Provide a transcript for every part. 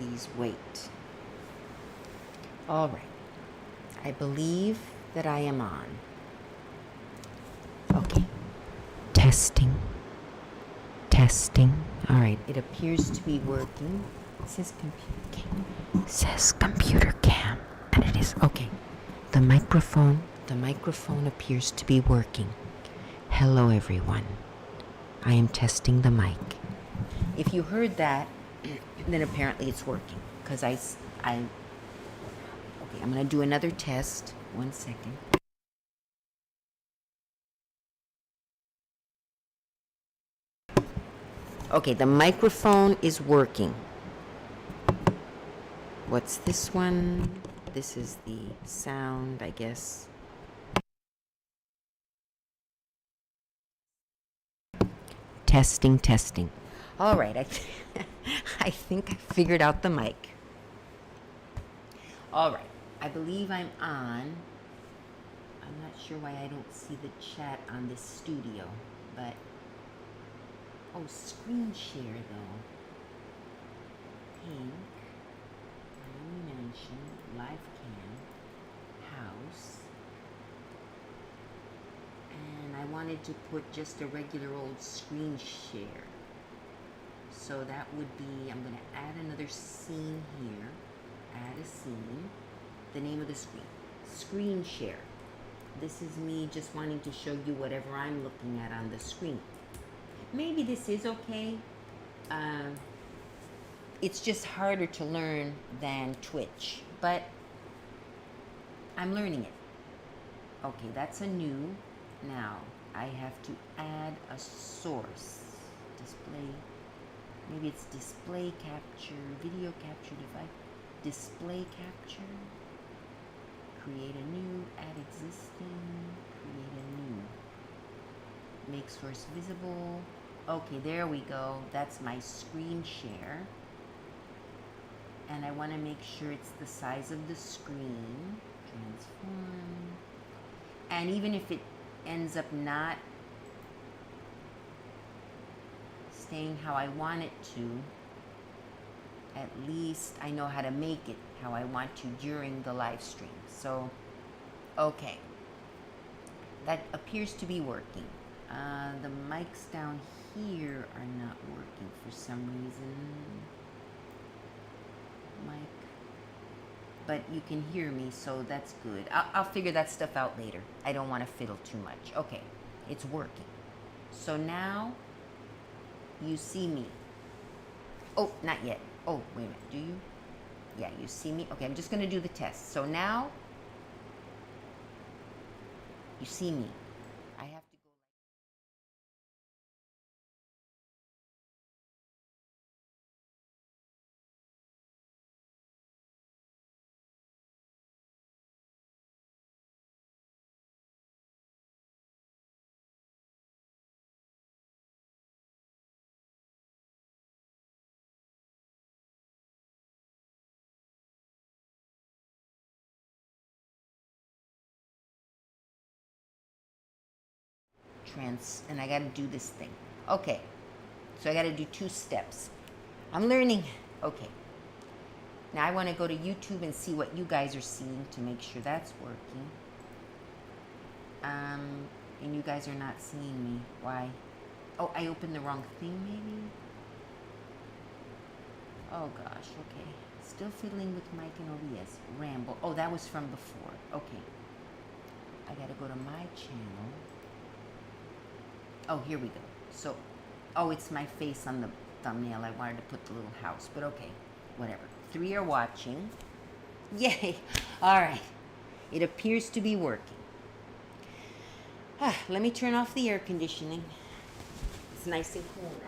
please wait. All right. I believe that I am on. Okay. Testing. Testing. All right. It appears to be working. It says computer cam. It says computer cam. And it is. Okay. The microphone appears to be working. Hello, everyone. I am testing the mic. If you heard that, then apparently it's working. Because okay, I'm going to do another test. 1 second. Okay, the microphone is working. What's this one? This is the sound, I guess. Testing, testing. All right, I think I figured out the mic. All right, I believe I'm on. I'm not sure why I don't see the chat on this studio, but oh, screen share though. Pink, Miami Mansion, live cam, house, and I wanted to put just a regular old screen share. So that would be, I'm going to add another scene here. Add a scene. The name of the screen. Screen share. This is me just wanting to show you whatever I'm looking at on the screen. Maybe this is okay. It's just harder to learn than Twitch, but I'm learning it. Okay, that's a new. Now I have to add a source. Display. Maybe it's display capture, video capture device. Display capture. Create a new, add existing, create a new. Make source visible. Okay, there we go. That's my screen share. And I want to make sure it's the size of the screen. Transform. And even if it ends up not staying how I want it to, at least I know how to make it how I want to during the live stream. So, okay. That appears to be working. The mics down here are not working for some reason. Mic. But you can hear me, so that's good. I'll figure that stuff out later. I don't want to fiddle too much. Okay, it's working. So now you see me. Oh, not yet. Oh, wait a minute. Do you? Yeah, you see me. Okay, I'm just going to do the test. So now you see me. I have to go. And I got to do this thing. Okay, so I got to do 2 steps. I'm learning. Okay. Now I want to go to YouTube and see what you guys are seeing to make sure that's working. And you guys are not seeing me. Why? Oh, I opened the wrong thing maybe? Oh gosh, okay. Still fiddling with mic and OBS. Ramble. Oh, that was from before. Okay. I gotta go to my channel. Oh, here we go. So, oh, it's my face on the thumbnail. I wanted to put the little house, but okay. Whatever. 3 are watching. Yay! Alright. It appears to be working. Let me turn off the air conditioning. It's nice and cool now.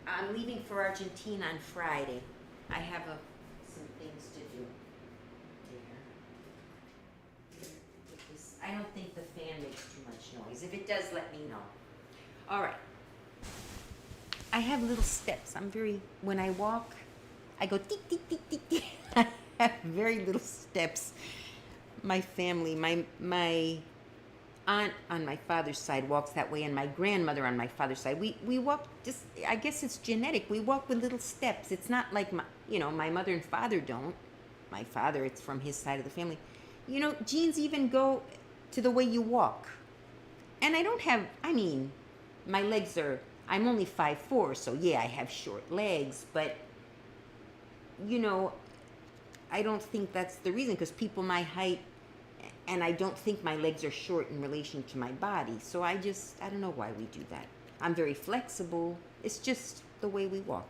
I'm leaving for Argentina on Friday. I have some things to do. I don't think the fan makes too much noise. If it does, let me know. All right. I have little steps. When I walk, I go tick, tick, tick, tick, tick. I have very little steps. My family, my aunt on my father's side walks that way, and my grandmother on my father's side. We walk just, I guess it's genetic. We walk with little steps. It's not like my mother and father don't. My father, it's from his side of the family. Genes even go to the way you walk. And I don't have, my legs are, I'm only 5'4", so yeah, I have short legs, but I don't think that's the reason, because people my height, and I don't think my legs are short in relation to my body. So I don't know why we do that. I'm very flexible. It's just the way we walk.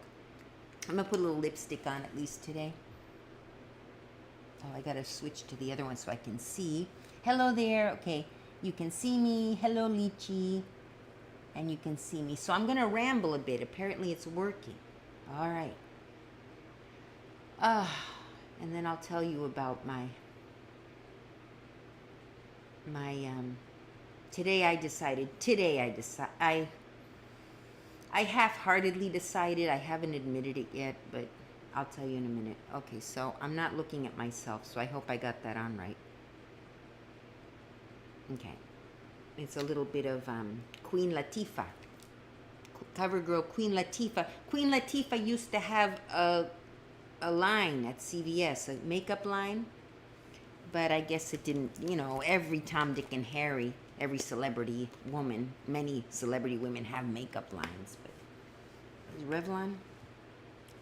I'm going to put a little lipstick on at least today. Oh, I got to switch to the other one so I can see. Hello there. Okay, you can see me. Hello, Lychee. And you can see me. So I'm going to ramble a bit. Apparently it's working. All right. And then I'll tell you about my today I half-heartedly decided. I haven't admitted it yet, but I'll tell you in a minute. Okay, so I'm not looking at myself, so I hope I got that on right. Okay. It's a little bit of Queen Latifah. CoverGirl Queen Latifah. Queen Latifah used to have a line at CVS, a makeup line. But I guess it didn't, every Tom, Dick, and Harry, every celebrity woman, many celebrity women have makeup lines. But is Revlon?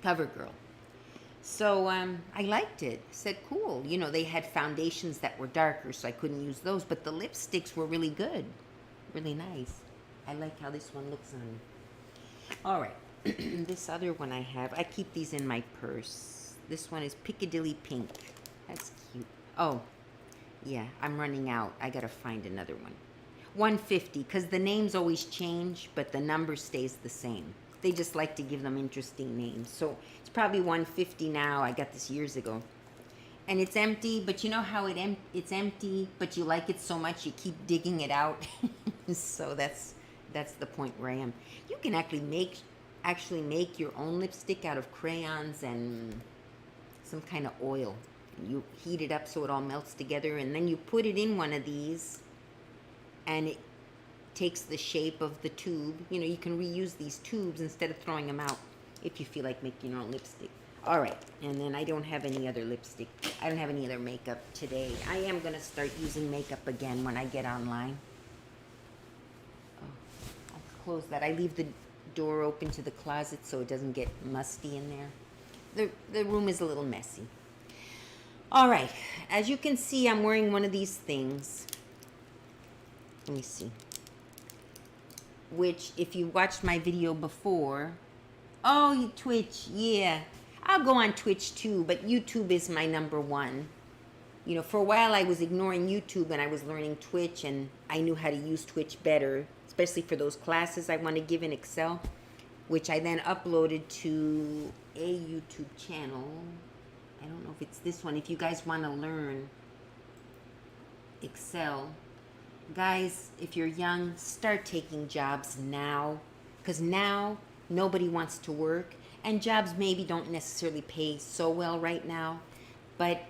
CoverGirl. So I liked it. I said, cool. They had foundations that were darker, so I couldn't use those. But the lipsticks were really good. Really nice. I like how this one looks on me. All right. This other one I keep these in my purse. This one is Piccadilly Pink. That's cute. Oh, yeah, I'm running out. I got to find another one. 150, because the names always change, but the number stays the same. They just like to give them interesting names. So it's probably 150 now. I got this years ago. And it's empty, but you know how it's empty, but you like it so much you keep digging it out. So that's the point where I am. You can actually make your own lipstick out of crayons and some kind of oil. You heat it up so it all melts together, and then you put it in one of these, and it takes the shape of the tube. You can reuse these tubes instead of throwing them out if you feel like making your own lipstick. All right, and then I don't have any other lipstick. I don't have any other makeup today. I am going to start using makeup again when I get online. Oh, I'll close that. I leave the door open to the closet so it doesn't get musty in there. The room is a little messy. All right, as you can see, I'm wearing one of these things. Let me see. Which, if you watched my video before, oh, Twitch, yeah. I'll go on Twitch too, but YouTube is my number one. For a while I was ignoring YouTube and I was learning Twitch, and I knew how to use Twitch better, especially for those classes I want to give in Excel, which I then uploaded to a YouTube channel. I don't know if it's this one. If you guys want to learn Excel, guys, if you're young, start taking jobs now, because now nobody wants to work, and jobs maybe don't necessarily pay so well right now, but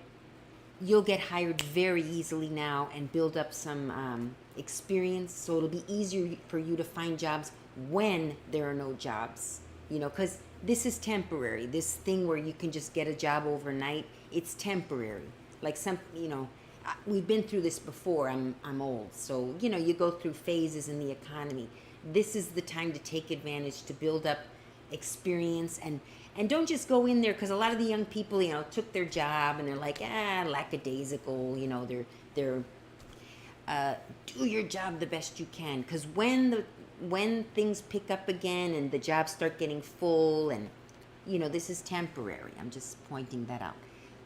you'll get hired very easily now and build up some experience, so it'll be easier for you to find jobs when there are no jobs, because this is temporary. This thing where you can just get a job overnight, it's temporary. Like we've been through this before. I'm old, so you go through phases in the economy. This is the time to take advantage, to build up experience, and don't just go in there, because a lot of the young people took their job and they're like lackadaisical. They're do your job the best you can, because when things pick up again and the jobs start getting full, and this is temporary. I'm just pointing that out.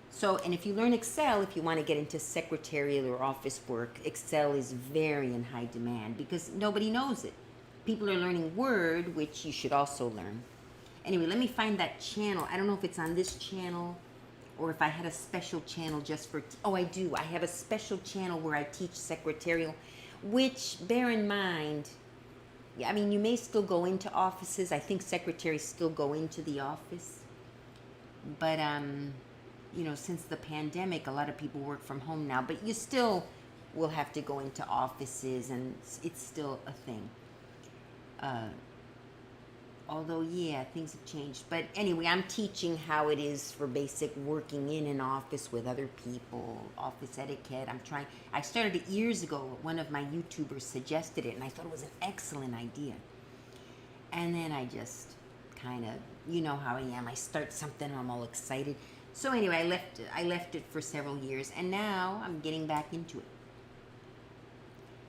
So, and if you learn Excel, if you want to get into secretarial or office work, Excel is very in high demand because nobody knows it. People are learning Word, which you should also learn. Anyway, let me find that channel. I don't know if it's on this channel or if I had a special channel just for... Oh, I do. I have a special channel where I teach secretarial, which, bear in mind, you may still go into offices. I think secretaries still go into the office. But, since the pandemic, a lot of people work from home now. But you still we'll have to go into offices, and it's still a thing. Although, yeah, things have changed. But anyway, I'm teaching how it is for basic working in an office with other people, office etiquette. I started it years ago. One of my YouTubers suggested it, and I thought it was an excellent idea. And then I just kind of, you know how I am. I start something, I'm all excited. So anyway, I left it for several years, and now I'm getting back into it.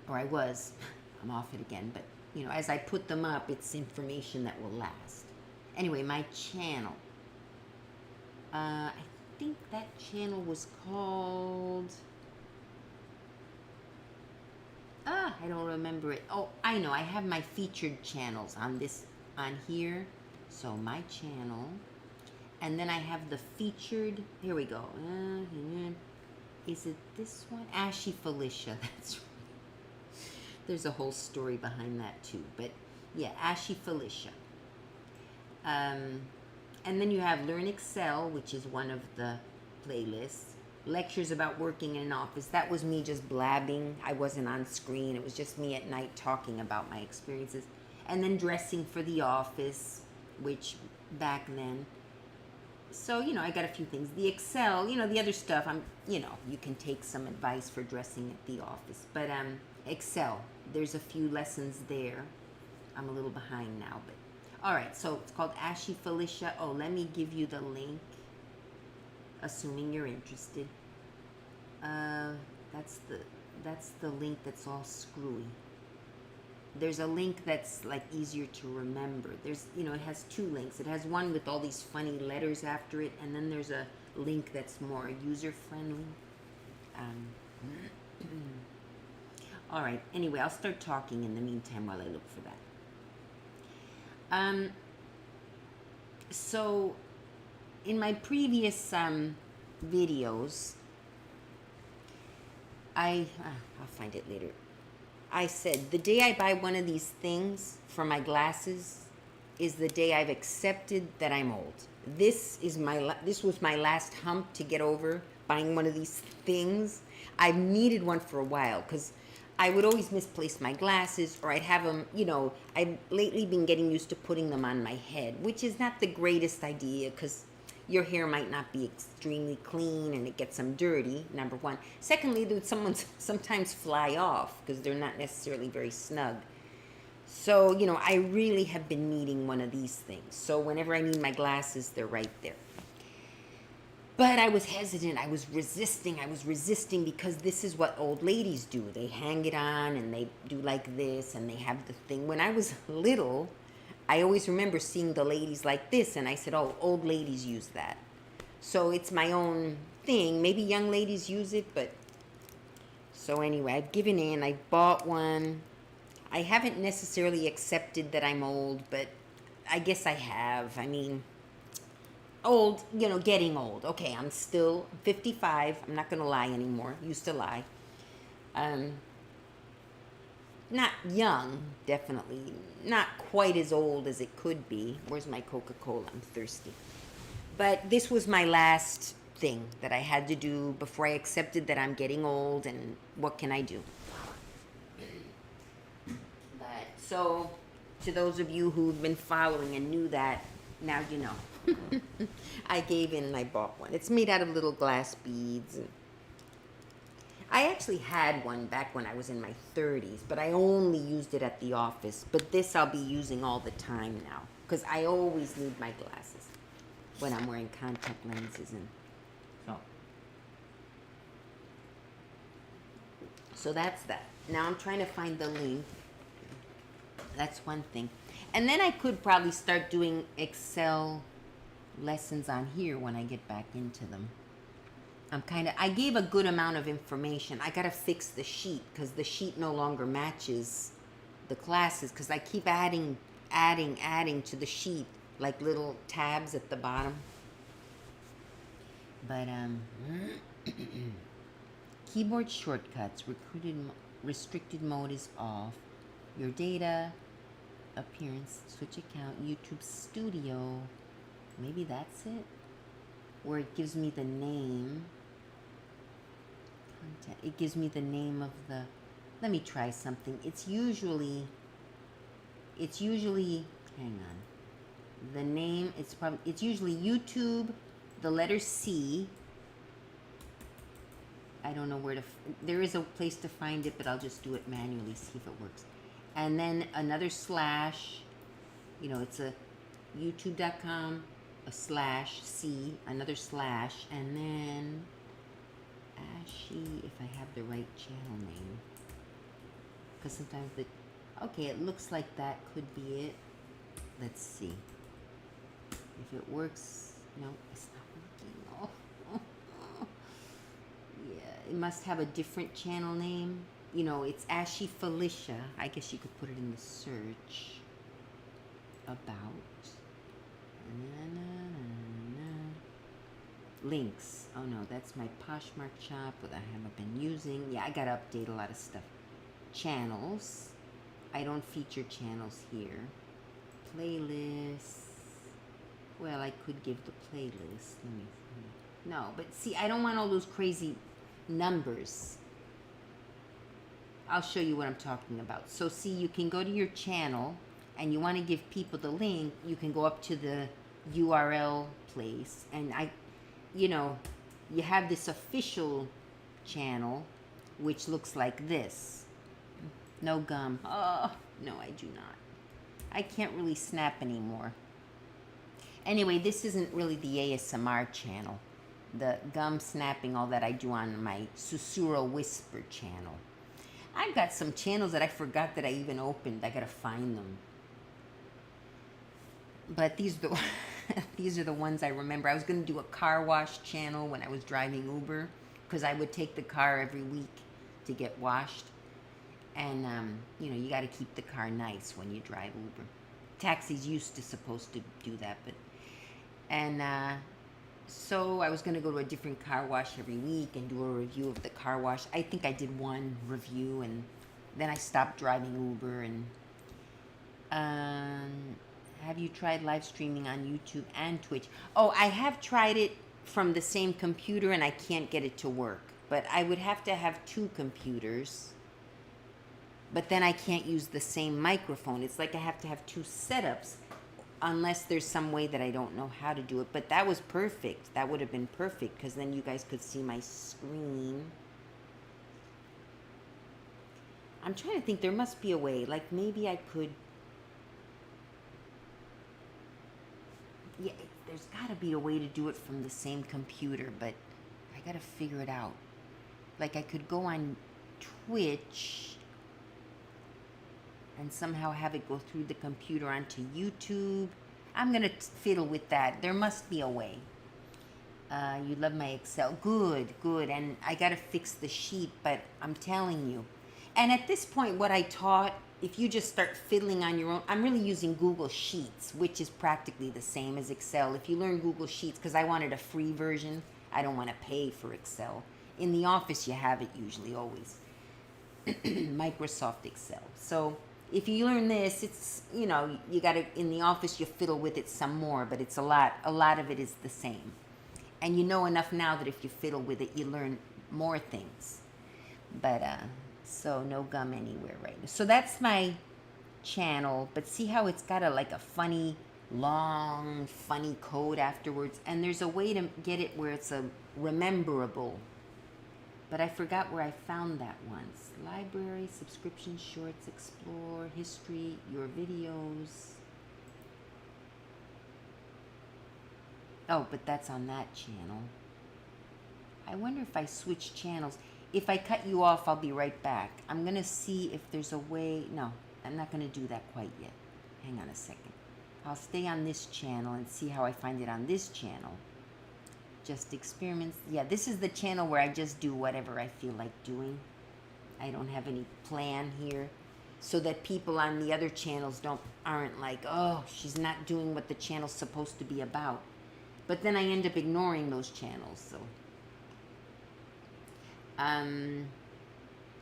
Or I was. I'm off it again, but you know, as I put them up, it's information that will last. Anyway, my channel. I think that channel was called... I don't remember it. Oh, I know. I have my featured channels on here. So my channel. And then I have the featured... Here we go. Is it this one? Ashy Felicia. That's right. There's a whole story behind that too. But yeah, Ashy Felicia. And then you have Learn Excel, which is one of the playlists. Lectures about working in an office. That was me just blabbing. I wasn't on screen. It was just me at night talking about my experiences. And then Dressing for the Office, which back then. So, you know, I got a few things. The Excel, you know, the other stuff, you can take some advice for dressing at the office. But Excel, there's a few lessons there. I'm a little behind now, but all right. So it's called Ashy Felicia. Oh, let me give you the link, assuming you're interested. That's the link that's all screwy. There's a link that's like easier to remember. There's, you know, it has two links. It has one with all these funny letters after it, and then there's a link that's more user-friendly. All right. Anyway, I'll start talking in the meantime while I look for that. So, in my previous videos, I'll find it later. I said, the day I buy one of these things for my glasses is the day I've accepted that I'm old. This was my last hump to get over, buying one of these things. I've needed one for a while because I would always misplace my glasses, or I'd have them, you know, I've lately been getting used to putting them on my head, which is not the greatest idea because your hair might not be extremely clean and it gets some dirty, number one. Secondly, they would sometimes fly off because they're not necessarily very snug. So, you know, I really have been needing one of these things. So whenever I need my glasses, they're right there. But I was hesitant. I was resisting because this is what old ladies do. They hang it on and they do like this and they have the thing. When I was little, I always remember seeing the ladies like this, and I said, oh, old ladies use that. So it's my own thing. Maybe young ladies use it, but... So anyway, I've given in. I bought one. I haven't necessarily accepted that I'm old, but I guess I have. I mean, old, you know, getting old. Okay, I'm still 55. I'm not going to lie anymore. Used to lie. Not young, definitely. Not quite as old as it could be. Where's my Coca-Cola? I'm thirsty. But this was my last thing that I had to do before I accepted that I'm getting old, and what can I do? But so, to those of you who've been following and knew that, now you know. I gave in and I bought one. It's made out of little glass beads. I actually had one back when I was in my 30s, but I only used it at the office. But this I'll be using all the time now, because I always need my glasses when I'm wearing contact lenses. And so that's that. Now I'm trying to find the link. That's one thing. And then I could probably start doing Excel lessons on here when I get back into them. I gave a good amount of information. I gotta fix the sheet because the sheet no longer matches the classes because I keep adding to the sheet like little tabs at the bottom. But keyboard shortcuts, restricted mode is off. Your data, appearance, switch account, YouTube Studio. Maybe that's it. Where it gives me the name. content. It gives me the name of the, let me try something. It's usually, hang on. The name, it's usually YouTube, the letter C. I don't know where to, there is a place to find it, but I'll just do it manually, see if it works. And then another slash, you know, it's a youtube.com, a slash C, another slash, and then Ashy, if I have the right channel name. Because sometimes okay, it looks like that could be it. Let's see. If it works, no, it's not working. Oh. Yeah, it must have a different channel name. You know, it's Ashy Felicia. I guess you could put it in the search. About. Links. Oh no, that's my Poshmark shop that I haven't been using. Yeah, I gotta update a lot of stuff. Channels. I don't feature channels here. Playlists. Well, I could give the playlist. Let me see. No, but see, I don't want all those crazy numbers. I'll show you what I'm talking about. So see, you can go to your channel and you want to give people the link, you can go up to the URL place and you know, you have this official channel which looks like this. No gum. Oh, no, I do not. I can't really snap anymore. Anyway, this isn't really the ASMR channel. The gum snapping, all that I do on my Susurro Whisper channel. I've got some channels that I forgot that I even opened. I gotta find them. But these are the these are the ones I remember. I was gonna do a car wash channel when I was driving Uber, because I would take the car every week to get washed. And you know, you got to keep the car nice when you drive Uber. Taxis used to supposed to do that, but so I was going to go to a different car wash every week and do a review of the car wash. I think I did one review, and then I stopped driving Uber. And have you tried live streaming on YouTube and Twitch? Oh, I have tried it from the same computer, and I can't get it to work. But I would have to have two computers. But then I can't use the same microphone. It's like I have to have two setups, unless there's some way that I don't know how to do it. But that was perfect. That would have been perfect, because then you guys could see my screen. I'm trying to think. There must be a way. Like maybe I could. Yeah, there's got to be a way to do it from the same computer, but I got to figure it out. Like I could go on Twitch and somehow have it go through the computer onto YouTube. I'm going to fiddle with that. There must be a way. You love my Excel. Good, good. And I got to fix the sheet, but I'm telling you. And at this point, what I taught, if you just start fiddling on your own, I'm really using Google Sheets, which is practically the same as Excel. If you learn Google Sheets, because I wanted a free version, I don't want to pay for Excel. In the office, you have it usually, always. Microsoft Excel. So if you learn this, it's, you know, you got to, in the office, you fiddle with it some more, but it's a lot of it is the same. And you know enough now that if you fiddle with it, you learn more things. But, so no gum anywhere right now. So that's my channel, but see how it's got like a funny, long, funny code afterwards? And there's a way to get it where it's a rememberable. But I forgot where I found that once. Library, subscription, shorts, explore, history, your videos. Oh, but that's on that channel. I wonder if I switch channels. If I cut you off, I'll be right back. I'm going to see if there's a way. No, I'm not going to do that quite yet. Hang on a second. I'll stay on this channel and see how I find it on this channel. Just experiments. Yeah, this is the channel where I just do whatever I feel like doing. I don't have any plan here, so that people on the other channels aren't like, oh, she's not doing what the channel's supposed to be about. But then I end up ignoring those channels. So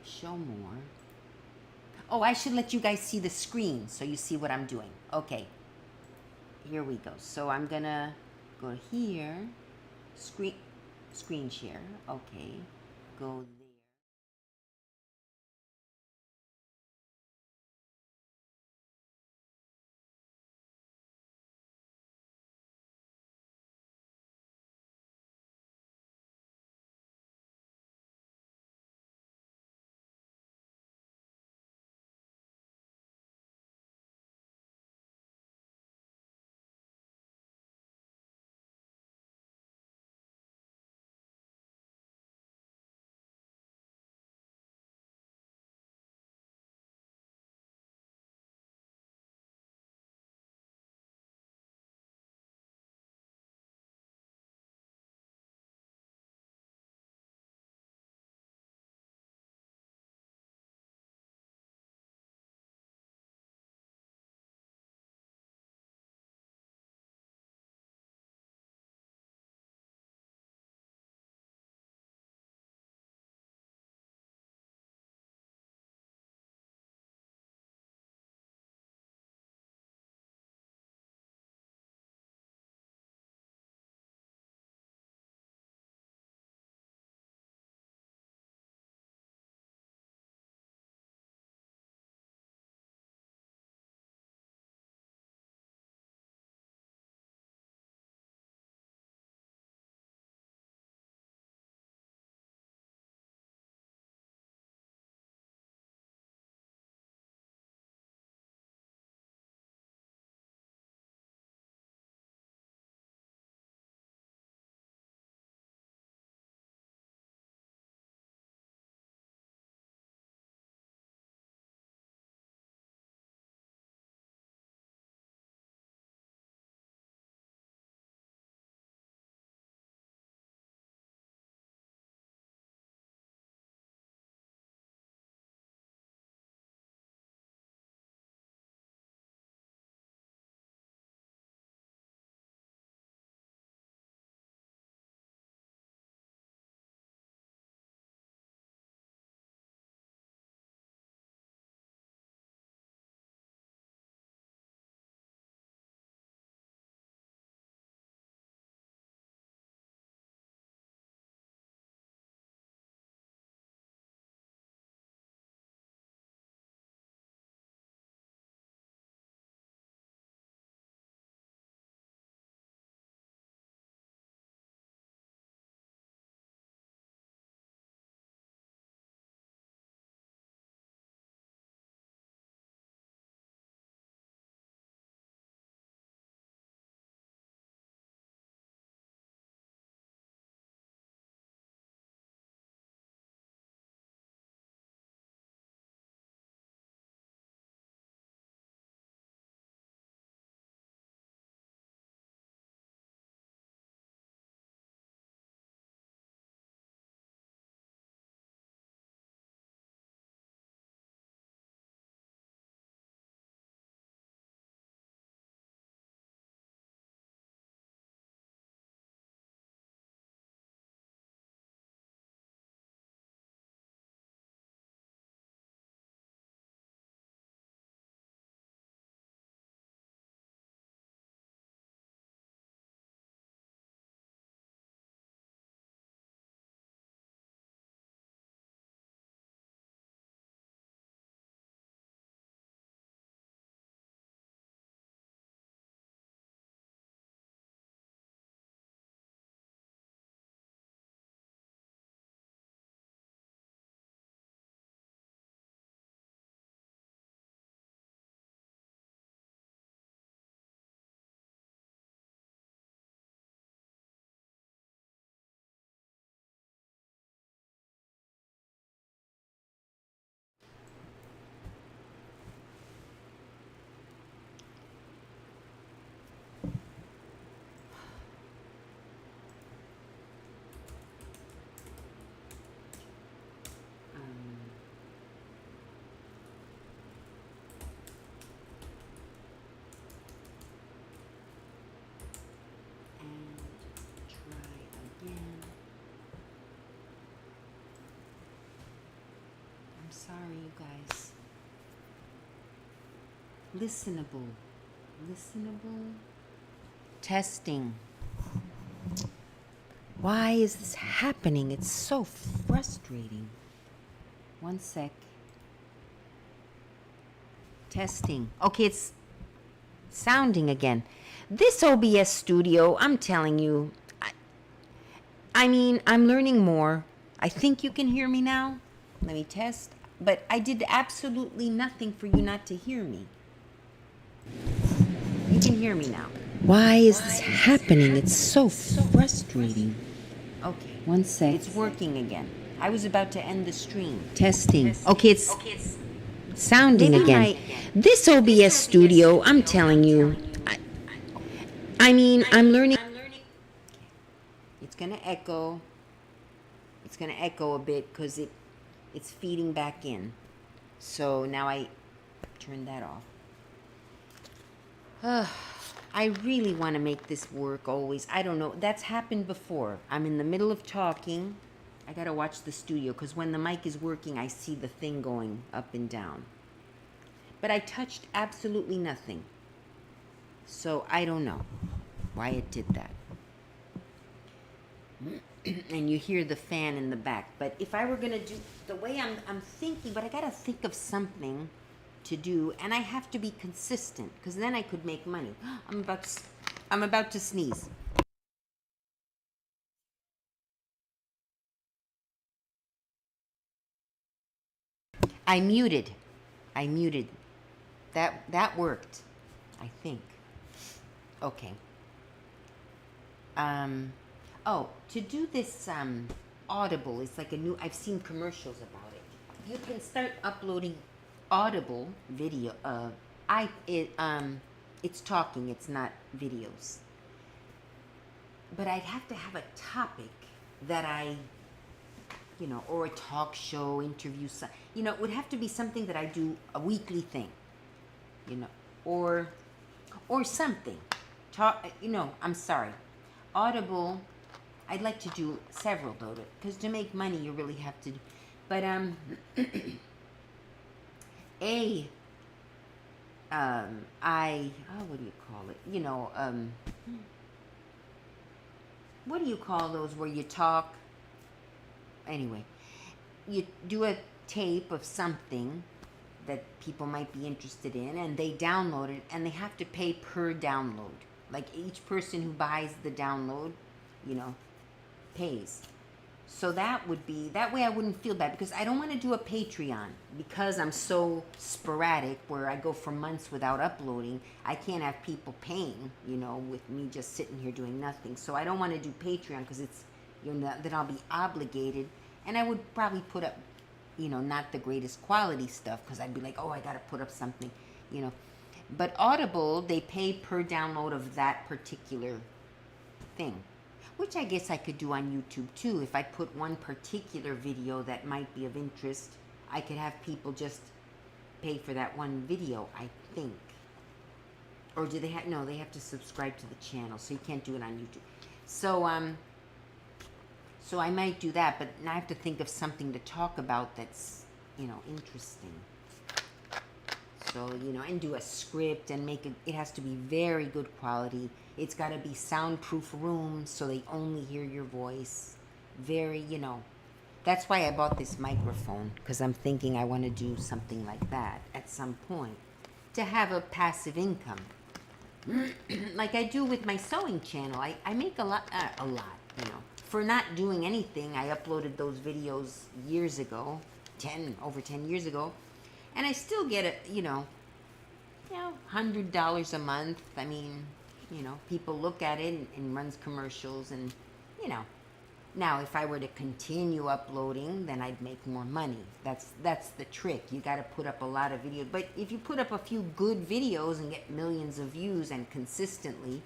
show more. Oh, I should let you guys see the screen so you see what I'm doing. Okay, here we go. So I'm gonna go here. Screen share. Okay, go there. Listenable. Listenable. Testing. Why is this happening? It's so frustrating. One sec. Testing. Okay, it's sounding again. This OBS studio, I'm telling you, I mean, I'm learning more. I think you can hear me now. Let me test. But I did absolutely nothing for you not to hear me. You can hear me now. Why is this happening? It's so frustrating. Okay. One sec. It's working again. I was about to end the stream. Testing. Okay, it's sounding again. This OBS studio, I'm telling you, I mean, I'm learning. It's going to echo. It's going to echo a bit because it's feeding back in. So now I turn that off. I really want to make this work always. I don't know. That's happened before. I'm in the middle of talking. I got to watch the studio because when the mic is working, I see the thing going up and down. But I touched absolutely nothing. So I don't know why it did that. And you hear the fan in the back. But if I were going to do the way I'm thinking, but I got to think of something to do, and I have to be consistent because then I could make money. I'm about to sneeze. I muted. That worked, I think. Okay. Oh, to do this Audible is like a new. I've seen commercials about it. You can start uploading Audible video. It's talking. It's not videos. But I'd have to have a topic that or a talk show, interview. It would have to be something that I do a weekly thing. Or something. I'm sorry. Audible. I'd like to do several though, because to make money you really have to. But what do you call it? What do you call those where you talk? Anyway, you do a tape of something that people might be interested in, and they download it, and they have to pay per download. Like each person who buys the download, pays. So that way I wouldn't feel bad, because I don't want to do a Patreon because I'm so sporadic where I go for months without uploading. I can't have people paying, with me just sitting here doing nothing. So I don't want to do Patreon because it's, then I'll be obligated, and I would probably put up, not the greatest quality stuff because I'd be like, oh, I got to put up something, But Audible, they pay per download of that particular thing. Which I guess I could do on YouTube too. If I put one particular video that might be of interest, I could have people just pay for that one video, I think. Or do they have, no, they have to subscribe to the channel, so you can't do it on YouTube. So I might do that, but now I have to think of something to talk about that's, interesting. So, and do a script and make it has to be very good quality. It's got to be soundproof rooms so they only hear your voice. Very, that's why I bought this microphone, because I'm thinking I want to do something like that at some point to have a passive income. Like I do with my sewing channel. I make a lot. For not doing anything, I uploaded those videos years ago, over 10 years ago. And I still get $100 a month. I mean, people look at it and runs commercials and, Now, if I were to continue uploading, then I'd make more money. That's the trick. You got to put up a lot of videos. But if you put up a few good videos and get millions of views and consistently,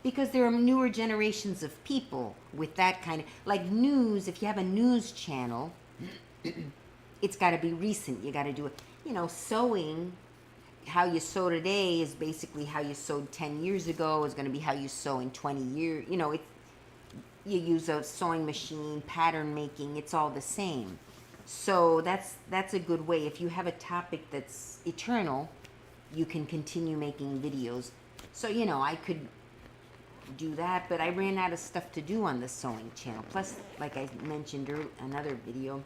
because there are newer generations of people with that kind of, like news, if you have a news channel, it's got to be recent. You got to do it. Sewing, how you sew today is basically how you sewed 10 years ago is going to be how you sew in 20 years. You use a sewing machine, pattern making, it's all the same. So that's a good way. If you have a topic that's eternal, you can continue making videos. So, you know, I could do that, but I ran out of stuff to do on the sewing channel. Plus, like I mentioned in another video,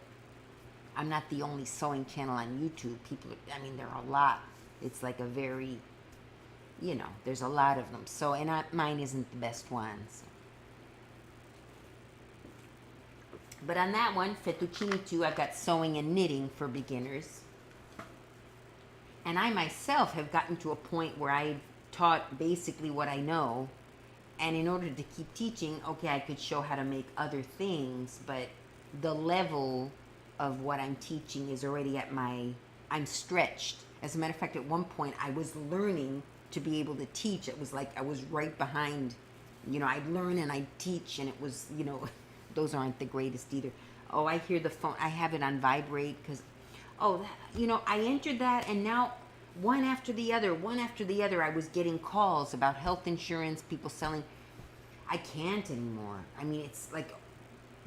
I'm not the only sewing channel on YouTube. People, I mean, there are a lot. It's like a very, you know, there's a lot of them. So, and mine isn't the best one. So. But on that one, Fettuccine 2, I've got sewing and knitting for beginners. And I myself have gotten to a point where I taught basically what I know. And in order to keep teaching, okay, I could show how to make other things, but the level of what I'm teaching is already at I'm stretched. As a matter of fact, at one point I was learning to be able to teach. It was like I was right behind, you know, I'd learn and I'd teach, and it was, you know, those aren't the greatest either. Oh, I hear the phone. I have it on vibrate because, oh, you know, I entered that, and now one after the other, I was getting calls about health insurance, people selling. I can't anymore. I mean, it's like,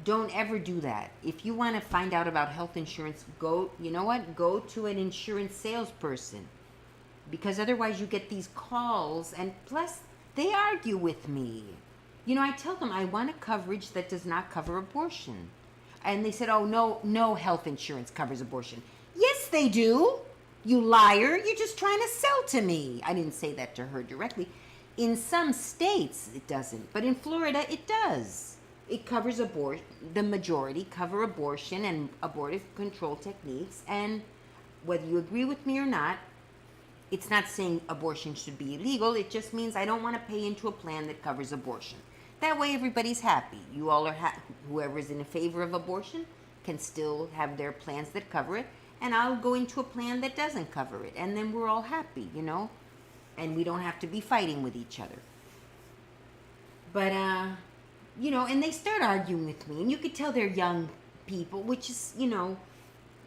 don't ever do that. If you want to find out about health insurance, go, you know what? Go to an insurance salesperson, because otherwise you get these calls, and plus they argue with me. You know, I tell them I want a coverage that does not cover abortion. And they said, oh, no health insurance covers abortion. Yes, they do. You liar. You're just trying to sell to me. I didn't say that to her directly. In some states, it doesn't. But in Florida, it does. It covers abortion. The majority cover abortion and abortive control techniques. And whether you agree with me or not, it's not saying abortion should be illegal. It just means I don't want to pay into a plan that covers abortion. That way everybody's happy. You all are happy. Whoever's in favor of abortion can still have their plans that cover it. And I'll go into a plan that doesn't cover it. And then we're all happy, you know. And we don't have to be fighting with each other. But, you know, and they start arguing with me. And you could tell they're young people, which is, you know,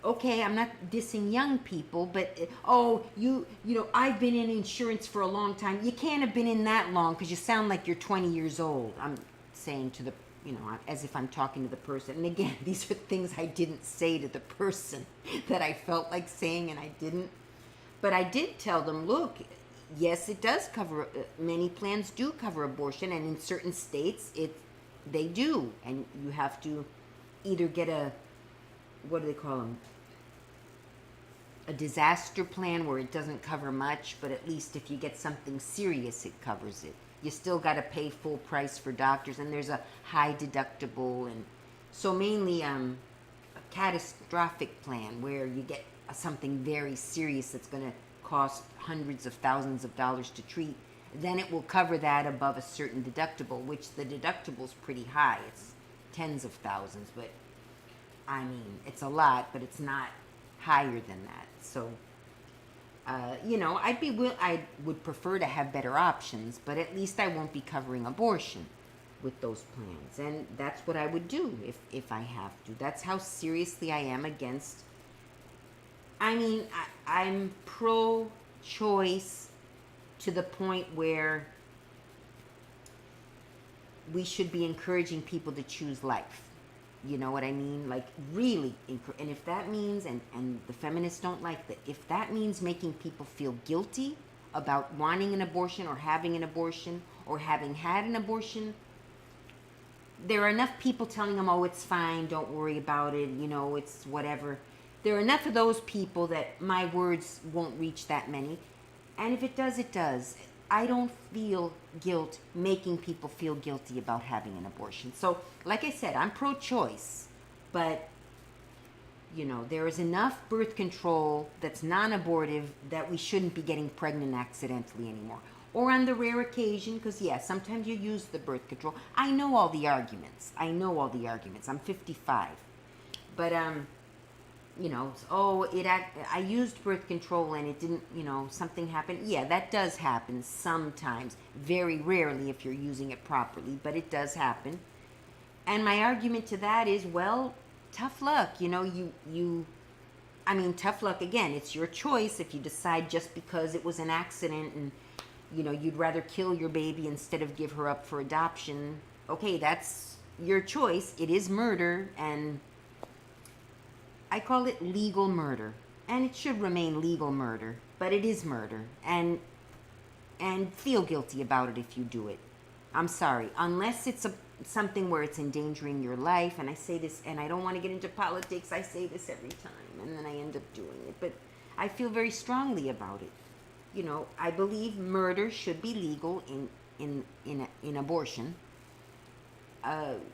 okay, I'm not dissing young people, but, oh, you know, I've been in insurance for a long time. You can't have been in that long because you sound like you're 20 years old. I'm saying to the, you know, as if I'm talking to the person. And again, these are things I didn't say to the person that I felt like saying and I didn't. But I did tell them, look, yes, it does cover, many plans do cover abortion, and in certain states, they do. And you have to either get what do they call them? A disaster plan where it doesn't cover much, but at least if you get something serious, it covers it. You still got to pay full price for doctors, and there's a high deductible, and so mainly a catastrophic plan where you get something very serious that's going to cost hundreds of thousands of dollars to treat. Then it will cover that above a certain deductible, which the deductible is pretty high. It's tens of thousands, but I mean, it's a lot, but it's not higher than that. So, you know, I would prefer to have better options, but at least I won't be covering abortion with those plans. And that's what I would do if I have to. That's how seriously I am against. I mean, I'm pro-choice to the point where we should be encouraging people to choose life. You know what I mean? Like, really. And if that means, and the feminists don't like that, if that means making people feel guilty about wanting an abortion or having an abortion or having had an abortion, there are enough people telling them, oh, it's fine, don't worry about it, you know, it's whatever. There are enough of those people that my words won't reach that many. And if it does, it does. I don't feel guilt making people feel guilty about having an abortion. So, like I said, I'm pro-choice, but, you know, there is enough birth control that's non-abortive that we shouldn't be getting pregnant accidentally anymore. Or on the rare occasion, because, yeah, sometimes you use the birth control. I know all the arguments. I'm 55. But, you know, oh, I used birth control and it didn't, you know, something happened. Yeah, that does happen sometimes. Very rarely if you're using it properly, but it does happen. And my argument to that is, well, tough luck. You know, I mean, tough luck again. It's your choice if you decide just because it was an accident and, you know, you'd rather kill your baby instead of give her up for adoption. Okay, that's your choice. It is murder, and I call it legal murder. and it should remain legal murder, but it is murder, and feel guilty about it if you do it. I'm sorry, unless it's something where it's endangering your life, and I say this, and I don't want to get into politics, I say this every time, and then I end up doing it, but I feel very strongly about it. You know, I believe murder should be legal in abortion,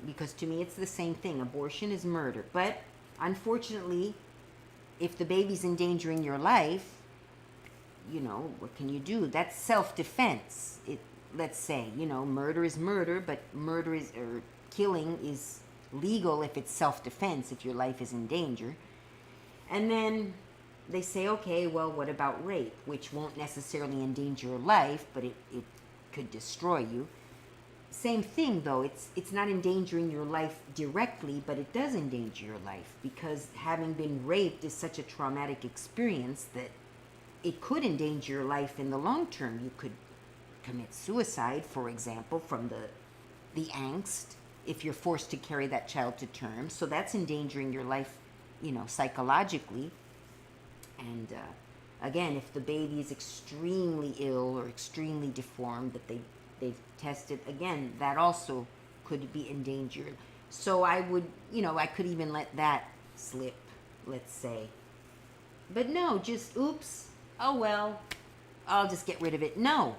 because to me it's the same thing. Abortion is murder, but unfortunately, if the baby's endangering your life, you know, what can you do? That's self-defense. Let's say, you know, murder is murder, but or killing is legal if it's self-defense, if your life is in danger. And then they say, okay, well, what about rape, which won't necessarily endanger your life, but it could destroy you. Same thing, though. It's not endangering your life directly, but it does endanger your life, because having been raped is such a traumatic experience that it could endanger your life in the long term. You could commit suicide, for example, from the angst, if you're forced to carry that child to term. So that's endangering your life, you know, psychologically. And again, if the baby is extremely ill or extremely deformed, that they've tested, again, that also could be endangered. So I would, you know, I could even let that slip, let's say. But no, just oops, oh well, I'll just get rid of it. No,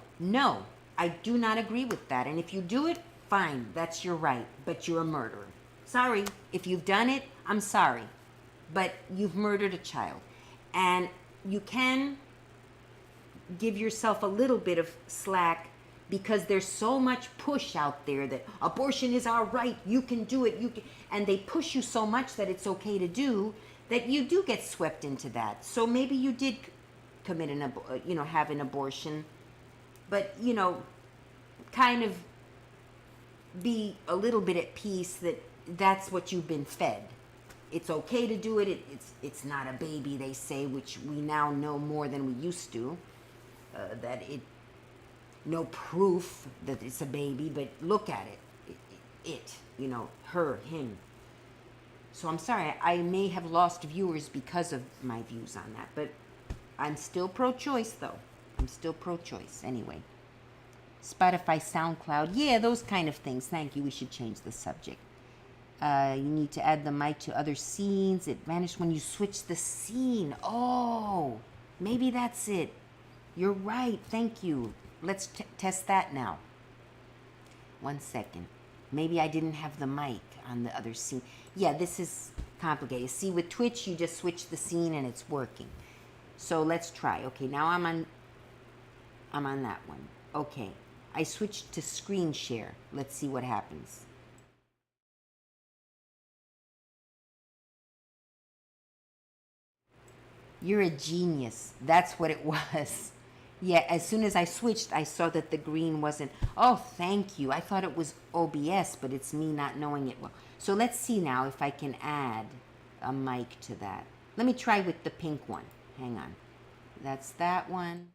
I do not agree with that. And if you do it, fine, that's your right, but you're a murderer. Sorry, if you've done it, I'm sorry, but you've murdered a child. And you can give yourself a little bit of slack, because there's so much push out there that abortion is our right, you can do it, and they push you so much that it's okay to do, that you do get swept into that. So maybe you did commit have an abortion, but, you know, kind of be a little bit at peace that that's what you've been fed. It's okay to do it. It's not a baby, they say, which we now know more than we used to. That no proof that it's a baby, but look at it, you know, her, him. So I'm sorry, I may have lost viewers because of my views on that, but I'm still pro-choice, though. I'm still pro-choice, anyway. Spotify, SoundCloud, yeah, those kind of things. Thank you, we should change the subject. You need to add the mic to other scenes. It vanished when you switch the scene. Oh, maybe that's it. You're right, thank you. Let's test that now. 1 second. Maybe I didn't have the mic on the other scene. Yeah, this is complicated. See, with Twitch, you just switch the scene and it's working. So let's try. Okay, now I'm on that one. Okay, I switched to screen share. Let's see what happens. You're a genius. That's what it was. Yeah, as soon as I switched, I saw that the green wasn't. Oh, thank you. I thought it was OBS, but it's me not knowing it well. So let's see now if I can add a mic to that. Let me try with the pink one. Hang on. That's that one.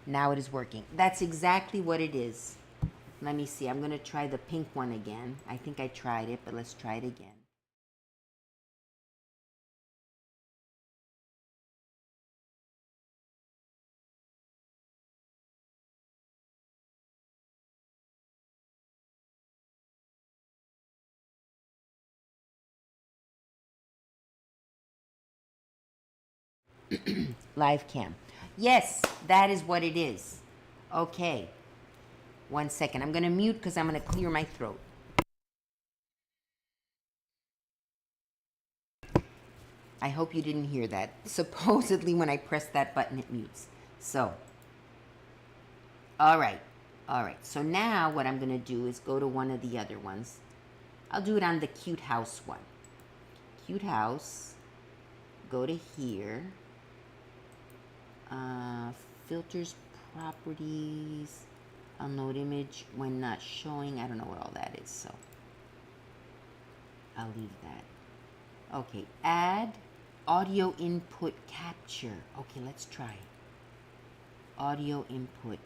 Now it is working. That's exactly what it is. Let me see. I'm going to try the pink one again. I think I tried it, but let's try it again. Live cam. Yes, that is what it is. Okay. 1 second. I'm going to mute because I'm going to clear my throat. I hope you didn't hear that. Supposedly when I press that button, it mutes. So, all right. So now what I'm going to do is go to one of the other ones. I'll do it on the cute house one. Cute house. Go to here. Filters, properties. Unload image when not showing. I don't know what all that is, so I'll leave that. Okay, add audio input capture. Okay, let's try. Audio input.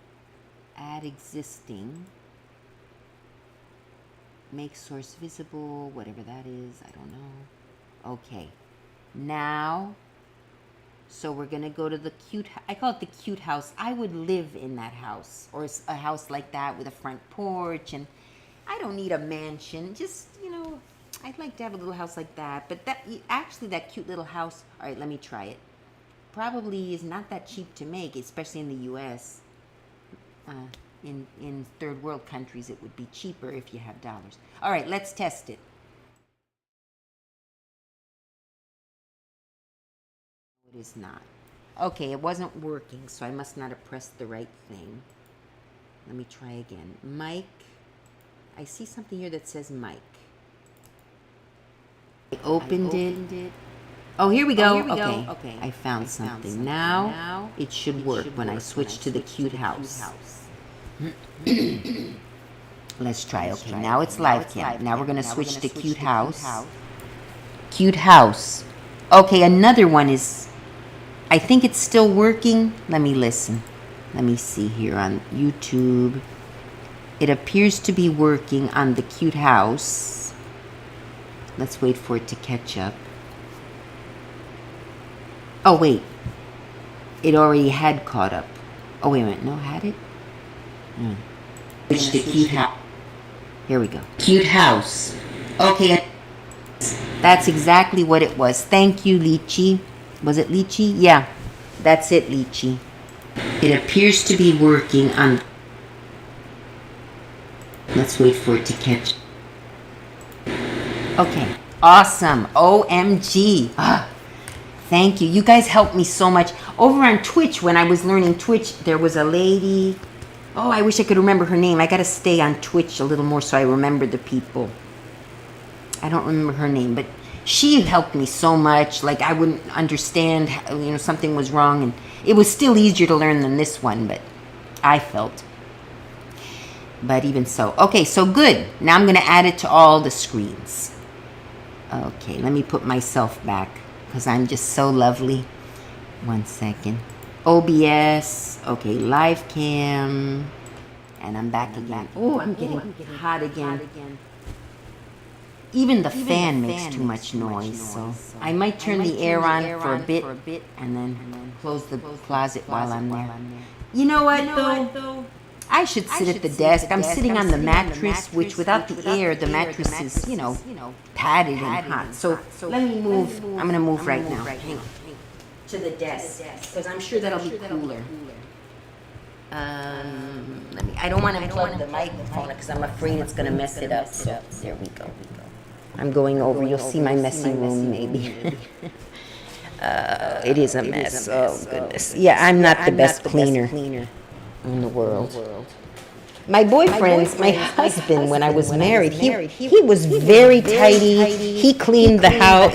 Add existing. Make source visible, whatever that is. I don't know. Okay. Now, so we're going to go to the cute, I call it the cute house. I would live in that house, or a house like that with a front porch. And I don't need a mansion. Just, I'd like to have a little house like that. But actually that cute little house, all right, let me try it. Probably is not that cheap to make, especially in the U.S. In third world countries, it would be cheaper if you have dollars. All right, let's test it. It is not. Okay, it wasn't working, so I must not have pressed the right thing. Let me try again. Mic. I see something here that says mic. I opened it. Oh, here we go. Okay. I found something. Now it should work when I switch to the cute house. Let's try. Okay, now it's live cam. Now we're going to switch to cute house. Cute house. Okay, another one is, I think it's still working. Let me listen. Let me see here on YouTube. It appears to be working on the cute house. Let's wait for it to catch up. Oh, wait. It already had caught up. Oh, wait a minute. No, had it? Switch to cute house. Here we go. Cute house. Okay. That's exactly what it was. Thank you, Lychee. Was it Lychee? Yeah. That's it, Lychee. It appears to be working on... Let's wait for it to catch. Okay. Awesome. OMG. Thank you. You guys helped me so much. Over on Twitch, when I was learning Twitch, there was a lady... Oh, I wish I could remember her name. I got to stay on Twitch a little more so I remember the people. I don't remember her name, but she helped me so much. Like, I wouldn't understand, something was wrong. And it was still easier to learn than this one, but I felt. But even so. Okay, so good. Now I'm going to add it to all the screens. Okay, let me put myself back because I'm just so lovely. 1 second. OBS. Okay, live cam. And I'm back again. Oh, I'm getting hot again. Even the fan makes too much noise, so I might turn the air on for a bit and then close the closet while I'm there. You know what, though? I should sit at the desk. I'm sitting on the mattress, which without the air, the mattress is, padded and hot. So let me move. I'm going to move right now. Hang on. To the desk, because I'm sure that'll be cooler. I don't want to unplug the microphone because I'm afraid it's going to mess it up. So there we go. I'm going over. You'll see my messy room, maybe. It is a mess. Oh, goodness. Yeah, I'm not the best cleaner in the world. My boyfriend, my husband, when I was married, he was very tidy. He cleaned the house,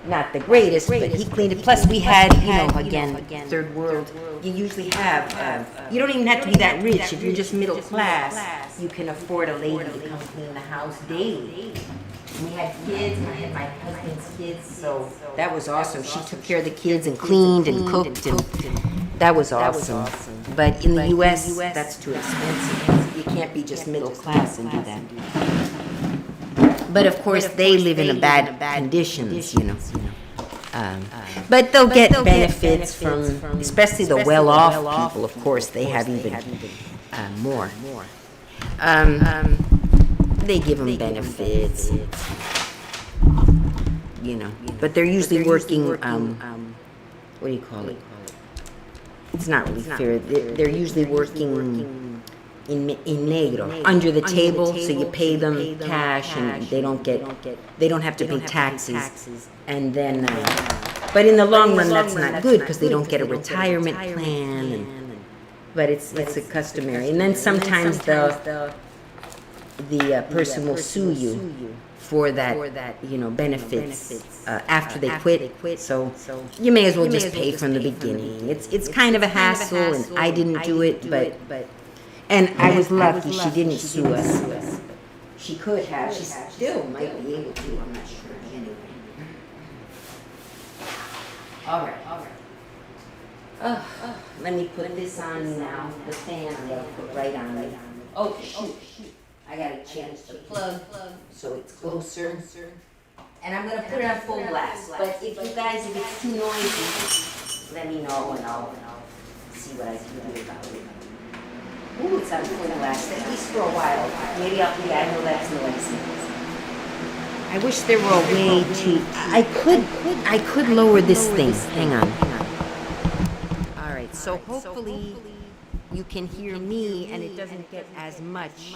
not the greatest, but he cleaned it. Plus, we had, again, third world. You usually have, you don't even have to be that rich. If you're just middle class, you can afford a lady to come clean the house daily. We had kids, and I had my husband's kids, so that was awesome. She took care of the kids and cleaned and cooked, and that was awesome. But in the U.S., that's too expensive. You can't be just middle class and do that. But of course, they live in bad conditions, But they'll get benefits from, especially the well-off people. Of course, they have even more. They give them benefits, But they're usually working. What do you call it? It's not really fair. They're usually working in negro, under the table, so you pay them cash, and they don't have to pay taxes. And then, but in the long run, that's not good because they don't get a retirement plan. But it's a customary. And then sometimes the person will sue you for that, benefits after they quit. So you may as well just pay from the beginning. It's kind of a hassle, and I didn't do it, but And I was lucky she didn't sue us. She could have. She still might be able to. I'm not sure. Anyway. All right. Let me put this on now. The fan I gotta put right on it. Oh, shoot. I gotta change the plug so it's closer. And I'm gonna put it on full blast. But if you guys, if it's too noisy, let me know and I'll see what I can do about it. Ooh, it's on full blast, at least for a while. Maybe I know that's noisy. I wish there were a way to, I could lower this thing. Hang on. All right, so hopefully you can hear me and it doesn't get as much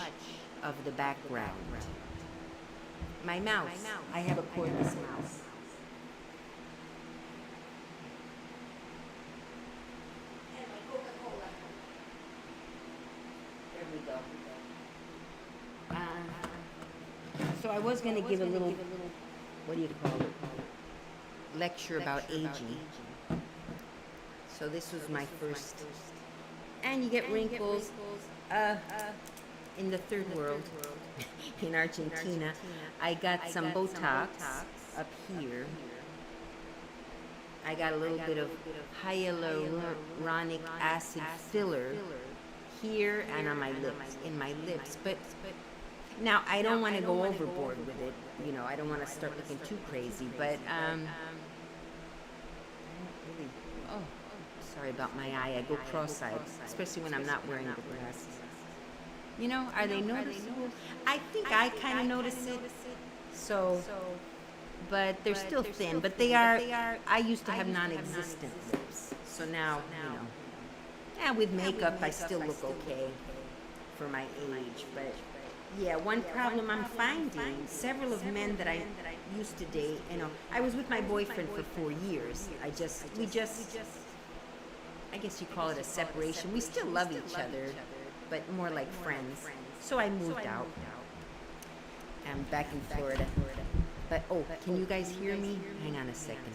of the background. My mouse, I have a cordless mouse. So I was going to give a little, what do you call it, lecture about aging. So this was my first, and you get wrinkles in the third world, in Argentina. I got some Botox up here. I got a little bit of hyaluronic acid filler here and on my lips, in my lips. But now I don't want to go overboard with it. You know, I don't want to start looking too crazy. But oh, sorry about my eye. I go cross-eyed, especially when I'm not wearing the glasses. You know, are they noticeable? I think I kind of notice it. So, but they're still thin. But they are. I used to have non-existent lips. So now, you know. Yeah, with makeup, I still look okay for my age. But yeah, one problem I'm finding, several of men that I used to date, you know, I was with my boyfriend for 4 years. I guess you call it a separation. We still love each other, but more like friends. So I moved out. I'm back in Florida. But, oh, can you guys hear me? Hang on a second.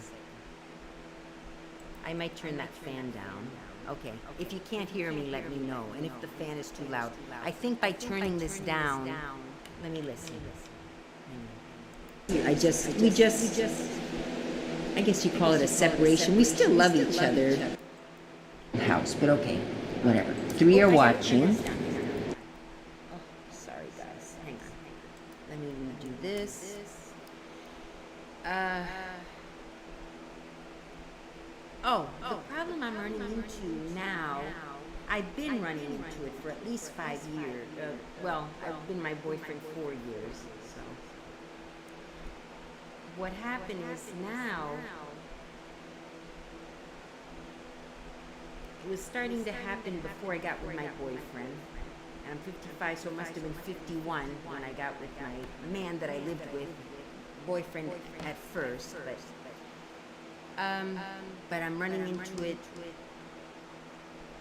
I might turn that fan down. Okay, if you can't hear me, let me know. And if the fan is too loud, I think by turning this down, let me listen. I guess you call it a separation. We still love each other. House, but okay, whatever. 3 are watching. Oh, sorry guys, hang on. Let me redo this. The problem I'm running into now, I've been running into it for at least 5 years. I've been my boyfriend 4 years, so. What happened is now, it was starting to happen before I got with my boyfriend. And I'm 55, so it must have been 51 when I got with my man that I lived with, boyfriend at first, but I'm running into it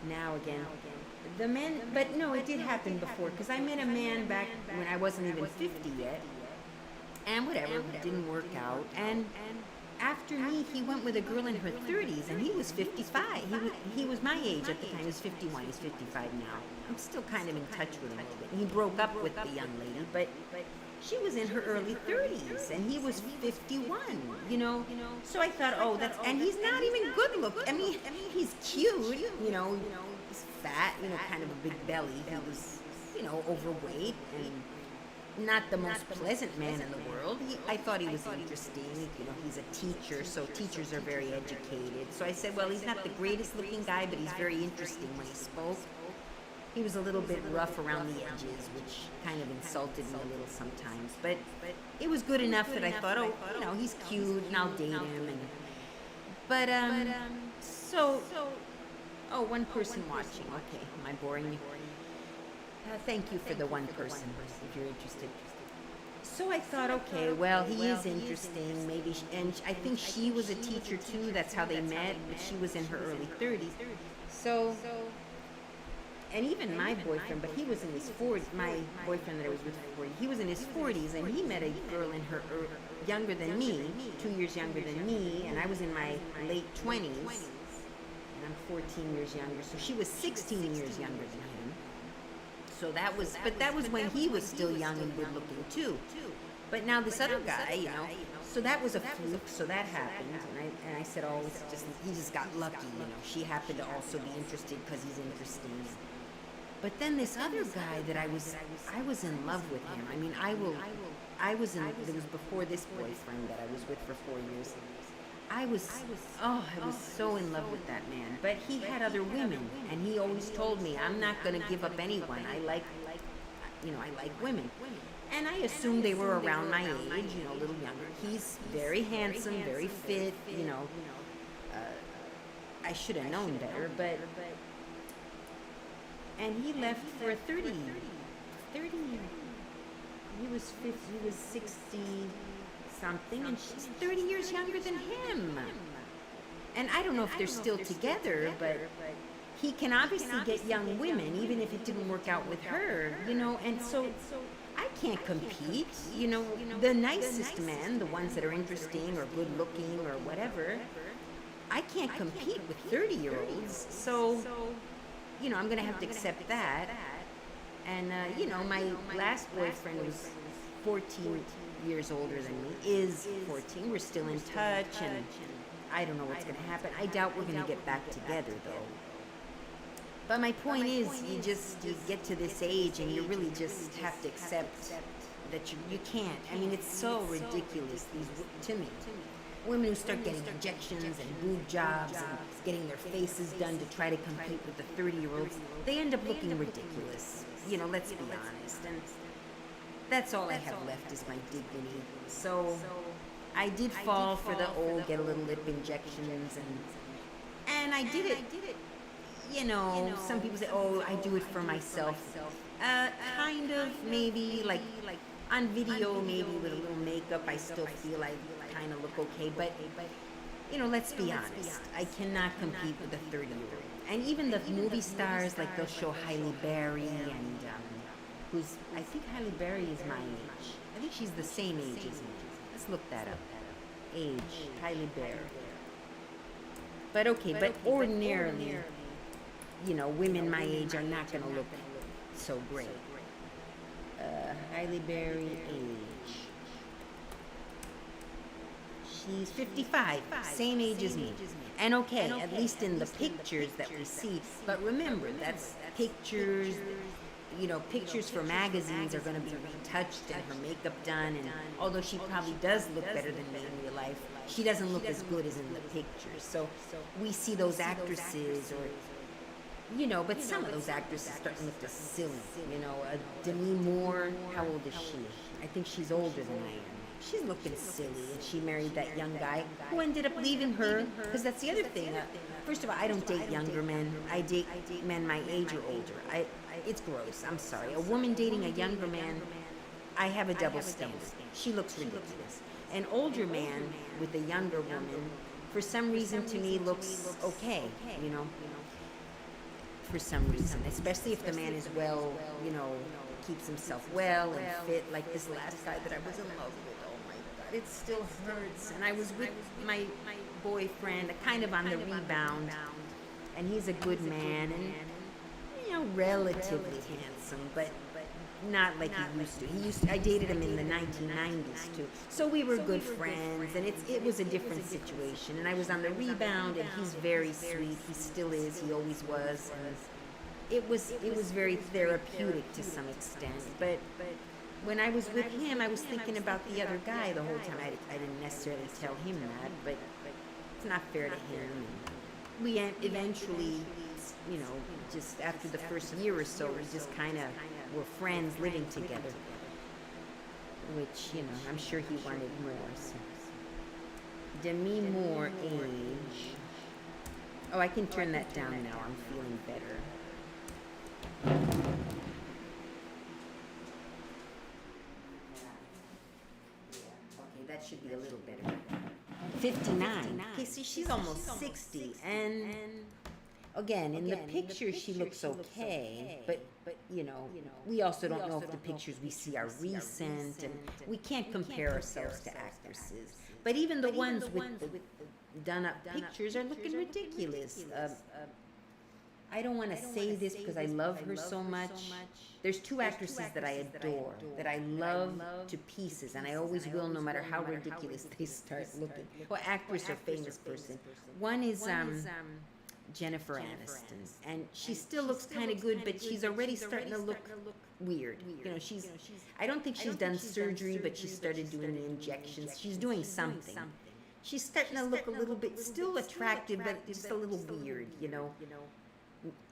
now again. The men, but no, it did happen before, because I met a man back when I wasn't even 50 yet, and whatever, it didn't work out, and after me, he went with a girl in her 30s, and he was 55. He was my age at the time. He was 51. He's 55 now. I'm still kind of in touch with him a little bit. He broke up with the young lady, but she was in her early 30s, and he was 51, you know. So I thought, oh, and he's not even good looking. I mean, he's cute, you know, he's fat, you know, kind of a big belly. He was, you know, overweight and not the most pleasant man in the world. I thought he was interesting. You know, he's a teacher, so teachers are very educated. So I said, well, he's not the greatest looking guy, but he's very interesting when he spoke. He was a little bit rough around the edges, which kind of insulted me a little sometimes. But it was good enough that I thought, oh, you know, he's cute, and I'll date him. One person watching. Okay, am I boring you? Thank you for the one person, if you're interested. So I thought, okay, well, he is interesting, maybe, and I think she was a teacher too. That's how they met, but she was in her early 30s. So, and even my boyfriend, but he was in his 40s, my boyfriend that I was with for 40, he was in his 40s, and he met a girl in her, younger than me, 2 years younger than me, and I was in my late 20s, and I'm 14 years younger, so she was 16 years younger than him. So that was, but that was when he was still young and good looking too. But now this other guy, you know, so that was a fluke. So that happened, and I said, oh, it's just he just got lucky, you know. She happened to also be interested because he's interesting. But then this other guy that I was in love with him. I mean, it was before this boyfriend that I was with for 4 years. I was so in love with that man. But he had other women, and he always told me, I'm not going to give up anyone. I like women. And I assumed they were around my age, you know, a little younger. He's very handsome, very fit, you know. I should have known better, but... And he left for 30. He was 60-something, and she's 30 years younger than him. And I don't know if they're still together, but he can obviously get young women, even if it didn't work out with her, you know, and so... I can't compete, you know, the nicest men, the ones that are interesting or good looking or whatever, I can't compete with 30-year-olds, so, you know, I'm going to have to accept that, and, you know, my last boyfriend was 14 years older than me, is 14, we're still in touch, and I don't know what's going to happen. I doubt we're going to get back together, though. But my point is, you get to this age and you really just have to accept that you can't. I mean, it's so ridiculous, to me. Women who start getting injections and boob jobs and getting their faces done to try to compete with the 30-year-olds, they end up looking ridiculous. You know, let's be honest. And that's all I have left is my dignity. So I did fall for the old get a little lip injections, and I did it. You know, some people say, oh, I do it for myself. Kind of, maybe, like, on video, maybe with a little makeup, I still feel I kind of look okay. But, you know, let's be honest. I cannot compete with a 30-year-old. And even the movie stars, like, they'll show Halle Berry, and I think Halle Berry is my age. I think she's the same age as me. Let's look that up. Age, Halle Berry. But, okay, but ordinarily... You know, women my age are not going to look so great. Halle Berry age. She's 55, same age as me. And okay, at least in the pictures that we see. But remember, that's pictures, you know, pictures for magazines are going to be retouched and her makeup done. And although she probably does look better than me in real life, she doesn't look as good as in the pictures. So we see those actresses or... You know, but some of those actresses start to look just silly. You know, Demi Moore, how old is she? I think she's older than I am. She's looking silly, and she married that young guy who ended up leaving her, because that's the other thing. First of all, I don't date younger men. I date men my age or older. It's gross. I'm sorry. A woman dating a younger man, I have a double standard. She looks ridiculous. An older man with a younger woman, for some reason to me, looks okay, you know. For some reason, especially if the man is well, you know, keeps himself well and fit, like this last guy that I was in love with. Oh my God, it still hurts. And I was with my boyfriend, kind of on the rebound, and he's a good man, and, you know, relatively handsome, but not like he used to. I dated him in the 1990s too, so we were good friends, and it was a different situation. And I was on the rebound, and he's very sweet. He still is. He always was. And it was very therapeutic to some extent. But when I was with him, I was thinking about the other guy the whole time. I didn't necessarily tell him that, but it's not fair to him. We eventually, you know, just after the first year or so, we just kind of were friends living together, which, you know, I'm sure he wanted more. So. Demi Moore age. Oh, I can turn that down now. I'm feeling better. Okay, that should be a little better. 59. Okay, see, she's almost 60, and again, in the picture, she looks okay, but you know, we also don't know if the pictures we see are recent, and we can't compare ourselves to actresses. But even the ones with the done-up pictures are looking ridiculous. I don't want to say this because I love her so much. There's two actresses that I adore, that I love to pieces, and I always will, no matter how ridiculous they start looking. Well, actress or famous person. One is Jennifer Aniston, and she still looks kind of good, but she's already starting to look weird. You know, I don't think she's done surgery, but she started doing the injections. She's doing something. She's starting to look a little bit, still attractive, but just a little weird, you know.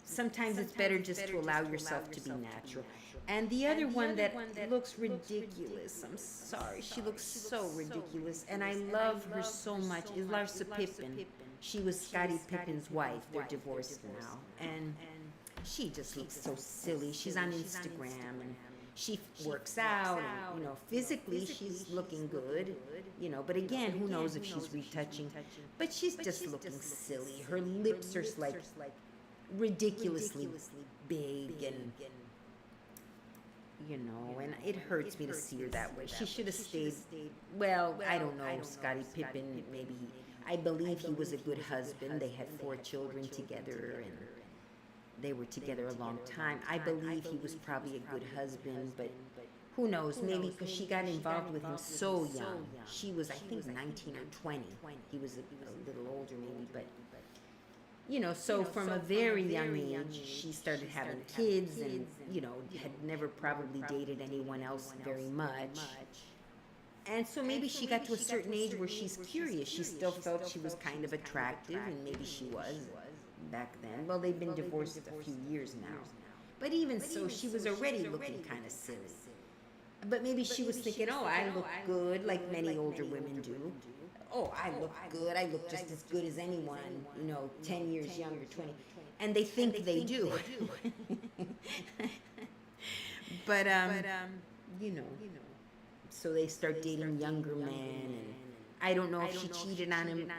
Sometimes it's better just to allow yourself to be natural. And the other one that looks ridiculous, I'm sorry, she looks so ridiculous, and I love her so much, is Larsa Pippen. She was Scottie Pippen's wife. They're divorced now, and she just looks so silly. She's on Instagram, and she works out, and, you know, physically she's looking good, you know, but again, who knows if she's retouching. But she's just looking silly. Her lips are like ridiculously big, and you know, and it hurts me to see her that way. She should have stayed. Well, I don't know, Scottie Pippen, maybe I believe he was a good husband. They had 4 children together, and they were together a long time. I believe he was probably a good husband, but who knows, maybe because she got involved with him so young. She was, I think, 19 or 20. He was a little older maybe, but you know, so from a very young age, she started having kids, and, you know, had never probably dated anyone else very much. And so maybe she got to a certain age where she's curious. She still felt she was kind of attractive, and maybe she was back then. Well, they've been divorced a few years now. But even so, she was already looking kind of silly. But maybe she was thinking, oh, I look good, like many older women do. Oh, I look good. I look just as good as anyone, you know, 10 years younger, 20. And they think they do. But, you know, so they start dating younger men. And I don't know if she cheated on him.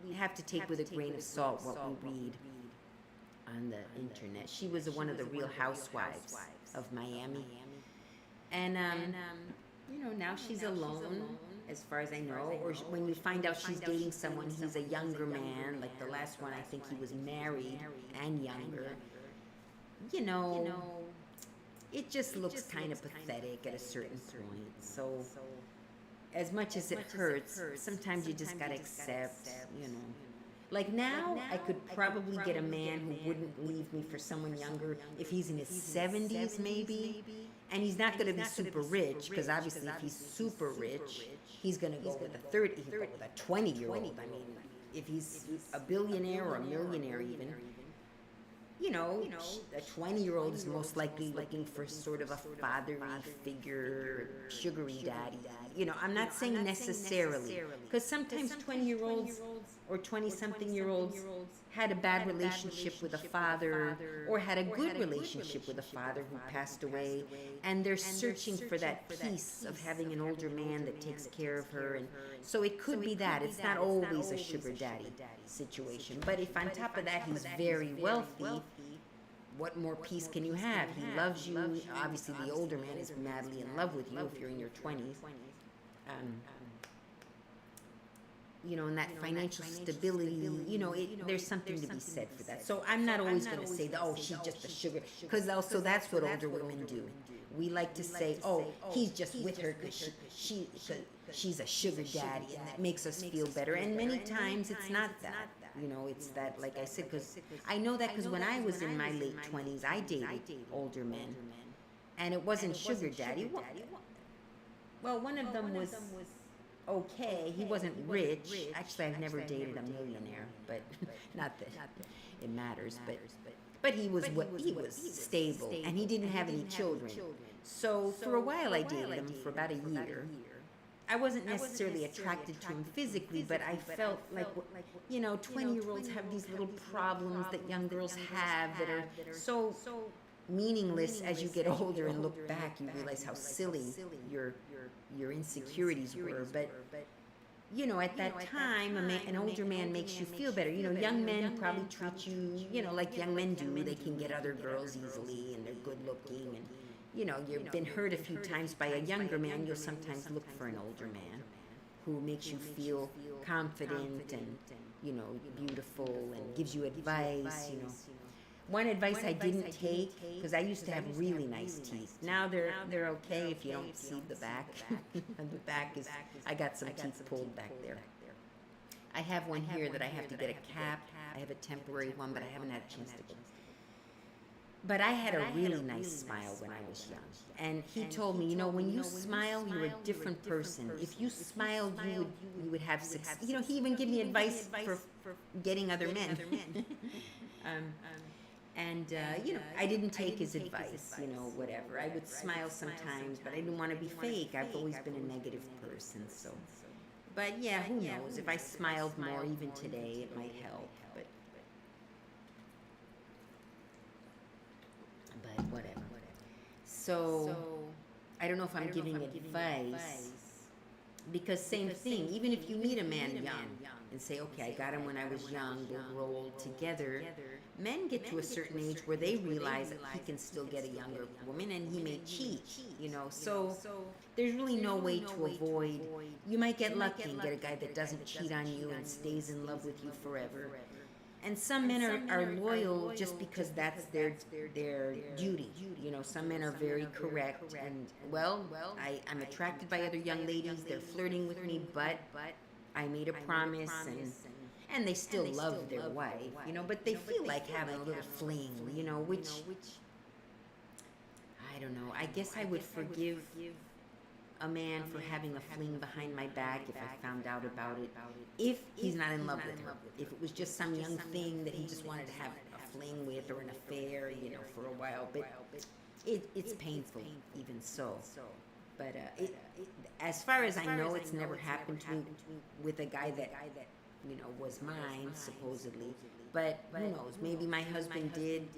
We have to take with a grain of salt what we read on the internet. She was one of the Real Housewives of Miami. And, you know, now she's alone, as far as I know. Or when you find out she's dating someone, he's a younger man. Like the last one, I think he was married and younger. You know, it just looks kind of pathetic at a certain point. So, as much as it hurts, sometimes you just gotta accept, you know. Like now, I could probably get a man who wouldn't leave me for someone younger if he's in his 70s maybe. And he's not going to be super rich, because obviously if he's super rich, he's going to go with a 30, he'll go with a 20-year-old. I mean, if he's a billionaire or a millionaire even, you know, a 20-year-old is most likely looking for sort of a fatherly figure, sugary daddy. You know, I'm not saying necessarily, because sometimes 20-year-olds or 20-something-year-olds had a bad relationship with a father, or had a good relationship with a father who passed away, and they're searching for that peace of having an older man that takes care of her. And so it could be that. It's not always a sugar daddy situation. But if on top of that he's very wealthy, what more peace can you have? He loves you. Obviously, the older man is madly in love with you if you're in your 20s. You know, and that financial stability, you know, there's something to be said for that. So I'm not always going to say that, oh, she's just a sugar, because also that's what older women do. We like to say, oh, he's just with her because she's a sugar daddy, and that makes us feel better. And many times it's not that. You know, it's that, like I said, because I know that because when I was in my late 20s, I dated older men, and it wasn't sugar daddy. Well, one of them was okay. He wasn't rich. Actually, I've never dated a millionaire, but not that it matters. But he was stable, and he didn't have any children. So for a while, I dated him for about a year. I wasn't necessarily attracted to him physically, but I felt like, you know, 20-year-olds have these little problems that young girls have that are so meaningless. As you get older and look back, you realize how silly your insecurities were. But you know, at that time, an older man makes you feel better. You know, young men probably treat you, you know, like young men do. They can get other girls easily, and they're good looking, and you know, you've been hurt a few times by a younger man. You'll sometimes look for an older man who makes you feel confident and, you know, beautiful, and gives you advice, you know. One advice I didn't take, because I used to have really nice teeth. Now they're okay if you don't see the back. And the back is, I got some teeth pulled back there. I have one here that I have to get a cap. I have a temporary one, but I haven't had a chance to go. But I had a really nice smile when I was young. And he told me, you know, when you smile, you're a different person. If you smiled, you would have success. You know, he even gave me advice for getting other men. You know, I didn't take his advice, you know, whatever. I would smile sometimes, but I didn't want to be fake. I've always been a negative person, so. But yeah, who knows? If I smiled more even today, it might help. But whatever. So I don't know if I'm giving advice, because same thing, even if you meet a man young and say, okay, I got him when I was young, we'll grow old together, men get to a certain age where they realize that he can still get a younger woman and he may cheat, you know, so there's really no way to avoid. You might get lucky and get a guy that doesn't cheat on you and stays in love with you forever. And some men are loyal just because that's their duty. You know, some men are very correct and, well, I'm attracted by other young ladies, they're flirting with me, but I made a promise, and they still love their wife, you know, but they feel like having a little fling, you know, which, I don't know, I guess I would forgive a man for having a fling behind my back if I found out about it, if he's not in love with her. If it was just some young thing that he just wanted to have a fling with or an affair, you know, for a while, but it's painful even so. But as far as I know, it's never happened to me with a guy that, you know, was mine, supposedly. But who knows? Maybe my husband did.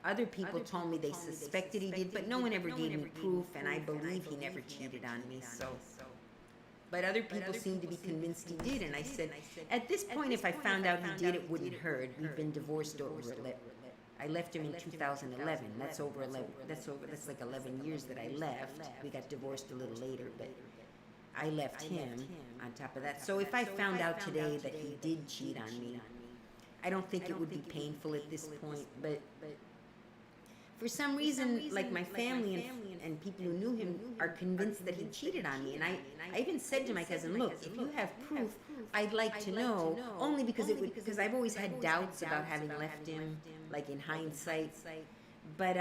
Other people told me they suspected he did, but no one ever gave me proof, and I believe he never cheated on me, so. But other people seem to be convinced he did, and I said, at this point, if I found out he did, it wouldn't hurt. We've been divorced over 11. I left him in 2011. That's over 11. That's like 11 years that I left. We got divorced a little later, but I left him on top of that. So if I found out today that he did cheat on me, I don't think it would be painful at this point, but for some reason, like my family and people who knew him are convinced that he cheated on me. And I even said to my cousin, look, if you have proof, I'd like to know, only because I've always had doubts about having left him, like in hindsight. But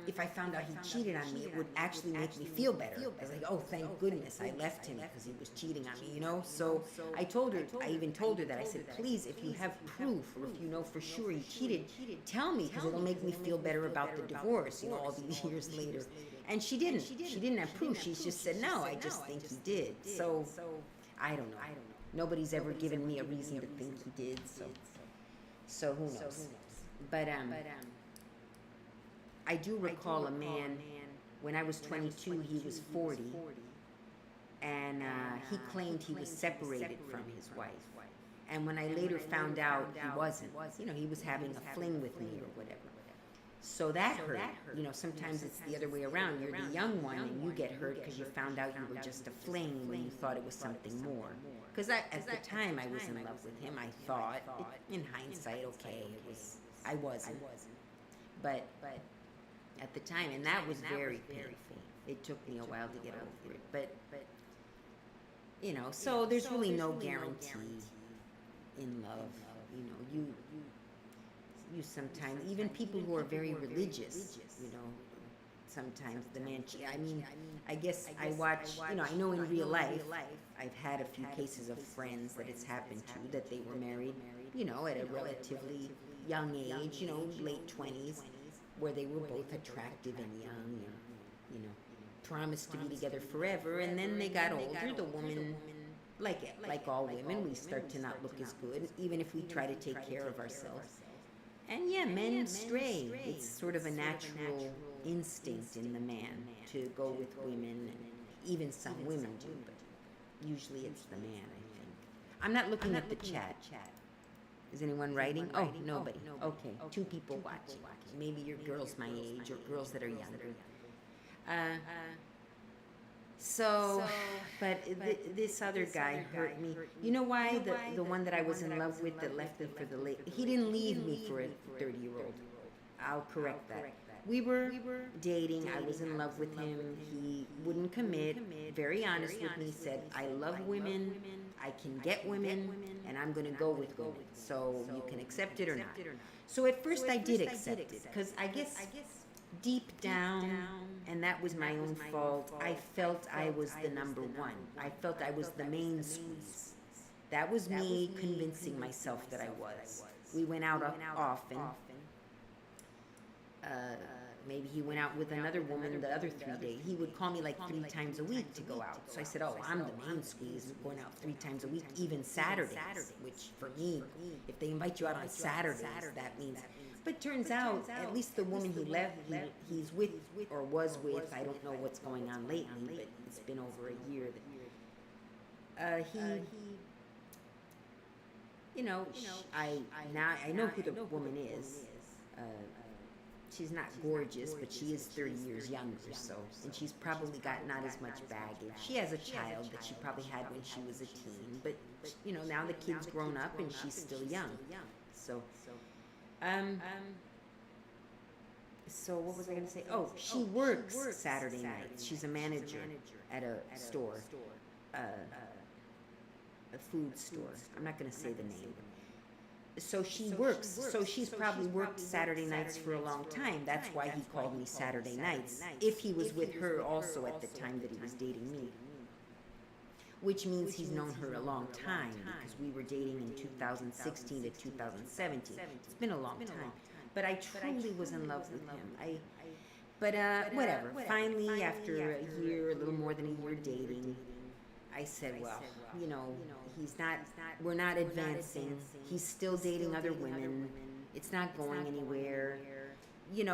if I found out he cheated on me, it would actually make me feel better. I was like, oh, thank goodness I left him because he was cheating on me, you know? So I told her, I even told her that. I said, please, if you have proof or if you know for sure he cheated, tell me, because it'll make me feel better about the divorce, you know, all these years later. And she didn't. She didn't have proof. She just said, no, I just think he did. So I don't know. Nobody's ever given me a reason to think he did. So who knows? But I do recall a man, when I was 22, he was 40, and he claimed he was separated from his wife. And when I later found out he wasn't, you know, he was having a fling with me or whatever. So that hurt. You know, sometimes it's the other way around. You're the young one and you get hurt because you found out you were just a fling when you thought it was something more. Because at the time I was in love with him, I thought, in hindsight, okay, I wasn't. But at the time, and that was very painful. It took me a while to get over it, but you know, so there's really no guarantee in love. You know, you sometimes, even people who are very religious, you know, sometimes the man, I mean, I guess I watch, you know, I know in real life, I've had a few cases of friends that it's happened to, that they were married, you know, at a relatively young age, you know, late 20s, where they were both attractive and young and, you know, promised to be together forever, and then they got older, the woman, like all women, we start to not look as good, even if we try to take care of ourselves. And yeah, men stray. It's sort of a natural instinct in the man to go with women, and even some women do, but usually it's the man, I think. I'm not looking at the chat. Is anyone writing? Oh, nobody. Okay, 2 people watching. Maybe you're girls my age or girls that are younger. But this other guy hurt me. You know why? The one that I was in love with that left me for the late. He didn't leave me for a 30-year-old. I'll correct that. We were dating. I was in love with him. He wouldn't commit. Very honest with me. Said, I love women. I can get women, and I'm going to go with women. So you can accept it or not. So at first I did accept it because I guess deep down, and that was my own fault, I felt I was the number one. I felt I was the main squeeze. That was me convincing myself that I was. We went out often. Maybe he went out with another woman the other 3 days. He would call me like 3 times a week to go out. So I said, oh, I'm the main squeeze, going out 3 times a week, even Saturdays, which for me, if they invite you out on Saturdays, that means. But turns out, at least the woman he's with or was with, I don't know what's going on lately, but it's been over a year. I know who the woman is. She's not gorgeous, but she is 30 years younger, so, and she's probably got not as much baggage. She has a child that she probably had when she was a teen, but, now the kid's grown up and she's still young. So what was I going to say? Oh, she works Saturday nights. She's a manager at a store, a food store. I'm not going to say the name. So she works, so she's probably worked Saturday nights for a long time. That's why he called me Saturday nights, if he was with her also at the time that he was dating me. Which means he's known her a long time, because we were dating in 2016 to 2017. It's been a long time. But I truly was in love with him. Whatever. Finally, after a year, a little more than a year dating, I said, well, we're not advancing. He's still dating other women. It's not going anywhere.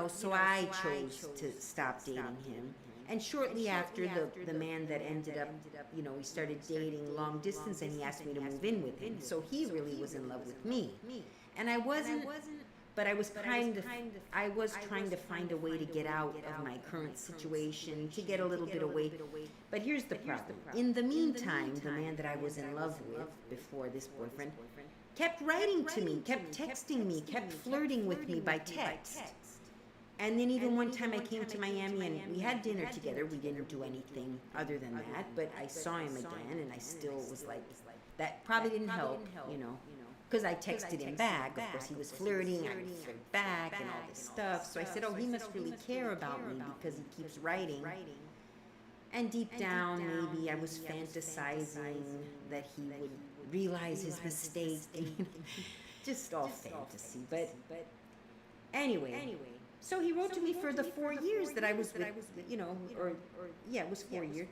So I chose to stop dating him. And shortly after, the man that ended up, we started dating long distance, and he asked me to move in with him. So he really was in love with me. And I wasn't, but I was trying to find a way to get out of my current situation, to get a little bit away. But here's the problem. In the meantime, the man that I was in love with before this boyfriend kept writing to me, kept texting me, kept flirting with me by text. And then even one time I came to Miami and we had dinner together. We didn't do anything other than that, but I saw him again, and I still was like, that probably didn't help, because I texted him back. Of course, he was flirting, I would flirt back and all this stuff. So I said, oh, he must really care about me because he keeps writing. And deep down, maybe I was fantasizing that he would realize his mistake. Just all fantasy. But anyway. So he wrote to me for the 4 years that I was with, it was 4 years.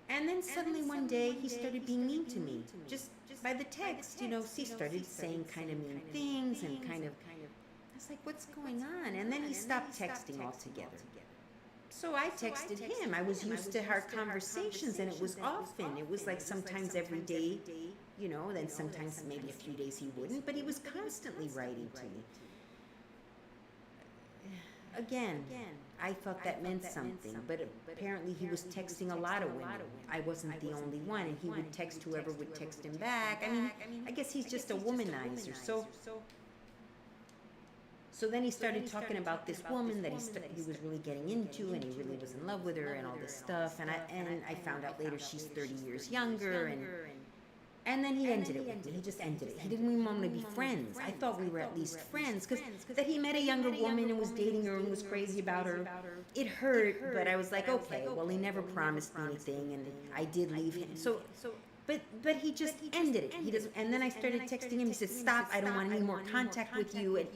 And then suddenly one day he started being mean to me, just by the text, he started saying kind of mean things and kind of, I was like, what's going on? And then he stopped texting altogether. So I texted him. I was used to our conversations, and it was often. It was like sometimes every day, then sometimes maybe a few days he wouldn't, but he was constantly writing to me. Again, I thought that meant something, but apparently he was texting a lot of women. I wasn't the only one, and he would text whoever would text him back. I mean, I guess he's just a womanizer. So then he started talking about this woman that he was really getting into, and he really was in love with her and all this stuff. And I found out later she's 30 years younger, and then he ended it with me. He just ended it. He didn't even want to be friends. I thought we were at least friends, because that he met a younger woman and was dating her and was crazy about her. It hurt, but I was like, okay, well, he never promised me anything, and I did leave him. But he just ended it. He doesn't. And then I started texting him. He said, stop, I don't want any more contact with you. And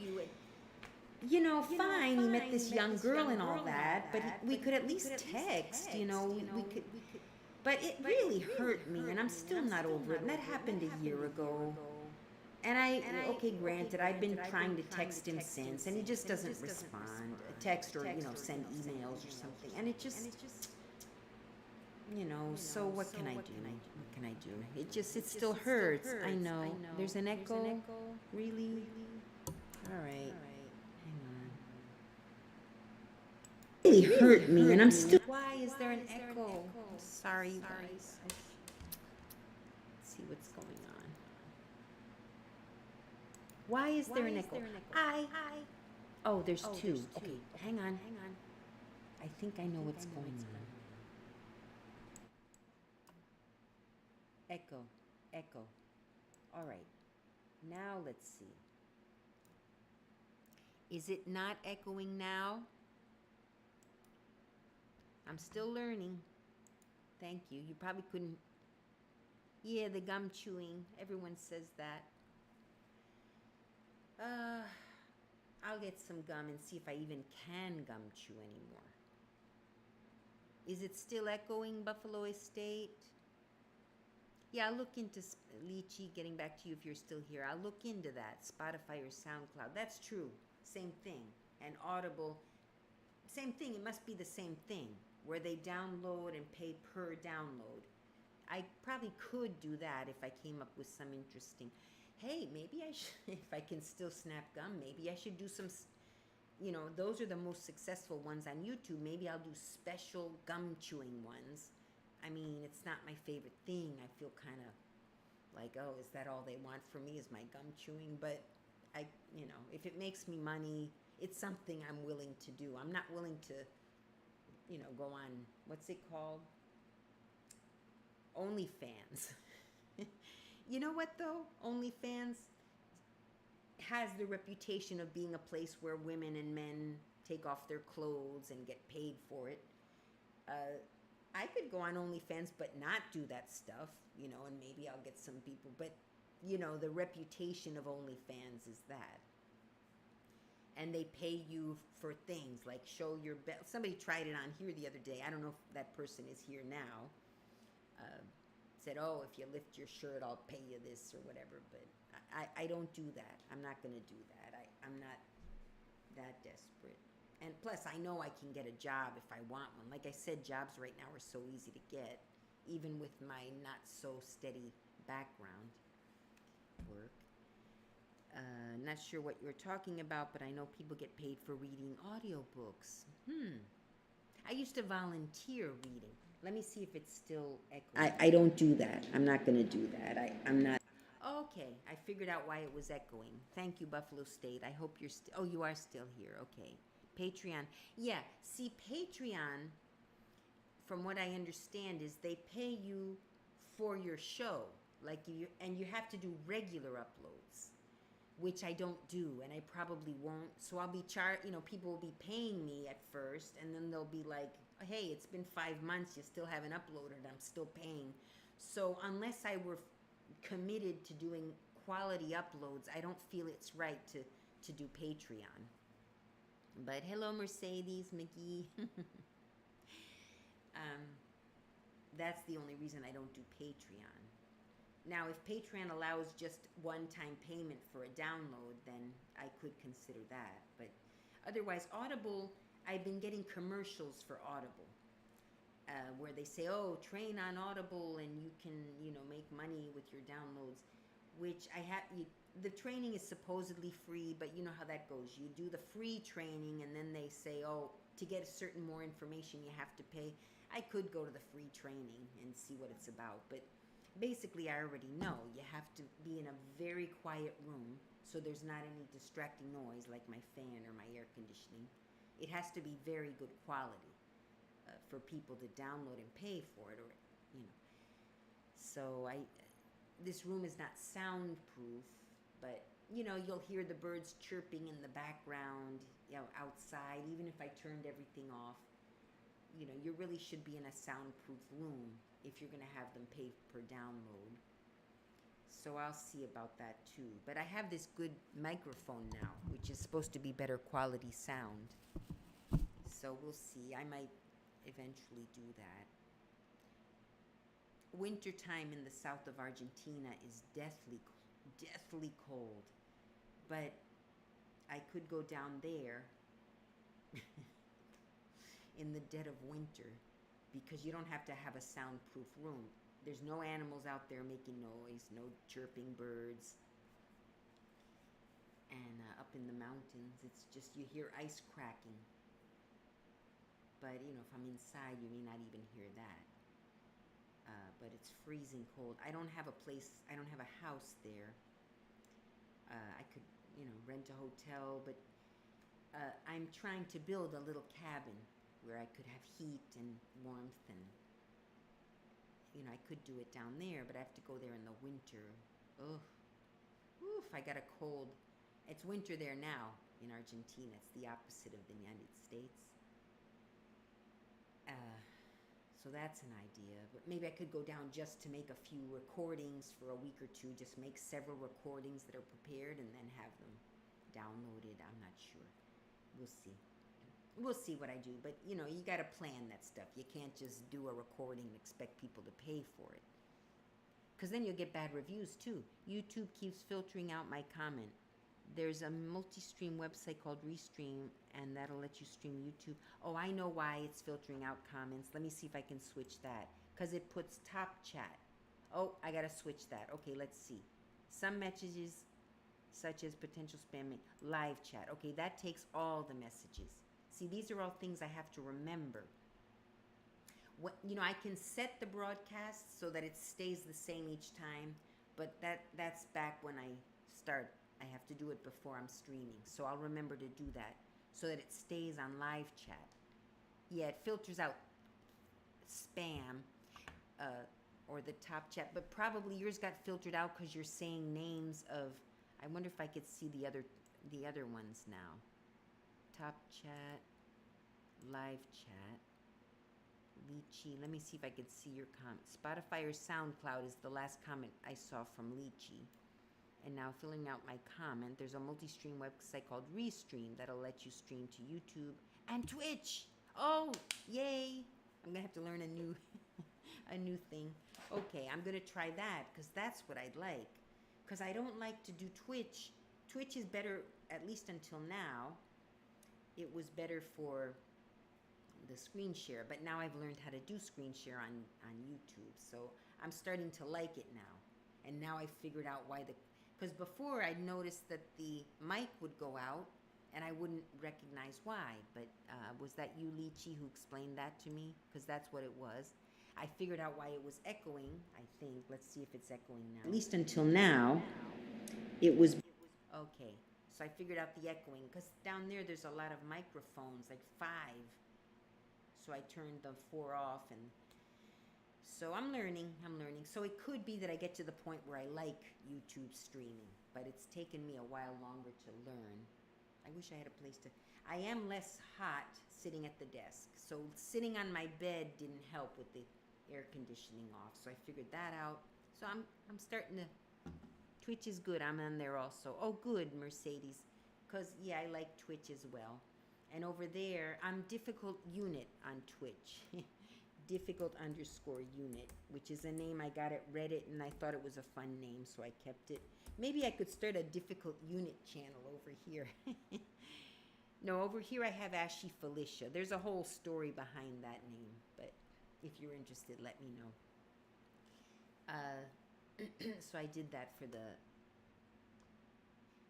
fine, he met this young girl and all that, but we could at least text, we could. But it really hurt me, and I'm still not over it. And that happened a year ago. And okay, granted, I've been trying to text him since, and he just doesn't respond. Text or, send emails or something. And it just, so what can I do? What can I do? It still hurts. I know. There's an echo? Really? All right. Really hurt me, and I'm still. Why is there an echo? I'm sorry, you guys. Let's see what's going on. Why is there an echo? Oh, there's two. Okay, hang on. I think I know what's going on. Echo, echo. All right, now let's see. Is it not echoing now? I'm still learning. Thank you. You probably couldn't. Yeah, the gum chewing. Everyone says that. Uh, I'll get some gum and see if I even can gum chew anymore. Is it still echoing, Buffalo Estate? Yeah, I'll look into Lychee, getting back to you if you're still here. I'll look into that, Spotify or SoundCloud. That's true. Same thing. And Audible, same thing. It must be the same thing, where they download and pay per download. I probably could do that if I came up with some interesting. Hey, maybe I should, if I can still snap gum, maybe I should do some, those are the most successful ones on YouTube. Maybe I'll do special gum chewing ones. I mean, it's not my favorite thing. I feel kind of like, oh, is that all they want from me is my gum chewing? But if it makes me money, it's something I'm willing to do. I'm not willing to, go on, what's it called? OnlyFans. You know what though? OnlyFans has the reputation of being a place where women and men take off their clothes and get paid for it. I could go on OnlyFans but not do that stuff, and maybe I'll get some people. But, the reputation of OnlyFans is that. And they pay you for things like show your belly. Somebody tried it on here the other day. I don't know if that person is here now. Said, oh, if you lift your shirt, I'll pay you this or whatever. But I don't do that. I'm not going to do that. I'm not that desperate. And plus, I know I can get a job if I want one. Like I said, jobs right now are so easy to get, even with my not so steady background work. Not sure what you're talking about, but I know people get paid for reading audiobooks. I used to volunteer reading. Let me see if it's still echoing. I don't do that. I'm not going to do that. I'm not. Okay, I figured out why it was echoing. Thank you, Buffalo State. I hope you're still. Oh, you are still here. Okay. Patreon. Yeah, see, Patreon, from what I understand, is they pay you for your show. And you have to do regular uploads, which I don't do, and I probably won't. So I'll be people will be paying me at first, and then they'll be like, hey, it's been 5 months, you still haven't uploaded, I'm still paying. So unless I were committed to doing quality uploads, I don't feel it's right to do Patreon. But hello, Mercedes McGee. That's the only reason I don't do Patreon. Now, if Patreon allows just one-time payment for a download, then I could consider that. But otherwise, Audible, I've been getting commercials for Audible, where they say, oh, train on Audible and you can, make money with your downloads, which the training is supposedly free, but you know how that goes. You do the free training and then they say, oh, to get a certain more information, you have to pay. I could go to the free training and see what it's about, but basically, I already know you have to be in a very quiet room so there's not any distracting noise like my fan or my air conditioning. It has to be very good quality for people to download and pay for it, So this room is not soundproof, but you'll hear the birds chirping in the background, outside. Even if I turned everything off, you really should be in a soundproof room if you're going to have them pay per download. So I'll see about that too. But I have this good microphone now, which is supposed to be better quality sound. So we'll see. I might eventually do that. Wintertime in the south of Argentina is deathly cold. But I could go down there in the dead of winter, because you don't have to have a soundproof room. There's no animals out there making noise, no chirping birds. And up in the mountains, it's just you hear ice cracking. But, if I'm inside, you may not even hear that. But it's freezing cold. I don't have a house there. I could, rent a hotel, but I'm trying to build a little cabin where I could have heat and warmth, and I could do it down there, but I have to go there in the winter. Ugh. Oof, I got a cold. It's winter there now in Argentina. It's the opposite of the United States. So that's an idea. But maybe I could go down just to make a few recordings for a week or two. Just make several recordings that are prepared and then have them downloaded. I'm not sure. We'll see. We'll see what I do. But, you got to plan that stuff. You can't just do a recording and expect people to pay for it. Because then you'll get bad reviews too. YouTube keeps filtering out my comment. There's a multi-stream website called Restream, and that'll let you stream YouTube. Oh, I know why it's filtering out comments. Let me see if I can switch that. Because it puts top chat. Oh, I got to switch that. Okay, let's see. Some messages, such as potential spamming, live chat. Okay, that takes all the messages. See, these are all things I have to remember. I can set the broadcast so that it stays the same each time, but that's back when I start. I have to do it before I'm streaming, so I'll remember to do that so that it stays on live chat. Yeah, it filters out spam or the top chat, but probably yours got filtered out because you're saying names of. I wonder if I could see the other ones now. Top chat, live chat. Lychee, let me see if I could see your comment. Spotify or SoundCloud is the last comment I saw from Lychee. And now filling out my comment, there's a multi-stream website called Restream that'll let you stream to YouTube and Twitch. Oh, yay. I'm going to have to learn a new thing. Okay, I'm going to try that because that's what I'd like. Because I don't like to do Twitch. Twitch is better, at least until now. It was better for the screen share, but now I've learned how to do screen share on YouTube, so I'm starting to like it now. And now I figured out why because before I'd noticed that the mic would go out and I wouldn't recognize why, but was that you, Lychee, who explained that to me? Because that's what it was. I figured out why it was echoing, I think. Let's see if it's echoing now. At least until now, it was. Okay, so I figured out the echoing, because down there's a lot of microphones, like 5. So I turned the 4 off, and so I'm learning. So it could be that I get to the point where I like YouTube streaming, but it's taken me a while longer to learn. I wish I had a place to. I am less hot sitting at the desk, so sitting on my bed didn't help with the air conditioning off. So I figured that out. So I'm starting to. Twitch is good. I'm on there also. Oh, good, Mercedes, because I like Twitch as well. And over there, I'm difficult unit on Twitch. difficult_unit, which is a name I got at Reddit, and I thought it was a fun name, so I kept it. Maybe I could start a difficult unit channel over here. No, over here I have Ashy Felicia. There's a whole story behind that name, but if you're interested, let me know. So I did that for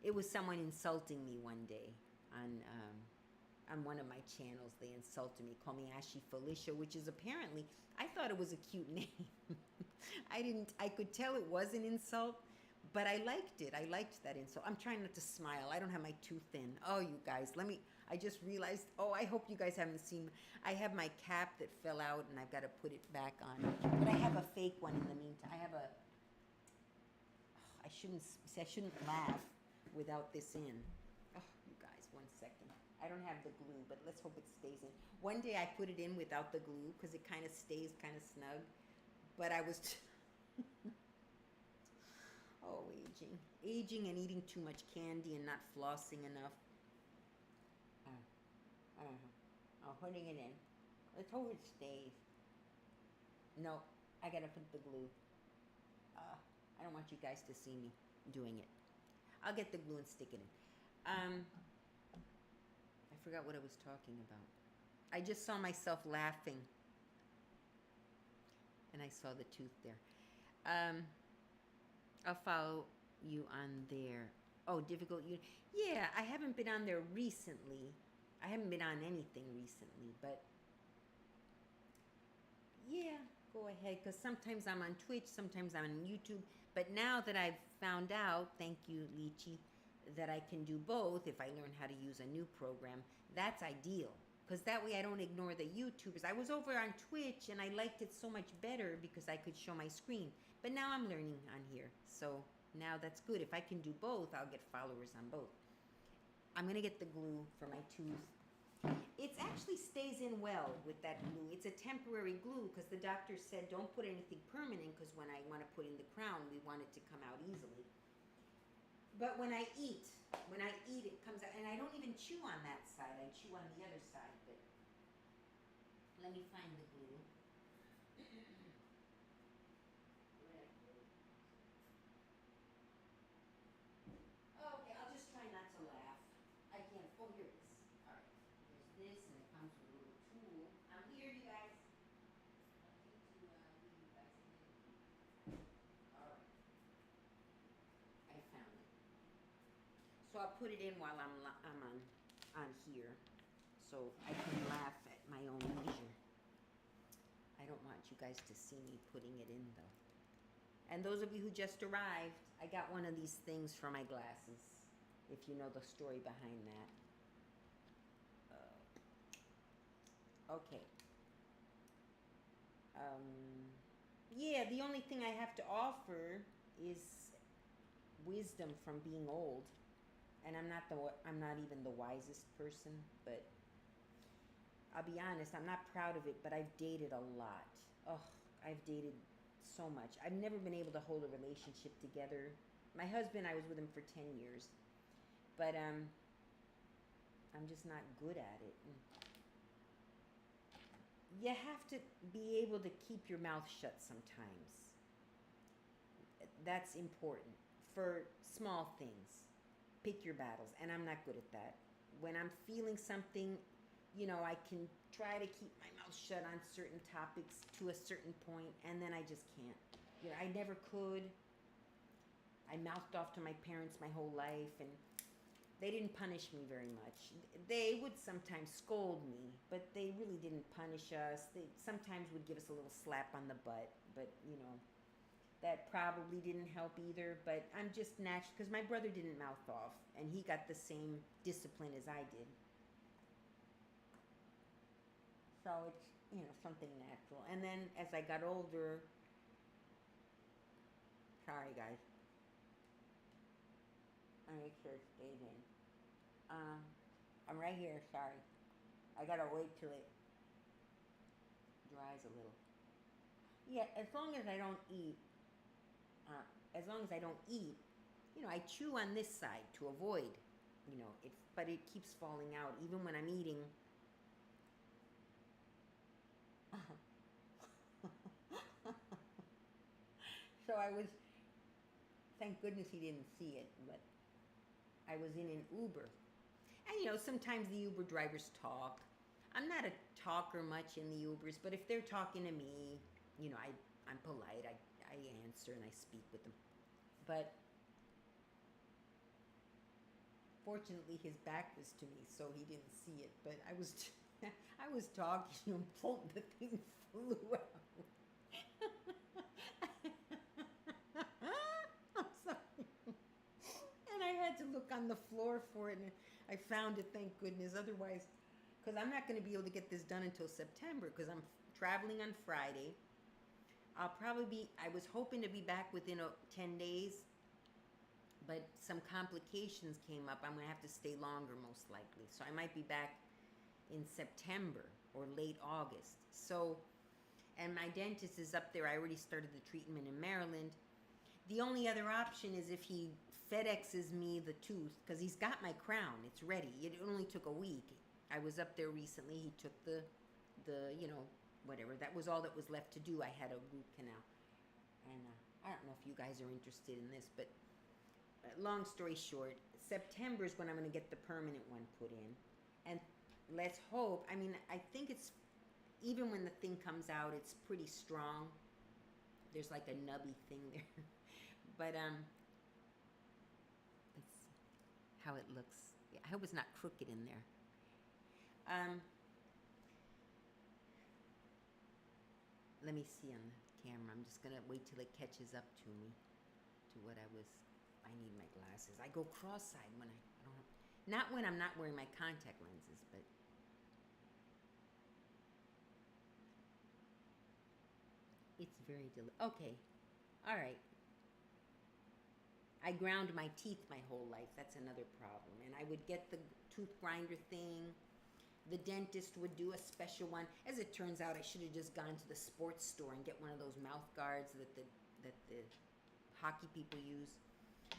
it was someone insulting me one day on one of my channels. They insulted me, called me Ashy Felicia, which is apparently, I thought it was a cute name. I could tell it was an insult, but I liked it. I liked that insult. I'm trying not to smile. I don't have my tooth in. Oh, you guys, I just realized, I hope you guys haven't seen, I have my cap that fell out and I've got to put it back on. But I have a fake one in the meantime. I have I shouldn't laugh without this in. Oh, you guys, 1 second. I don't have the glue, but let's hope it stays in. One day I put it in without the glue because it kind of stays kind of snug. But I was... aging and eating too much candy and not flossing enough. I'm putting it in. Let's hope it stays. No, I gotta put the glue. I don't want you guys to see me doing it. I'll get the glue and stick it in. I forgot what I was talking about. I just saw myself laughing. And I saw the tooth there. I'll follow you on there. Oh, difficult. Yeah, I haven't been on there recently. I haven't been on anything recently, but yeah, go ahead. Because sometimes I'm on Twitch, sometimes I'm on YouTube. But now that I've found out, thank you, Lychee, that I can do both if I learn how to use a new program, that's ideal. Because that way I don't ignore the YouTubers. I was over on Twitch and I liked it so much better because I could show my screen. But now I'm learning on here. So now that's good. If I can do both, I'll get followers on both. I'm going to get the glue for my tooth. It actually stays in well with that glue. It's a temporary glue because the doctor said don't put anything permanent because when I want to put in the crown, we want it to come out easily. But when I eat, it comes out. And I don't even chew on that side. I chew on the other side. But let me find the glue. Okay, I'll just try not to laugh. I can't. Oh, here it is. All right. There's this, and it comes with a little tool. I'm here, you guys. All right. I found it. So I'll put it in while I'm on here, so I can laugh at my own leisure. I don't want you guys to see me putting it in though. And those of you who just arrived, I got one of these things for my glasses. If you know the story behind that. Okay. Yeah, the only thing I have to offer is wisdom from being old. And I'm not even the wisest person, but I'll be honest, I'm not proud of it, but I've dated a lot. Oh, I've dated so much. I've never been able to hold a relationship together. My husband, I was with him for 10 years. But I'm just not good at it. You have to be able to keep your mouth shut sometimes. That's important for small things. Pick your battles, and I'm not good at that. When I'm feeling something, I can try to keep my mouth shut on certain topics to a certain point, and then I just can't. I never could. I mouthed off to my parents my whole life, and they didn't punish me very much. They would sometimes scold me, but they really didn't punish us. They sometimes would give us a little slap on the butt, but, that probably didn't help either. But I'm just natural, because my brother didn't mouth off, and he got the same discipline as I did. So it's, something natural. And then as I got older, sorry guys, I make sure it stayed in. I'm right here, sorry. I gotta wait till it dries a little. Yeah, as long as I don't eat, I chew on this side to avoid, but it keeps falling out even when I'm eating. So thank goodness he didn't see it, but I was in an Uber. And sometimes the Uber drivers talk. I'm not a talker much in the Ubers, but if they're talking to me, I'm polite. I answer and I speak with them. But fortunately his back was to me, so he didn't see it. But I was talking and the thing flew out. I'm sorry. And I had to look on the floor for it, and I found it, thank goodness. Otherwise, because I'm not going to be able to get this done until September, because I'm traveling on Friday. I was hoping to be back within 10 days, but some complications came up. I'm going to have to stay longer, most likely. So I might be back in September or late August. So, and my dentist is up there. I already started the treatment in Maryland. The only other option is if he FedExes me the tooth, because he's got my crown. It's ready. It only took a week. I was up there recently. He took the whatever. That was all that was left to do. I had a root canal. And I don't know if you guys are interested in this, but long story short, September is when I'm going to get the permanent one put in. And let's hope, I think it's, even when the thing comes out, it's pretty strong. There's like a nubby thing there. But, let's see how it looks. Yeah, I hope it's not crooked in there. Let me see on the camera. I'm just going to wait till it catches up to me, to what I was I need my glasses. I go cross-eyed when I don't. Not when I'm not wearing my contact lenses, but it's very okay. All right. I ground my teeth my whole life. That's another problem. And I would get the tooth grinder thing. The dentist would do a special one. As it turns out, I should have just gone to the sports store and get one of those mouth guards that the hockey people use.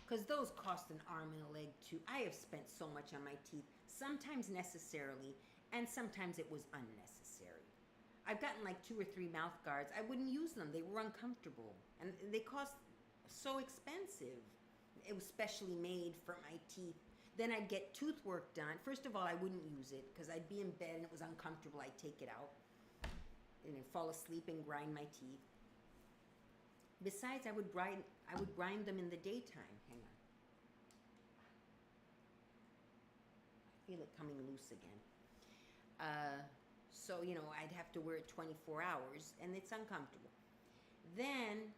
Because those cost an arm and a leg too. I have spent so much on my teeth, sometimes necessarily, and sometimes it was unnecessary. I've gotten like 2 or 3 mouth guards. I wouldn't use them. They were uncomfortable. And they cost so expensive. It was specially made for my teeth. Then I'd get tooth work done. First of all, I wouldn't use it because I'd be in bed and it was uncomfortable. I'd take it out and I'd fall asleep and grind my teeth. Besides, I would grind them in the daytime. Hang on. I feel it coming loose again. So, I'd have to wear it 24 hours and it's uncomfortable. Then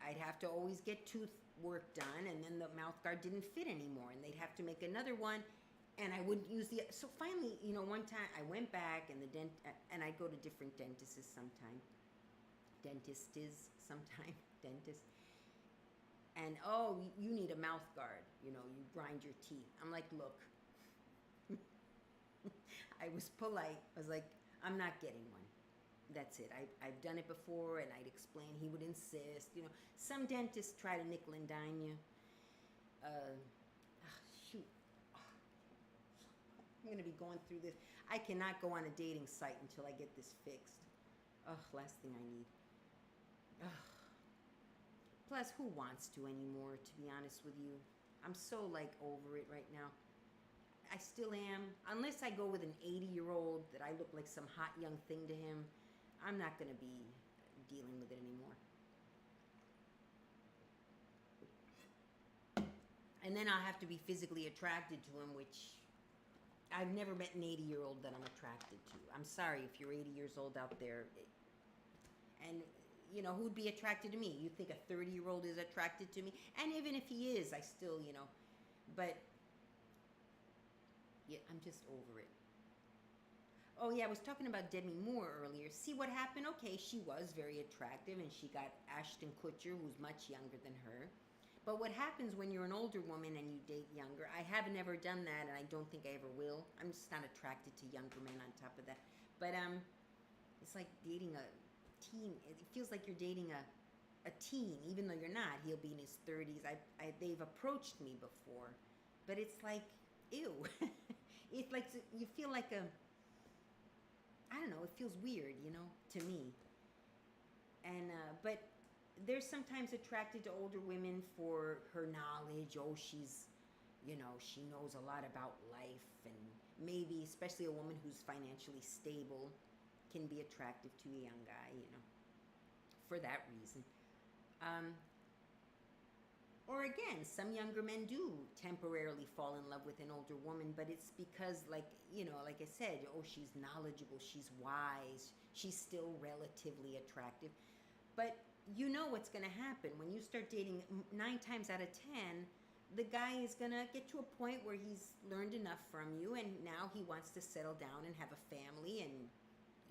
I'd have to always get tooth work done, and then the mouth guard didn't fit anymore, and they'd have to make another one, and I wouldn't use the. So finally, one time I went back, and and I go to different dentists sometime. Dentist, and oh, you need a mouth guard. You grind your teeth. I'm like, look. I was polite. I was like, I'm not getting one. That's it. I've done it before, and I'd explain. He would insist. Some dentists try to nickel and dime you. Shoot. I'm going to be going through this. I cannot go on a dating site until I get this fixed. Last thing I need. Plus, who wants to anymore, to be honest with you? I'm so, over it right now. I still am. Unless I go with an 80-year-old that I look like some hot young thing to him, I'm not going to be dealing with it anymore. And then I'll have to be physically attracted to him, which I've never met an 80-year-old that I'm attracted to. I'm sorry if you're 80 years old out there. And, who'd be attracted to me? You think a 30-year-old is attracted to me? And even if he is, I still, but yeah, I'm just over it. Oh, yeah, I was talking about Demi Moore earlier. See what happened? Okay, she was very attractive, and she got Ashton Kutcher, who's much younger than her. But what happens when you're an older woman and you date younger? I have never done that, and I don't think I ever will. I'm just not attracted to younger men on top of that. But it's like dating a teen. It feels like you're dating a teen, even though you're not. He'll be in his 30s. They've approached me before. But it's like, ew. It's like you feel like I don't know, it feels weird, to me. And, but they're sometimes attracted to older women for her knowledge. Oh, she's, she knows a lot about life. And maybe, especially a woman who's financially stable, can be attractive to a young guy, for that reason. Or again, some younger men do temporarily fall in love with an older woman, but it's because, like I said, oh, she's knowledgeable, she's wise, she's still relatively attractive. But what's going to happen when you start dating 9 times out of 10, the guy is going to get to a point where he's learned enough from you, and now he wants to settle down and have a family, and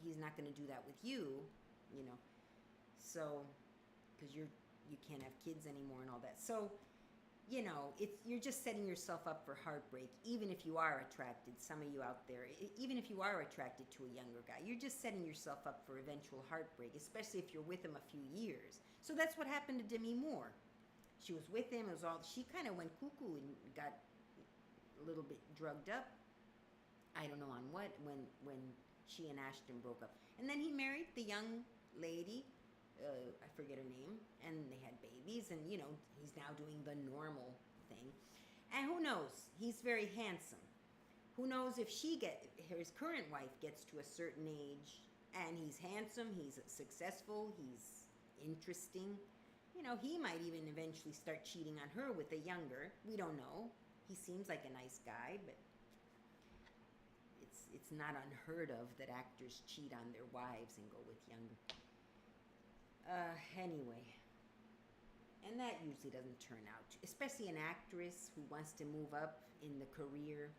he's not going to do that with you, So, because you can't have kids anymore and all that. So, you're just setting yourself up for heartbreak, even if you are attracted, some of you out there, even if you are attracted to a younger guy, you're just setting yourself up for eventual heartbreak, especially if you're with him a few years. So that's what happened to Demi Moore. She was with him, she kind of went cuckoo and got a little bit drugged up. I don't know on what, when she and Ashton broke up. And then he married the young lady, I forget her name, and they had babies, and he's now doing the normal thing. And who knows, he's very handsome. Who knows if his current wife gets to a certain age and he's handsome, he's successful, he's interesting, he might even eventually start cheating on her with a younger. We don't know. He seems like a nice guy, but it's not unheard of that actors cheat on their wives and go with younger. Anyway, And that usually doesn't turn out, especially an actress who wants to move up in the career.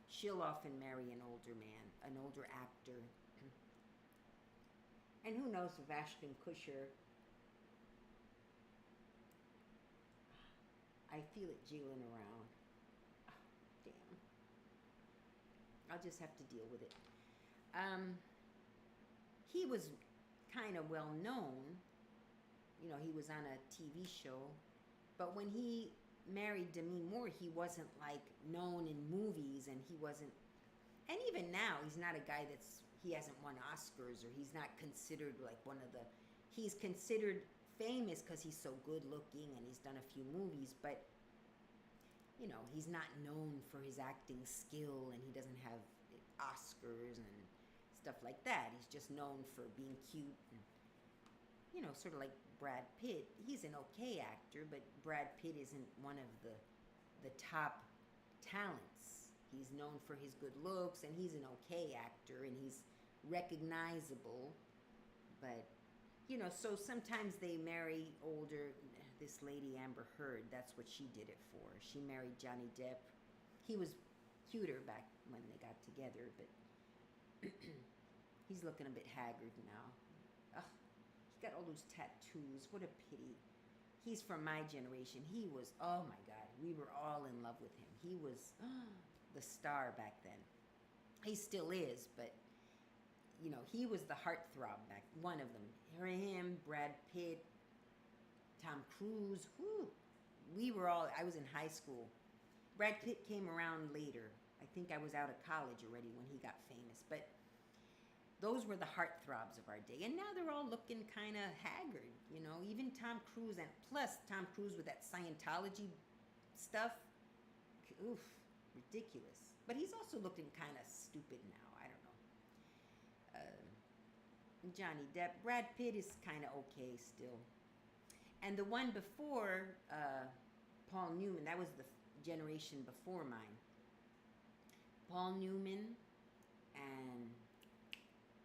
She'll often marry an older man, an older actor. And who knows if Ashton Kutcher, I feel it jiggling around. Oh, damn. I'll just have to deal with it. He was kind of well known. You know, he was on a TV show. But when he married Demi Moore, he wasn't like known in movies, and he wasn't, and even now he's not a guy he hasn't won Oscars, or he's not considered like one of the, he's considered famous because he's so good looking and he's done a few movies, but you know, he's not known for his acting skill, and he doesn't have Oscars and stuff like that. He's just known for being cute and, you know, sort of like Brad Pitt. He's an okay actor, but Brad Pitt isn't one of the top talents. He's known for his good looks, and he's an okay actor, and he's recognizable. But, you know, so sometimes they marry older. This lady, Amber Heard, that's what she did it for. She married Johnny Depp. He was cuter back when they got together, but he's looking a bit haggard now. Ugh. Got all those tattoos. What a pity. He's from my generation. He was, oh my God, we were all in love with him. He was the star back then. He still is, but you know, he was the heartthrob back, one of them. Him, Brad Pitt, Tom Cruise. Whew. We were all, I was in high school. Brad Pitt came around later. I think I was out of college already when he got famous, but those were the heartthrobs of our day. And now they're all looking kind of haggard, you know. Even Tom Cruise, and plus Tom Cruise with that Scientology stuff. Oof, ridiculous. But he's also looking kind of stupid now. I don't know. Johnny Depp. Brad Pitt is kind of okay still. And the one before, Paul Newman, that was the generation before mine. Paul Newman and...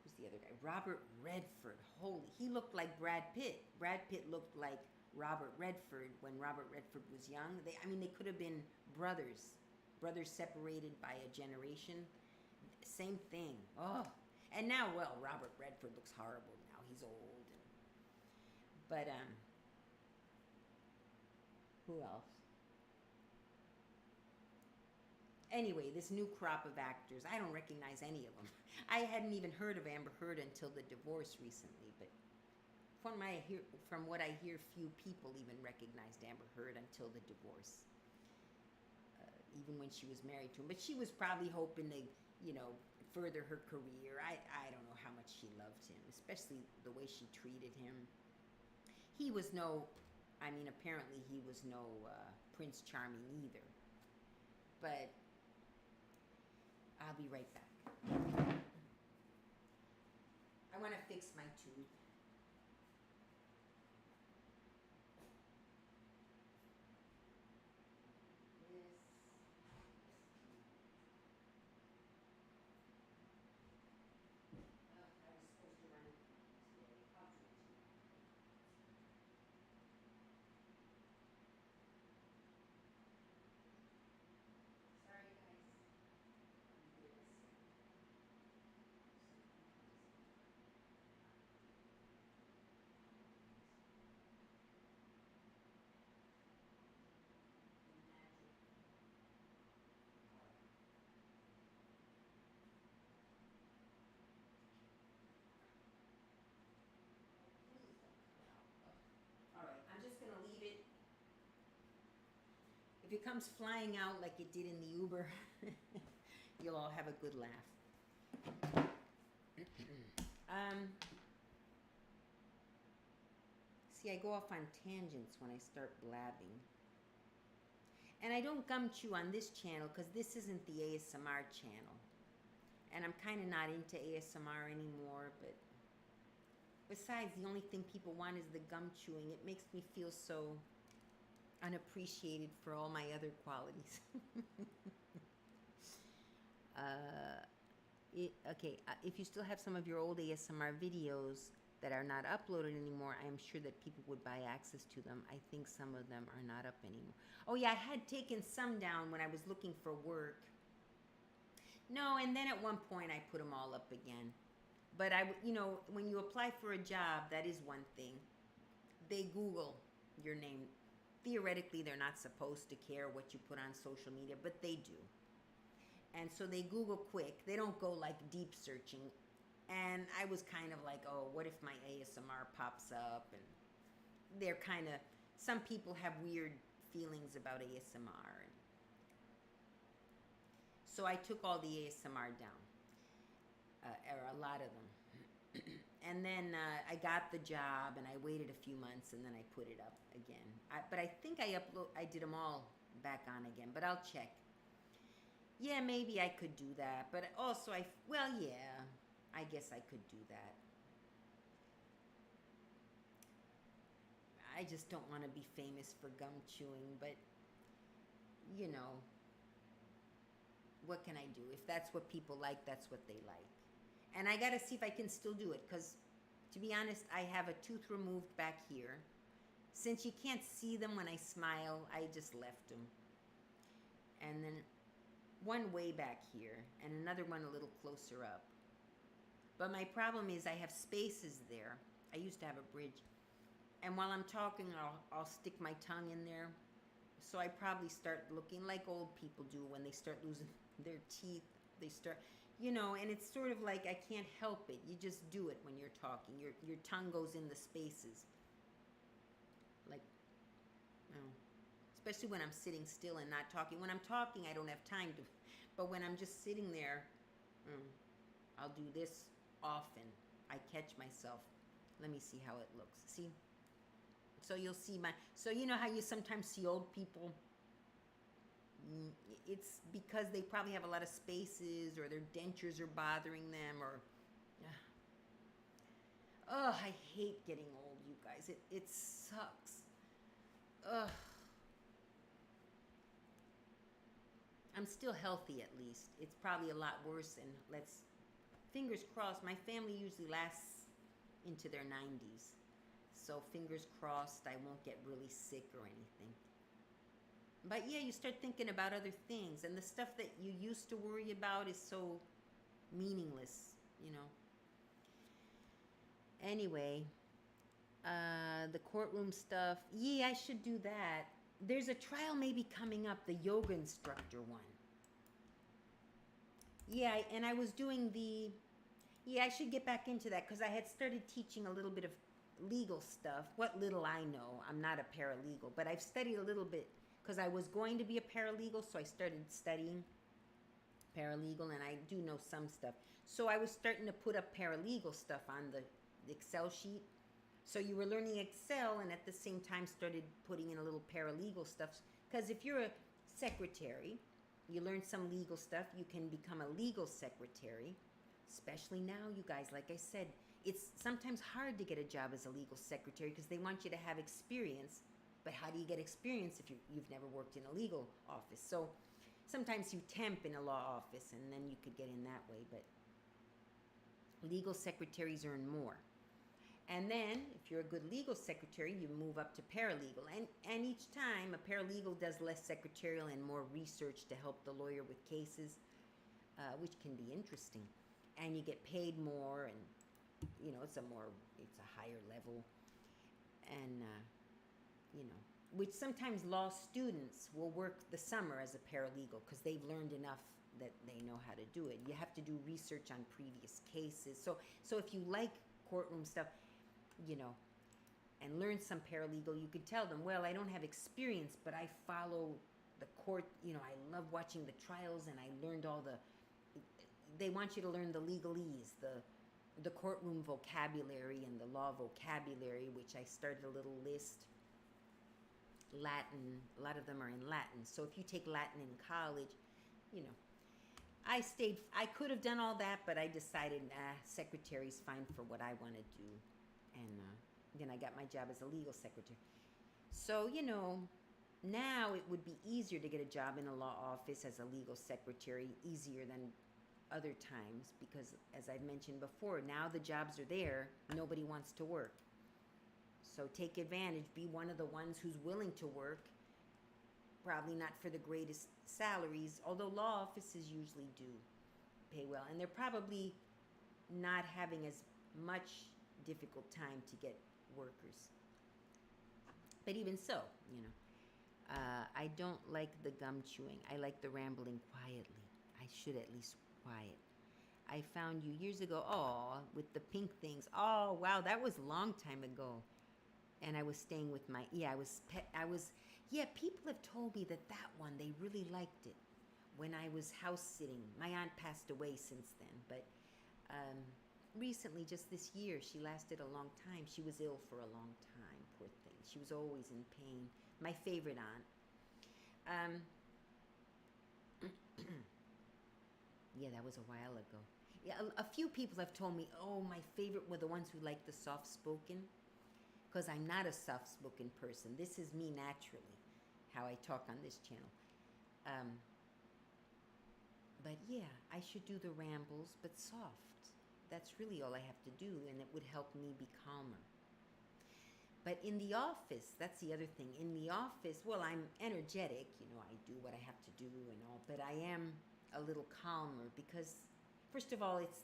who's the other guy? Robert Redford. Holy, he looked like Brad Pitt. Brad Pitt looked like Robert Redford when Robert Redford was young. They could have been brothers separated by a generation. Same thing. Oh, and now, well, Robert Redford looks horrible now. He's old. But who else? Anyway, this new crop of actors, I don't recognize any of them. I hadn't even heard of Amber Heard until the divorce recently, but from what I hear, few people even recognized Amber Heard until the divorce, even when she was married to him. But she was probably hoping to, you know, further her career. I don't know how much she loved him, especially the way she treated him. He was apparently he was no Prince Charming either. But I'll be right back. I want to fix my tooth. Alright, I'm just going to leave it. If it comes flying out like it did in the Uber, you'll all have a good laugh. See, I go off on tangents when I start blabbing. And I don't gum chew on this channel because this isn't the ASMR channel. And I'm kind of not into ASMR anymore, but besides, the only thing people want is the gum chewing. It makes me feel so unappreciated for all my other qualities. If you still have some of your old ASMR videos, that are not uploaded anymore, I'm sure that people would buy access to them. I think some of them are not up anymore. Oh yeah, I had taken some down when I was looking for work. No, and then at one point I put them all up again. But when you apply for a job, that is one thing. They Google your name. Theoretically, they're not supposed to care what you put on social media, but they do. And so they Google quick. They don't go like deep searching. And I was kind of like, oh, what if my ASMR pops up? And they're kind of, some people have weird feelings about ASMR. So I took all the ASMR down, or a lot of them. And then I got the job, and I waited a few months, and then I put it up again. But I think I did them all back on again, but I'll check. Yeah, maybe I could do that, but also yeah, I guess I could do that. I just don't want to be famous for gum chewing, but you know, what can I do? If that's what people like, that's what they like. And I got to see if I can still do it, because to be honest, I have a tooth removed back here. Since you can't see them when I smile, I just left them. And then one way back here, and another one a little closer up. But my problem is I have spaces there. I used to have a bridge. And while I'm talking, I'll stick my tongue in there. So I probably start looking like old people do when they start losing their teeth. They start, and it's sort of like I can't help it. You just do it when you're talking. Your tongue goes in the spaces. Like, especially when I'm sitting still and not talking. When I'm talking, I don't have time to. But when I'm just sitting there, I'll do this often. I catch myself. Let me see how it looks. See? So you'll see so you know how you sometimes see old people? It's because they probably have a lot of spaces, or their dentures are bothering them, or oh, I hate getting old, you guys. It sucks. Ugh. I'm still healthy, at least. It's probably a lot worse, and fingers crossed. My family usually lasts into their 90s. So fingers crossed I won't get really sick or anything. But yeah, you start thinking about other things, and the stuff that you used to worry about is so meaningless, Anyway, the courtroom stuff. Yeah, I should do that. There's a trial maybe coming up, the yoga instructor one. Yeah, and I was doing I should get back into that, because I had started teaching a little bit of legal stuff. What little I know. I'm not a paralegal, but I've studied a little bit, because I was going to be a paralegal, so I started studying paralegal, and I do know some stuff. So I was starting to put up paralegal stuff on the Excel sheet. So you were learning Excel, and at the same time started putting in a little paralegal stuff. Because if you're a secretary, you learn some legal stuff, you can become a legal secretary. Especially now, you guys, like I said, it's sometimes hard to get a job as a legal secretary, because they want you to have experience. But how do you get experience if you've never worked in a legal office? So sometimes you temp in a law office, and then you could get in that way. But legal secretaries earn more. And then, if you're a good legal secretary, you move up to paralegal. And each time, a paralegal does less secretarial and more research to help the lawyer with cases, which can be interesting. And you get paid more, and, it's a higher level. And, which sometimes law students will work the summer as a paralegal, because they've learned enough that they know how to do it. You have to do research on previous cases. So if you like courtroom stuff, and learn some paralegal, you could tell them, well, I don't have experience, but I follow the court. I love watching the trials, and I learned they want you to learn the legalese, the courtroom vocabulary and the law vocabulary, which I started a little list. Latin, a lot of them are in Latin. So if you take Latin in college, I could have done all that, but I decided, secretary's fine for what I want to do. And then I got my job as a legal secretary. So, now it would be easier to get a job in a law office as a legal secretary, easier than other times because, as I've mentioned before, now the jobs are there. Nobody wants to work. So take advantage. Be one of the ones who's willing to work. Probably not for the greatest salaries, although law offices usually do pay well. And they're probably not having as much difficult time to get workers. But even so, I don't like the gum chewing. I like the rambling quietly. I should at least quiet. I found you years ago, with the pink things. Oh, wow, that was a long time ago. And I was staying with people have told me that one, they really liked it when I was house sitting. My aunt passed away since then, but recently, just this year, she lasted a long time. She was ill for a long time, poor thing. She was always in pain. My favorite aunt. Yeah, that was a while ago. Yeah, a few people have told me, my favorite were the ones who like the soft-spoken, because I'm not a soft-spoken person. This is me naturally, how I talk on this channel. But yeah, I should do the rambles, but soft. That's really all I have to do, and it would help me be calmer. But in the office, that's the other thing. In the office, well, I'm energetic. I do what I have to do and all, but I am a little calmer because, first of all, it's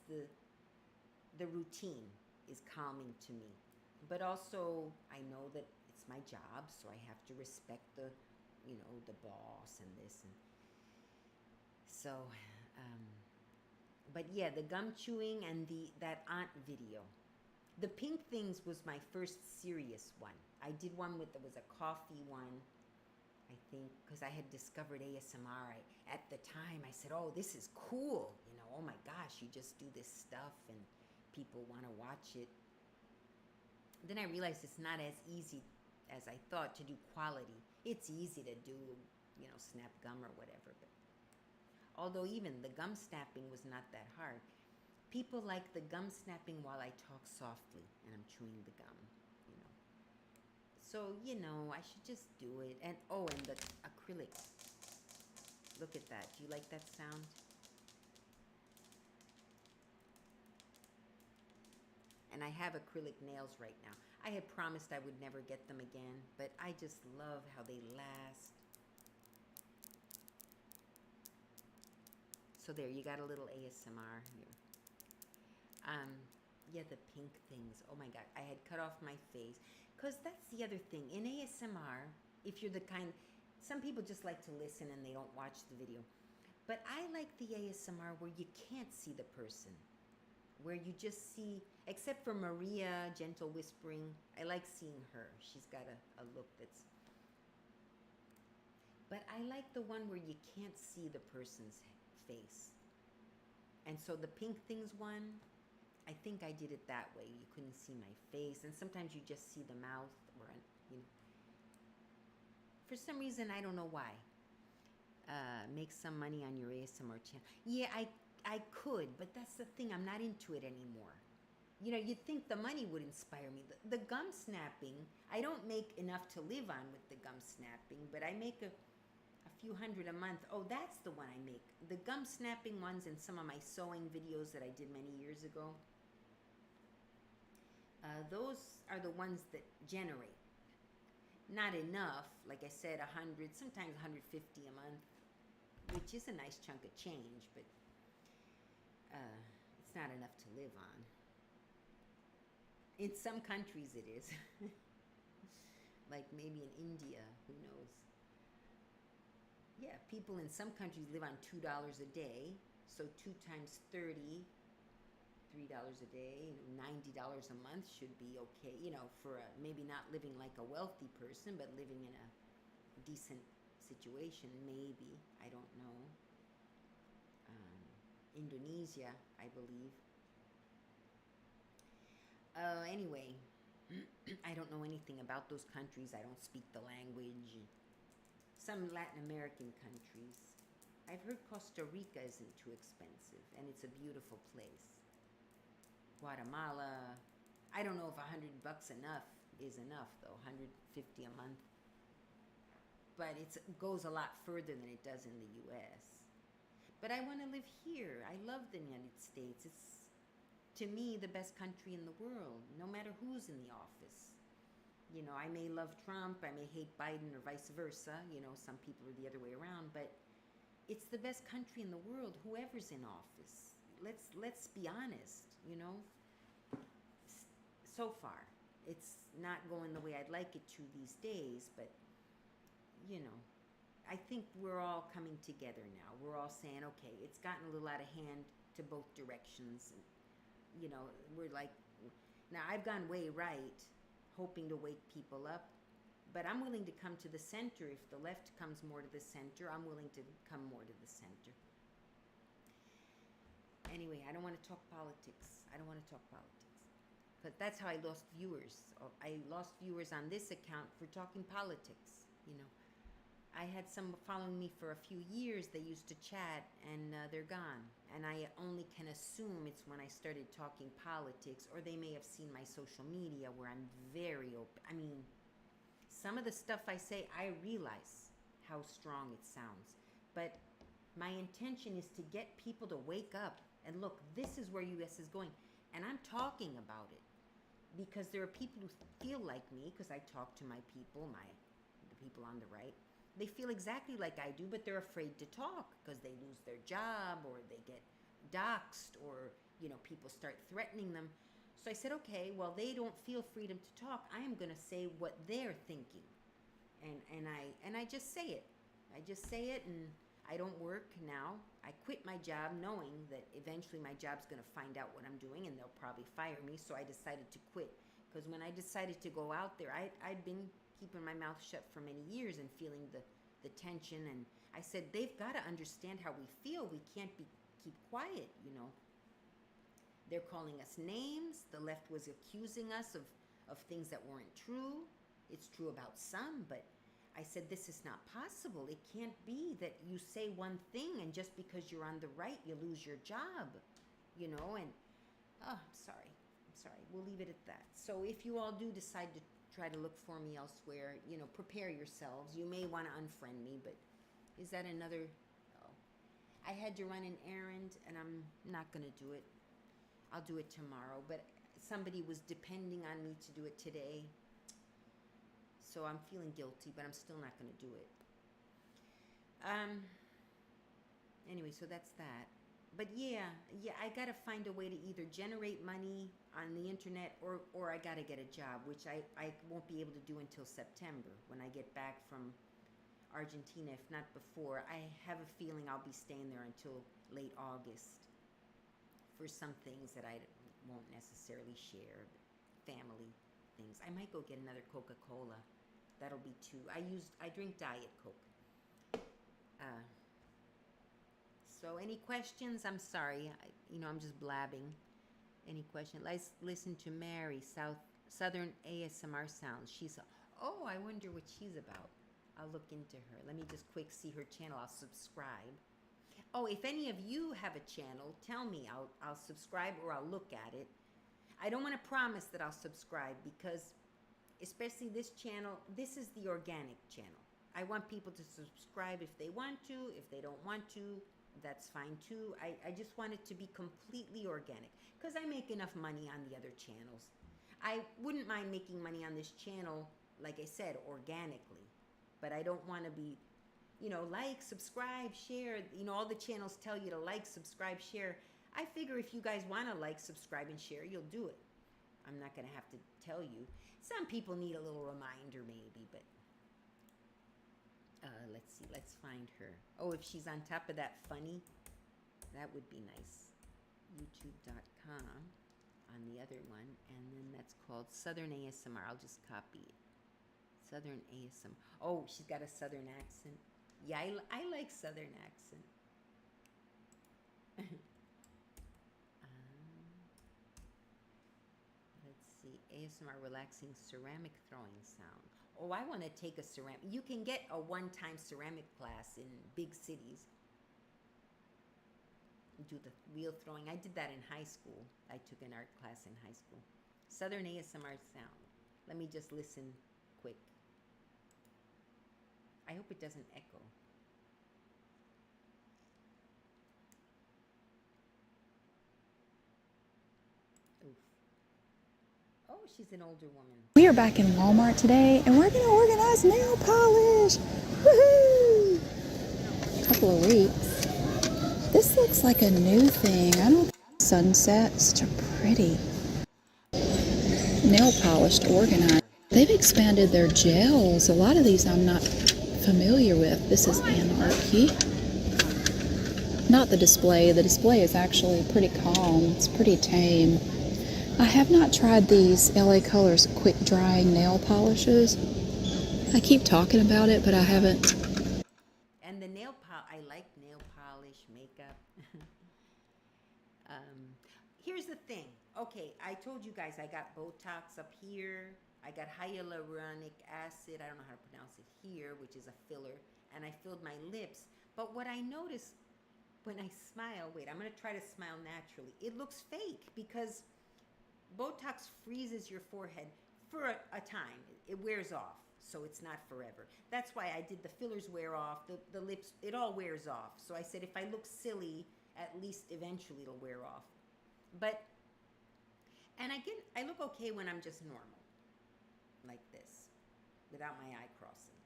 the routine is calming to me. But also, I know that it's my job, so I have to respect the boss and this. And so, but yeah, the gum chewing and that aunt video. The pink things was my first serious one. I did one there was a coffee one, I think, because I had discovered ASMR. At the time, I said, this is cool. Oh my gosh, you just do this stuff and people want to watch it. Then I realized it's not as easy as I thought to do quality. It's easy to do, snap gum or whatever. But although even the gum snapping was not that hard. People like the gum snapping while I talk softly and I'm chewing the gum, So, I should just do it. And the acrylic. Look at that. Do you like that sound? And I have acrylic nails right now. I had promised I would never get them again, but I just love how they last. So there, you got a little ASMR here. Yeah, the pink things. Oh my God, I had cut off my face. Because that's the other thing. In ASMR, if you're the kind, some people just like to listen and they don't watch the video. But I like the ASMR where you can't see the person. Where you just see, except for Maria, Gentle Whispering, I like seeing her. She's got a look that's... But I like the one where you can't see the person's face. And so the pink things one, I think I did it that way. You couldn't see my face. And sometimes you just see the mouth or, For some reason, I don't know why. Make some money on your ASMR channel. Yeah, I could, but that's the thing. I'm not into it anymore. You'd think the money would inspire me. The gum snapping, I don't make enough to live on with the gum snapping, but I make a few hundred a month. That's the one I make. The gum snapping ones and some of my sewing videos that I did many years ago. Those are the ones that generate. Not enough, like I said, 100, sometimes 150 a month, which is a nice chunk of change, but it's not enough to live on. In some countries it is. Like maybe in India, who knows? Yeah, people in some countries live on $2 a day. So 2 times 30, $3 a day, $90 a month should be okay, for maybe not living like a wealthy person, but living in a decent situation, maybe. I don't know. Indonesia, I believe. Anyway, I don't know anything about those countries. I don't speak the language. Some Latin American countries. I've heard Costa Rica isn't too expensive, and it's a beautiful place. Guatemala. I don't know if $100 is enough, though. $150 a month. But it goes a lot further than it does in the U.S. But I want to live here. I love the United States. It's, to me, the best country in the world, no matter who's in the office. You know, I may love Trump, I may hate Biden, or vice versa. You know, some people are the other way around, but it's the best country in the world, whoever's in office. Let's be honest, you know. So far, it's not going the way I'd like it to these days, but you know, I think we're all coming together now. We're all saying, okay, it's gotten a little out of hand to both directions. And, you know, we're like, now I've gone way right, hoping to wake people up, but I'm willing to come to the center. If the left comes more to the center, I'm willing to come more to the center. Anyway, I don't want to talk politics. I don't want to talk politics. But that's how I lost viewers. I lost viewers on this account for talking politics, you know. I had some following me for a few years. They used to chat, and they're gone. And I only can assume it's when I started talking politics, or they may have seen my social media where I'm very open. I mean, some of the stuff I say, I realize how strong it sounds. But my intention is to get people to wake up and look, this is where US is going. And I'm talking about it because there are people who feel like me, because I talk to my people, the people on the right. They feel exactly like I do, but they're afraid to talk because they lose their job, or they get doxxed, or, you know, people start threatening them. So I said, okay, well, they don't feel freedom to talk. I am going to say what they're thinking. And I just say it. I just say it, and I don't work now. I quit my job knowing that eventually my job's going to find out what I'm doing, and they'll probably fire me. So I decided to quit. Because when I decided to go out there, I'd been keeping my mouth shut for many years and feeling the tension. And I said, they've got to understand how we feel. We can't keep quiet, you know. They're calling us names. The left was accusing us of things that weren't true. It's true about some, but I said, this is not possible. It can't be that you say one thing and just because you're on the right, you lose your job, you know. And, oh, I'm sorry. We'll leave it at that. So if you all do decide to try to look for me elsewhere, you know, prepare yourselves. You may want to unfriend me, but is that another... Oh. I had to run an errand, and I'm not going to do it. I'll do it tomorrow, but somebody was depending on me to do it today. So I'm feeling guilty, but I'm still not going to do it. Anyway, so that's that. But yeah, I got to find a way to either generate money on the internet, or I got to get a job, which I won't be able to do until September when I get back from Argentina, if not before. I have a feeling I'll be staying there until late August for some things that I won't necessarily share, family things. I might go get another Coca-Cola. That'll be 2. I drink Diet Coke. So any questions? I'm sorry. I'm just blabbing. Any question? Let's listen to Mary, Southern ASMR Sounds. I wonder what she's about. I'll look into her. Let me just quick see her channel. I'll subscribe. Oh, if any of you have a channel, tell me. I'll subscribe, or I'll look at it. I don't want to promise that I'll subscribe, because especially this channel, this is the organic channel. I want people to subscribe if they want to. If they don't want to, that's fine too. I just want it to be completely organic, because I make enough money on the other channels. I wouldn't mind making money on this channel, like I said, organically. But I don't want to be, like, subscribe, share. All the channels tell you to like, subscribe, share. I figure if you guys want to like, subscribe, and share, you'll do it. I'm not going to have to tell you. Some people need a little reminder maybe, but let's see. Let's find her. Oh, if she's on top of that funny, that would be nice. YouTube.com on the other one. And then that's called Southern ASMR. I'll just copy it. Southern ASMR. Oh, she's got a Southern accent. Yeah, I like Southern accent. Let's see. ASMR relaxing ceramic throwing sound. Oh, I want to take a ceramic. You can get a one-time ceramic class in big cities. Do the wheel throwing. I did that in high school. I took an art class in high school. Southern ASMR sound. Let me just listen quick. I hope it doesn't echo. she's an older woman. We are back in Walmart today, and we're going to organize nail polish. Woohoo! Couple of weeks. This looks like a new thing. I don't. Sunset, such a pretty nail polish to organize. They've expanded their gels. A lot of these I'm not familiar with. This is Anarchy. Not the display. The display is actually pretty calm. It's pretty tame. I have not tried these LA Colors quick drying nail polishes. I keep talking about it, but I haven't. And the I like nail polish, makeup. Here's the thing. Okay, I told you guys I got Botox up here. I got hyaluronic acid, I don't know how to pronounce it here, which is a filler. And I filled my lips. But what I noticed when I smile, wait, I'm going to try to smile naturally. It looks fake because Botox freezes your forehead for a time. It wears off, so it's not forever. That's why I did the fillers wear off, the lips, it all wears off. So I said if I look silly, at least eventually it'll wear off. But, and I look okay when I'm just normal, like this, without my eye crossing.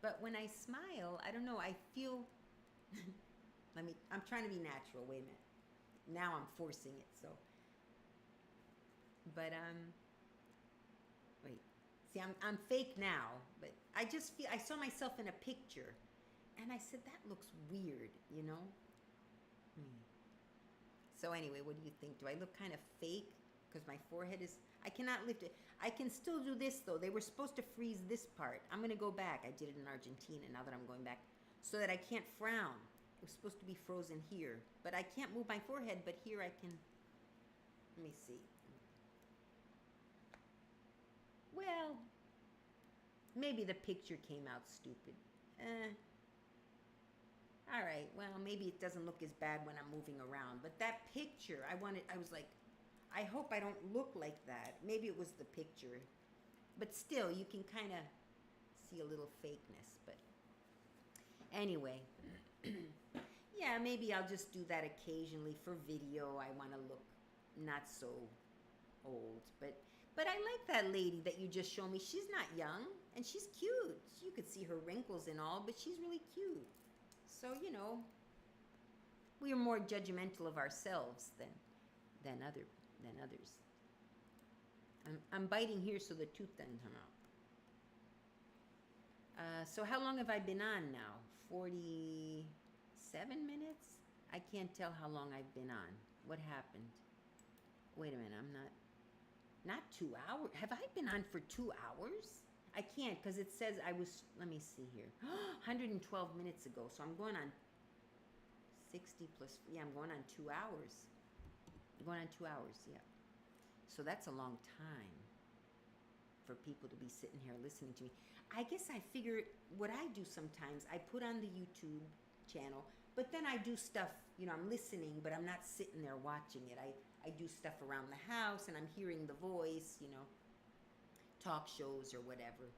But when I smile, I don't know, I feel, I'm trying to be natural, wait a minute. Now I'm forcing it, so. But, wait, see, I'm fake now, but I just feel, I saw myself in a picture, and I said, that looks weird, you know? So anyway, what do you think? Do I look kind of fake? Because my forehead is, I cannot lift it. I can still do this, though. They were supposed to freeze this part. I'm going to go back. I did it in Argentina, now that I'm going back, so that I can't frown. It was supposed to be frozen here, but I can't move my forehead, but here I can, let me see. Well, maybe the picture came out stupid. All right, well, maybe it doesn't look as bad when I'm moving around. But that picture, I was like, I hope I don't look like that. Maybe it was the picture. But still, you can kind of see a little fakeness. But anyway, yeah, maybe I'll just do that occasionally for video. I want to look not so old. But I like that lady that you just showed me. She's not young, and she's cute. You could see her wrinkles and all, but she's really cute. So, you know, we are more judgmental of ourselves than others. I'm biting here so the tooth doesn't come out. So how long have I been on now? 47 minutes? I can't tell how long I've been on. What happened? Wait a minute, not 2 hours. Have I been on for 2 hours? I can't because it says I was, let me see here, 112 minutes ago. So I'm going on 60 plus, yeah, I'm going on 2 hours. I'm going on 2 hours, yeah. So that's a long time for people to be sitting here listening to me. I guess I figure what I do sometimes, I put on the YouTube channel, but then I do stuff, you know, I'm listening, but I'm not sitting there watching it. I do stuff around the house and I'm hearing the voice, you know, talk shows or whatever.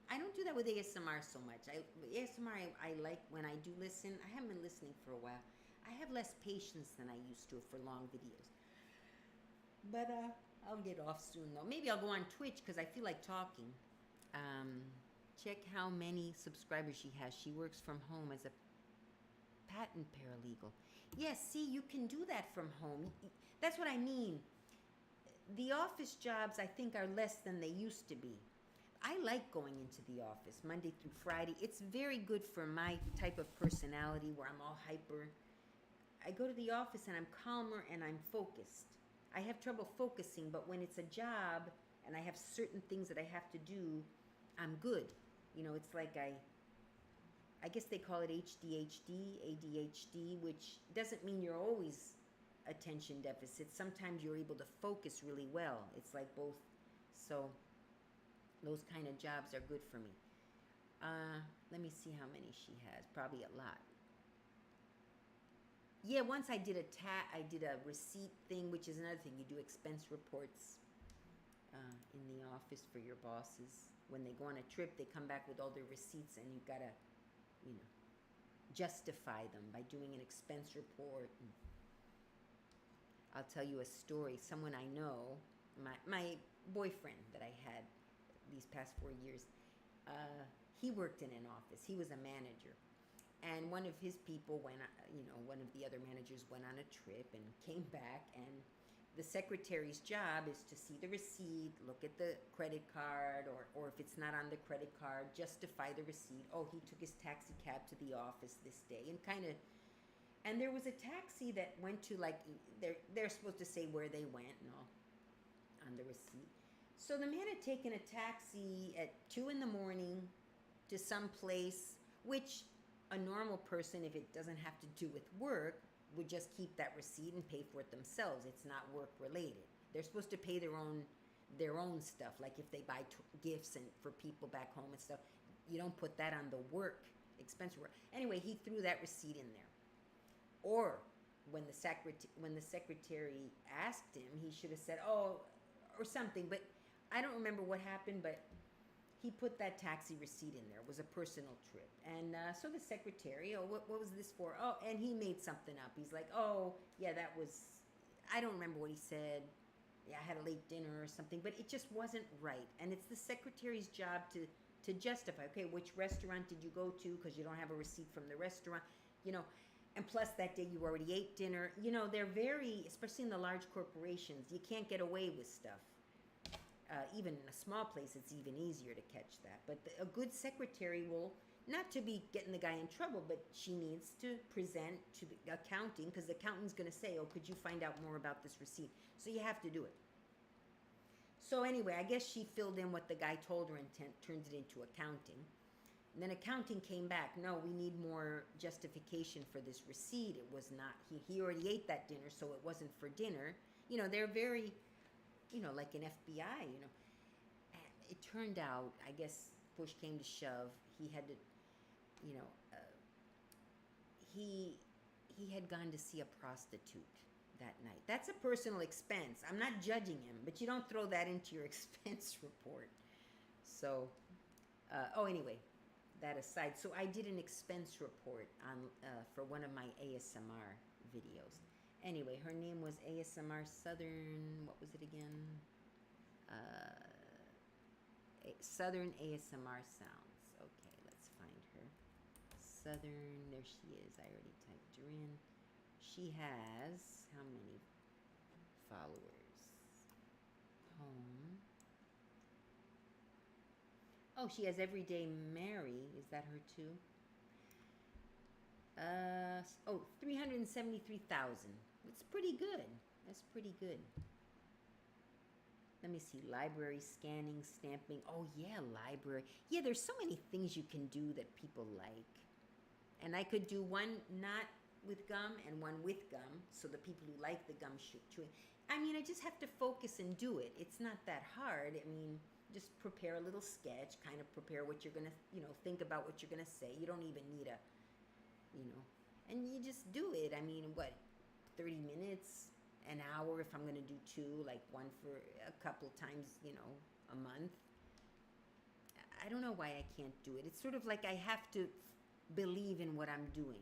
I don't do that with ASMR so much. ASMR, I like when I do listen. I haven't been listening for a while. I have less patience than I used to for long videos. But I'll get off soon, though. Maybe I'll go on Twitch because I feel like talking. Check how many subscribers she has. She works from home as a patent paralegal. Yes, see, you can do that from home. That's what I mean. The office jobs, I think, are less than they used to be. I like going into the office Monday through Friday. It's very good for my type of personality where I'm all hyper. I go to the office and I'm calmer and I'm focused. I have trouble focusing, but when it's a job and I have certain things that I have to do, I'm good. You know, it's like I guess they call it ADHD, which doesn't mean you're always attention deficit. Sometimes you're able to focus really well. It's like both. So those kind of jobs are good for me. Let me see how many she has. Probably a lot. Yeah, once I did a receipt thing, which is another thing. You do expense reports in the office for your bosses. When they go on a trip, they come back with all their receipts, and you gotta, you know, justify them by doing an expense report. And I'll tell you a story. Someone I know, my boyfriend that I had these past 4 years, he worked in an office. He was a manager. And one of his people went, one of the other managers went on a trip and came back, and the secretary's job is to see the receipt, look at the credit card, or if it's not on the credit card, justify the receipt. Oh, he took his taxi cab to the office this day, and there was a taxi that went to, like, they're supposed to say where they went and all on the receipt. So the man had taken a taxi at 2 a.m. to some place, which a normal person, if it doesn't have to do with work, would just keep that receipt and pay for it themselves. It's not work related. They're supposed to pay their own stuff. Like if they buy gifts and for people back home and stuff, you don't put that on the work expense. Anyway, he threw that receipt in there. Or when the secretary asked him, he should have said, "Oh," or something. But I don't remember what happened, but he put that taxi receipt in there. It was a personal trip. And so the secretary, what was this for? Oh, and he made something up. He's like, "Oh, yeah, that was," I don't remember what he said. Yeah, I had a late dinner or something, but it just wasn't right. And it's the secretary's job to justify, okay, which restaurant did you go to, because you don't have a receipt from the restaurant, and plus that day you already ate dinner. They're very, especially in the large corporations, you can't get away with stuff. Even in a small place, it's even easier to catch that. But a good secretary will, not to be getting the guy in trouble, but she needs to present to the accounting, because the accountant's going to say, "Oh, could you find out more about this receipt?" So you have to do it. So anyway, I guess she filled in what the guy told her and turned it into accounting. And then accounting came back, "No, we need more justification for this receipt. It was not, he already ate that dinner, so it wasn't for dinner." They're very, like an FBI, It turned out, I guess, push came to shove, he had to, he had gone to see a prostitute that night. That's a personal expense. I'm not judging him, but you don't throw that into your expense report. So, anyway, that aside. So I did an expense report on for one of my ASMR videos. Anyway, her name was ASMR Southern, what was it again? Southern ASMR Sounds. Okay, let's find her. Southern, there she is. I already typed her in. She has, how many followers? Home. Oh, she has Everyday Mary. Is that her too? 373,000. It's pretty good. That's pretty good. Let me see. Library, scanning, stamping. Oh, yeah, library. Yeah, there's so many things you can do that people like. And I could do one not with gum and one with gum, so the people who like the gum chewing. I just have to focus and do it. It's not that hard. Just prepare a little sketch, kind of prepare what you're going to, think about what you're going to say. You don't even need and you just do it. 30 minutes, an hour if I'm going to do two, like one for a couple times, a month. I don't know why I can't do it. It's sort of like I have to believe in what I'm doing.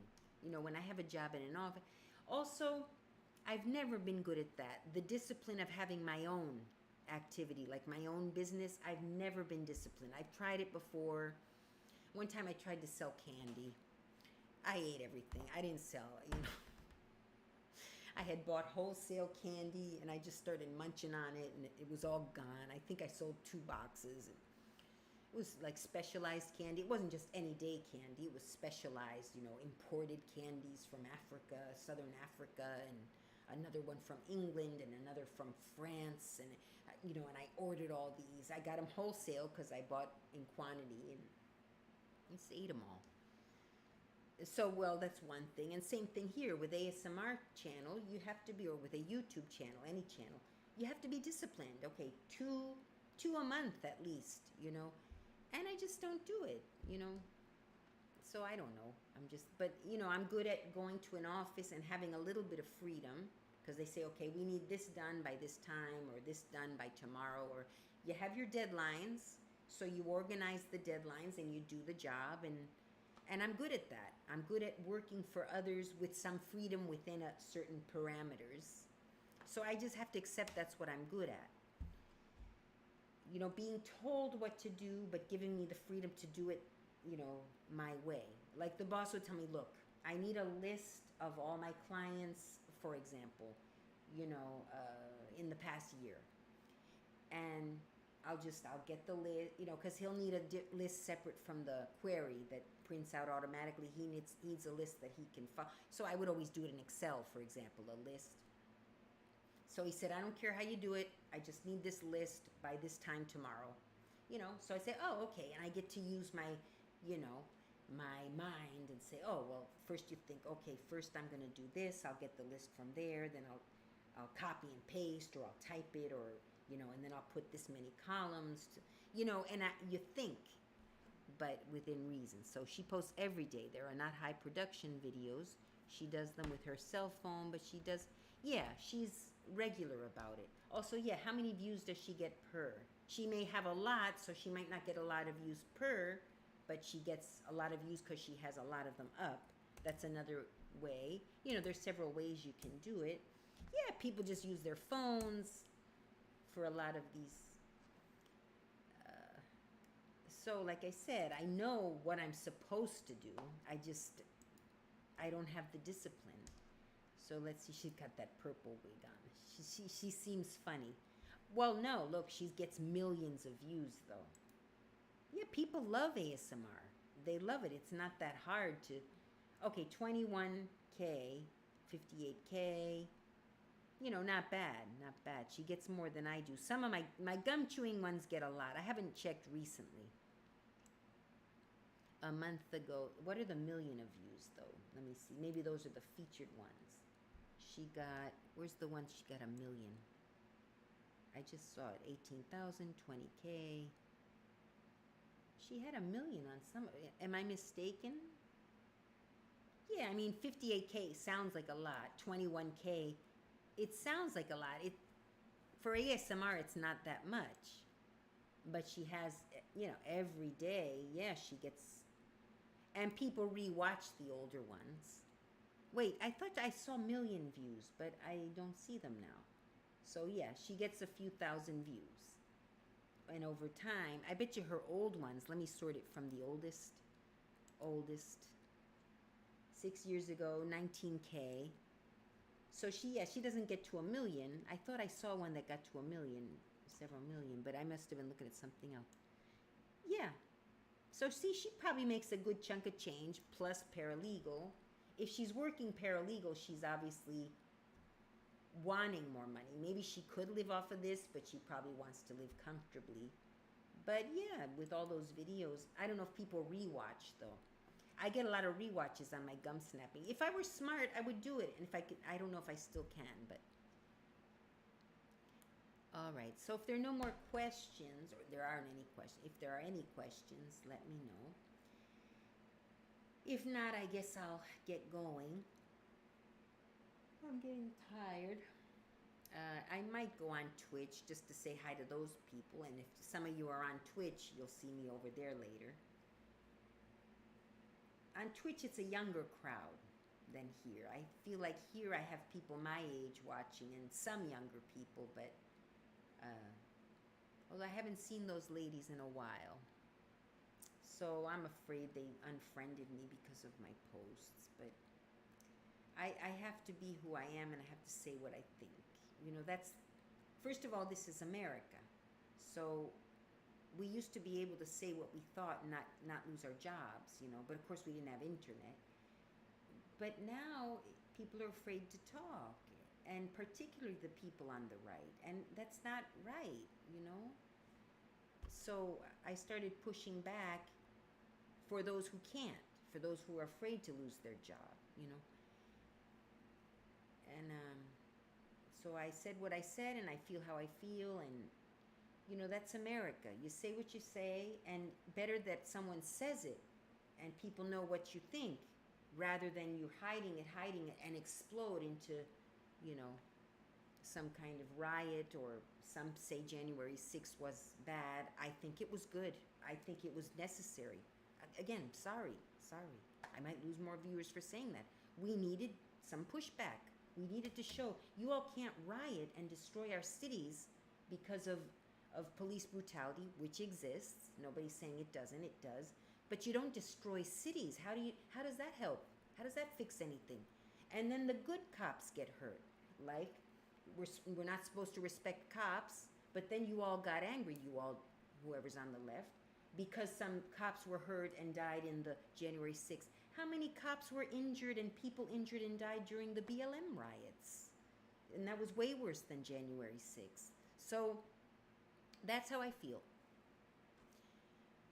When I have a job in an office. Also, I've never been good at that. The discipline of having my own activity, like my own business, I've never been disciplined. I've tried it before. One time I tried to sell candy. I ate everything. I didn't sell, I had bought wholesale candy and I just started munching on it and it was all gone. I think I sold 2 boxes. It was like specialized candy. It wasn't just any day candy. It was specialized, imported candies from Africa, Southern Africa, and another one from England and another from France. And, and I ordered all these. I got them wholesale because I bought in quantity and just ate them all. So, well, that's one thing. And same thing here with ASMR channel. You have to be, or with a YouTube channel, any channel, you have to be disciplined. Okay, two a month at least, And I just don't do it, So I don't know. But I'm good at going to an office and having a little bit of freedom, because they say, okay, we need this done by this time, or this done by tomorrow, or you have your deadlines. So you organize the deadlines and you do the job, and I'm good at that. I'm good at working for others with some freedom within a certain parameters. So I just have to accept that's what I'm good at. being told what to do, but giving me the freedom to do it, my way. Like the boss would tell me, look, I need a list of all my clients, for example, in the past year. And I'll get the list, because he'll need a list separate from the query that prints out automatically. He needs a list that he can follow. So I would always do it in Excel, for example, a list. So he said, I don't care how you do it. I just need this list by this time tomorrow. So I say, oh, okay. And I get to use my, my mind and say, oh, well, first you think, okay, first I'm going to do this. I'll get the list from there. Then I'll copy and paste, or I'll type it, or, and then I'll put this many columns, and you think, but within reason. So she posts every day. There are not high production videos. She does them with her cell phone, but she's regular about it. Also, how many views does she get per? She may have a lot, so she might not get a lot of views per, but she gets a lot of views because she has a lot of them up. That's another way. There's several ways you can do it. Yeah, people just use their phones for a lot of these. So like I said, I know what I'm supposed to do. I don't have the discipline. So let's see, she's got that purple wig on. She seems funny. Well, no, look, she gets millions of views though. Yeah, people love ASMR. They love it. It's not that hard to. Okay, 21K, 58K. Not bad, not bad. She gets more than I do. Some of my gum chewing ones get a lot. I haven't checked recently. A month ago. What are the million of views though? Let me see. Maybe those are the featured ones. Where's the one she got a million? I just saw it. 18,000, 20K. She had a million on some. Am I mistaken? Yeah, I mean 58K sounds like a lot. 21K, it sounds like a lot. For ASMR, it's not that much. But she has, every day, she gets. And people rewatch the older ones. Wait, I thought I saw million views, but I don't see them now. So she gets a few thousand views. And over time, I bet you her old ones, let me sort it from the oldest. 6 years ago, 19K. So she doesn't get to a million. I thought I saw one that got to a million, several million, but I must have been looking at something else. Yeah. So see, she probably makes a good chunk of change, plus paralegal. If she's working paralegal, she's obviously wanting more money. Maybe she could live off of this, but she probably wants to live comfortably. But with all those videos, I don't know if people rewatch though. I get a lot of rewatches on my gum snapping. If I were smart, I would do it. And if I could, I don't know if I still can, but. All right, so if there are no more questions, or there aren't any questions, if there are any questions, let me know. If not, I guess I'll get going. I'm getting tired. I might go on Twitch just to say hi to those people. And if some of you are on Twitch, you'll see me over there later. On Twitch, it's a younger crowd than here. I feel like here I have people my age watching and some younger people, but although I haven't seen those ladies in a while. So I'm afraid they unfriended me because of my posts, but I have to be who I am and I have to say what I think. That's, first of all, this is America. So we used to be able to say what we thought and not lose our jobs, but of course we didn't have internet. But now people are afraid to talk, and particularly the people on the right, and that's not right, So I started pushing back for those who can't, for those who are afraid to lose their job, And so I said what I said, and I feel how I feel, and that's America. You say what you say, and better that someone says it and people know what you think, rather than you hiding it and explode into, some kind of riot, or some say January 6th was bad. I think it was good. I think it was necessary. Again, sorry. I might lose more viewers for saying that. We needed some pushback. We needed to show you all can't riot and destroy our cities because of of police brutality, which exists. Nobody's saying it doesn't. It does. But you don't destroy cities. How does that help? How does that fix anything? And then the good cops get hurt. Like, we're not supposed to respect cops, but then you all got angry, whoever's on the left, because some cops were hurt and died in the January 6th. How many cops were injured and people injured and died during the BLM riots? And that was way worse than January 6th. So that's how I feel.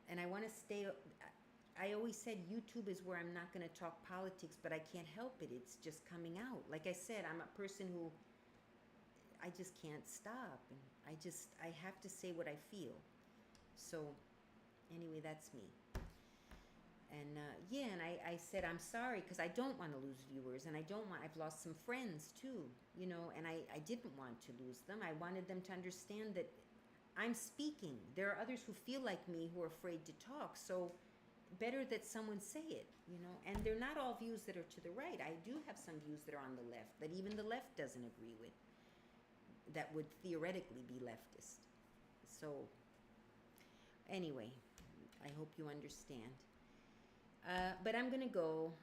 And I want to stay. I always said YouTube is where I'm not going to talk politics, but I can't help it. It's just coming out. Like I said, I'm a person who I just can't stop. And I have to say what I feel. So anyway, that's me. And and I said I'm sorry because I don't want to lose viewers, and I've lost some friends too, and I didn't want to lose them. I wanted them to understand that I'm speaking. There are others who feel like me who are afraid to talk, so better that someone say it, and they're not all views that are to the right. I do have some views that are on the left that even the left doesn't agree with, that would theoretically be leftist. So anyway, I hope you understand. But I'm gonna go,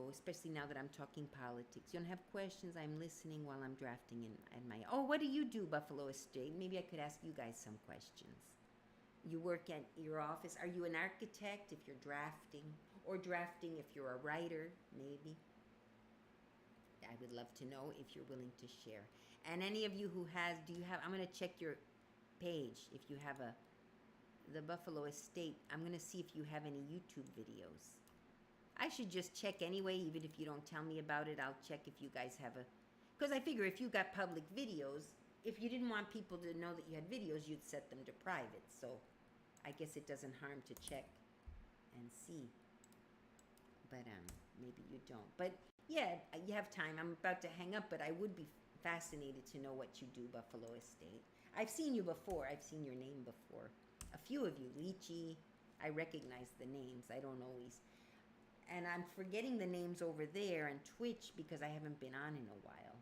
especially now that I'm talking politics. You don't have questions? I'm listening while I'm drafting in my... Oh, what do you do, Buffalo Estate? Maybe I could ask you guys some questions. You work at your office. Are you an architect if you're drafting? Or drafting if you're a writer, maybe? I would love to know if you're willing to share. And any of you who I'm gonna check your page if you have the Buffalo Estate. I'm going to see if you have any YouTube videos. I should just check anyway, even if you don't tell me about it. I'll check if you guys have because I figure if you got public videos, if you didn't want people to know that you had videos, you'd set them to private. So I guess it doesn't harm to check and see. But maybe you don't. But yeah, you have time. I'm about to hang up, but I would be fascinated to know what you do, Buffalo Estate. I've seen you before. I've seen your name before. A few of you, Lychee, I recognize the names. I don't always. And I'm forgetting the names over there and Twitch because I haven't been on in a while.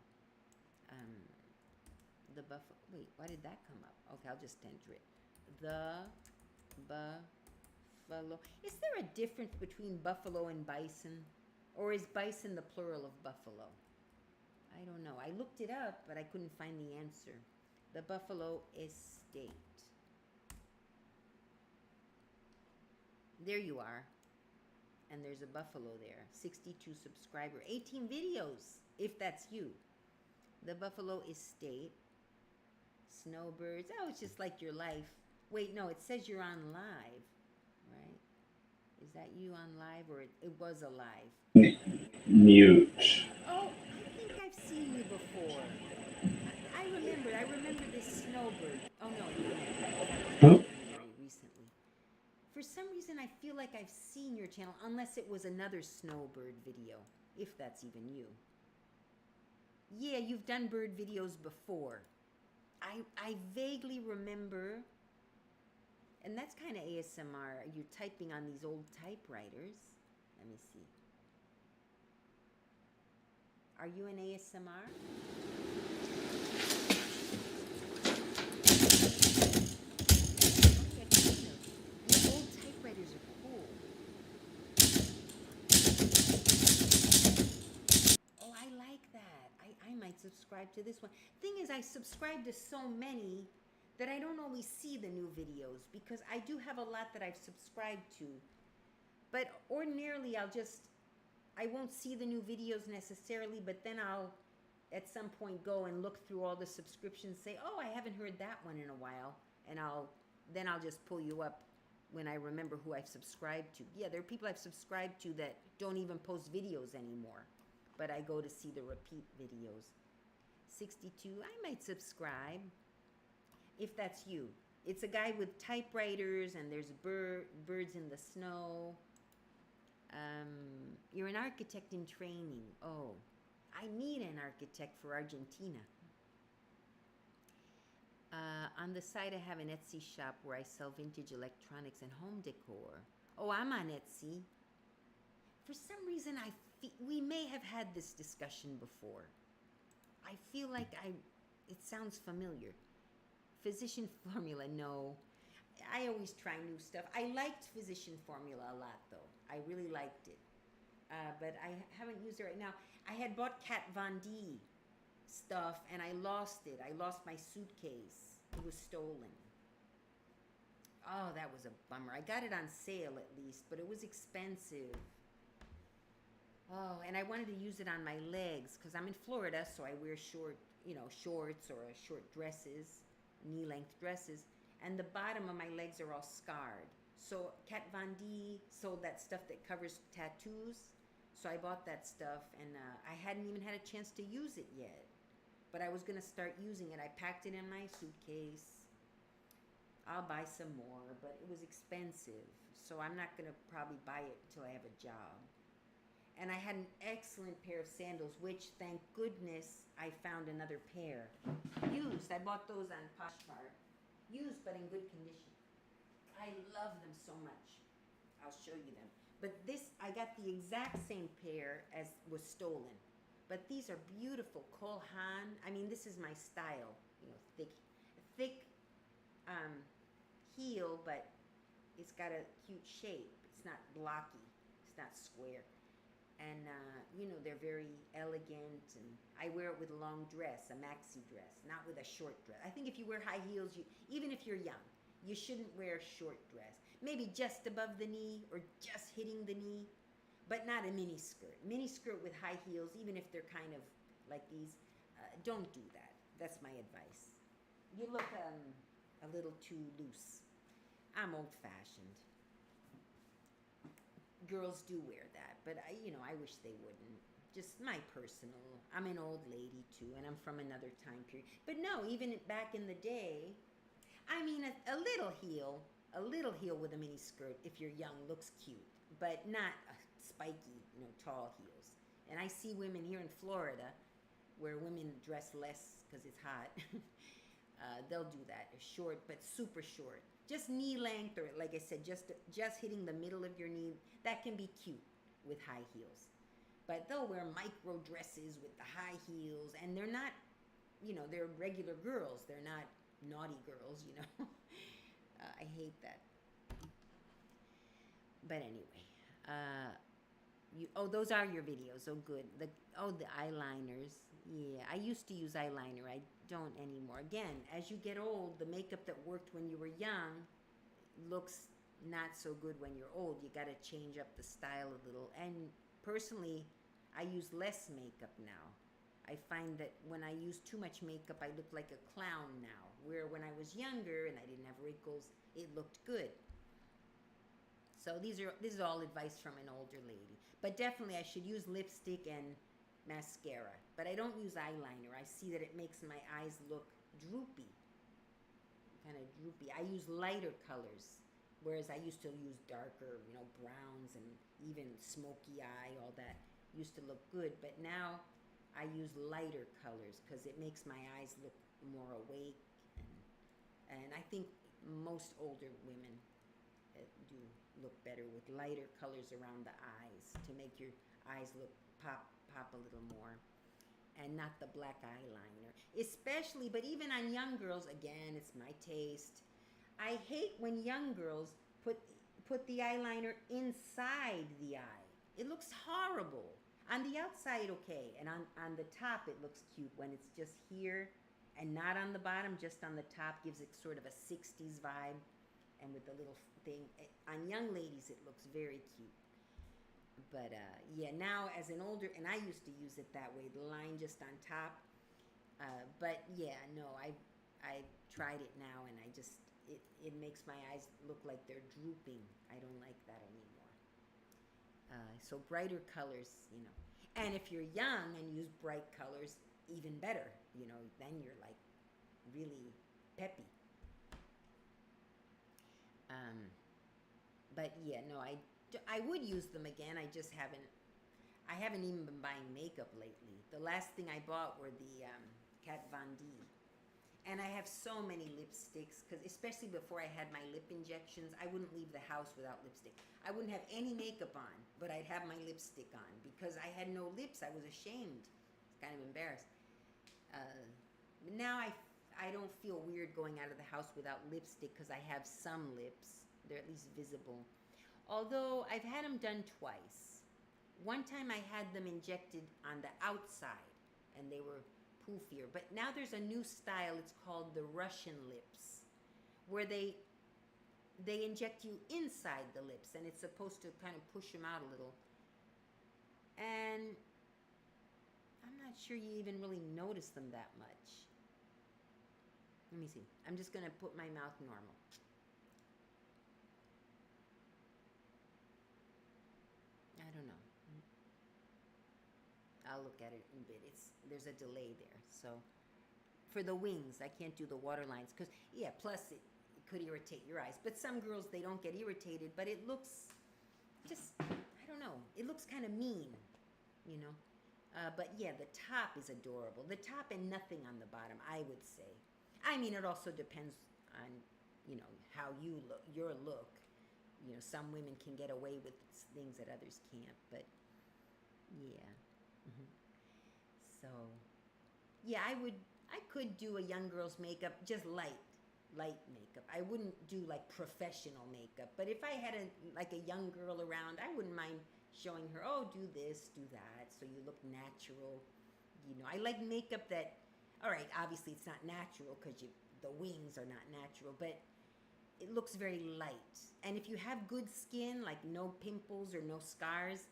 The Buffalo. Wait, why did that come up? Okay, I'll just enter it. The Buffalo. Is there a difference between buffalo and bison? Or is bison the plural of buffalo? I don't know. I looked it up, but I couldn't find the answer. The Buffalo Estate. There you are. And there's a buffalo there. 62 subscriber. 18 videos, if that's you. The Buffalo Estate. Snowbirds. Oh, it's just like your life. Wait, no, it says you're on live, right? Is that you on live, or it was a live? Mute. Oh, I think I've seen you before. I remember this snowbird. Oh, no, very recently. For some reason, I feel like I've seen your channel, unless it was another snowbird video, if that's even you. Yeah, you've done bird videos before. I vaguely remember, and that's kind of ASMR. You're typing on these old typewriters. Let me see. Are you an ASMR? Typewriters are cool. Oh, I like that. I might subscribe to this one. Thing is, I subscribe to so many that I don't always see the new videos because I do have a lot that I've subscribed to. But ordinarily, I won't see the new videos necessarily, but then I'll at some point go and look through all the subscriptions, say, oh, I haven't heard that one in a while, and I'll just pull you up when I remember who I've subscribed to. Yeah, there are people I've subscribed to that don't even post videos anymore, but I go to see the repeat videos. 62, I might subscribe, if that's you. It's a guy with typewriters, and there's birds in the snow. You're an architect in training. Oh, I need an architect for Argentina. On the side, I have an Etsy shop where I sell vintage electronics and home decor. Oh, I'm on Etsy. For some reason, we may have had this discussion before. I feel like it sounds familiar. Physician Formula, no. I always try new stuff. I liked Physician Formula a lot, though. I really liked it. But I haven't used it right now. I had bought Kat Von D stuff, and I lost it. I lost my suitcase. It was stolen. Oh, that was a bummer. I got it on sale at least, but it was expensive. Oh, and I wanted to use it on my legs because I'm in Florida, so I wear short, shorts or short dresses, knee-length dresses, and the bottom of my legs are all scarred. So Kat Von D sold that stuff that covers tattoos, so I bought that stuff, and I hadn't even had a chance to use it yet, but I was going to start using it. I packed it in my suitcase. I'll buy some more, but it was expensive, so I'm not going to probably buy it until I have a job. And I had an excellent pair of sandals, which, thank goodness, I found another pair. Used. I bought those on Poshmark. Used, but in good condition. I love them so much. I'll show you them. But this, I got the exact same pair as was stolen. But these are beautiful. Cole Haan. I mean, this is my style. Thick heel, but it's got a cute shape. It's not blocky. It's not square. And, they're very elegant, and I wear it with a long dress, a maxi dress, not with a short dress. I think if you wear high heels, even if you're young, you shouldn't wear a short dress. Maybe just above the knee or just hitting the knee, but not a mini skirt. Mini skirt with high heels, even if they're kind of like these, don't do that. That's my advice. You look a little too loose. I'm old-fashioned. Girls do wear that, but I wish they wouldn't. Just my personal. I'm an old lady too, and I'm from another time period. But no, even back in the day, I mean, a little heel with a mini skirt if you're young looks cute, but not spiky, tall heels. And I see women here in Florida where women dress less because it's hot. They'll do that, short, but super short. Just knee length, or like I said, just hitting the middle of your knee. That can be cute with high heels. But they'll wear micro dresses with the high heels, and they're not, they're regular girls. They're not naughty girls, I hate that. But anyway, those are your videos. Oh, good. The eyeliners. Yeah, I used to use eyeliner. I don't anymore. Again, as you get old, the makeup that worked when you were young looks not so good when you're old. You got to change up the style a little. And personally, I use less makeup now. I find that when I use too much makeup, I look like a clown now. Where when I was younger and I didn't have wrinkles, it looked good. So this is all advice from an older lady. But definitely I should use lipstick and mascara. But I don't use eyeliner. I see that it makes my eyes look droopy. Kind of droopy. I use lighter colors. Whereas I used to use darker, browns and even smoky eye, all that used to look good. But now I use lighter colors because it makes my eyes look more awake. And I think most older women do look better with lighter colors around the eyes to make your eyes look pop a little more, and not the black eyeliner. Especially, but even on young girls, again, it's my taste. I hate when young girls put the eyeliner inside the eye. It looks horrible. On the outside, okay, and on the top it looks cute when it's just here and not on the bottom, just on the top. Gives it sort of a 60s vibe. And with the little thing, on young ladies, it looks very cute. But now as an older, and I used to use it that way, the line just on top. But yeah, no, I tried it now, and it makes my eyes look like they're drooping. I don't like that anymore. So brighter colors, And if you're young and use bright colors, even better, then you're like really peppy. But yeah, no, I would use them again. I haven't even been buying makeup lately. The last thing I bought were the Kat Von D. And I have so many lipsticks, because especially before I had my lip injections, I wouldn't leave the house without lipstick. I wouldn't have any makeup on, but I'd have my lipstick on because I had no lips. I was ashamed. I was kind of embarrassed. Now I don't feel weird going out of the house without lipstick because I have some lips. They're at least visible. Although I've had them done twice. One time I had them injected on the outside and they were poofier. But now there's a new style. It's called the Russian lips, where they inject you inside the lips and it's supposed to kind of push them out a little. And I'm not sure you even really notice them that much. Let me see. I'm just going to put my mouth normal. I don't know. I'll look at it in a bit. There's a delay there. So for the wings, I can't do the water lines because, yeah, plus it could irritate your eyes. But some girls, they don't get irritated, but it looks just, I don't know. It looks kind of mean, you know. But yeah, the top is adorable. The top and nothing on the bottom, I would say. I mean, it also depends on, you know, how you look, your look. You know, some women can get away with things that others can't, but yeah. So, yeah, I could do a young girl's makeup, just light makeup. I wouldn't do like professional makeup, but if I had a young girl around, I wouldn't mind showing her, oh, do this, do that, so you look natural. You know, I like makeup that, all right, obviously it's not natural because the wings are not natural, but it looks very light. And if you have good skin, like no pimples or no scars,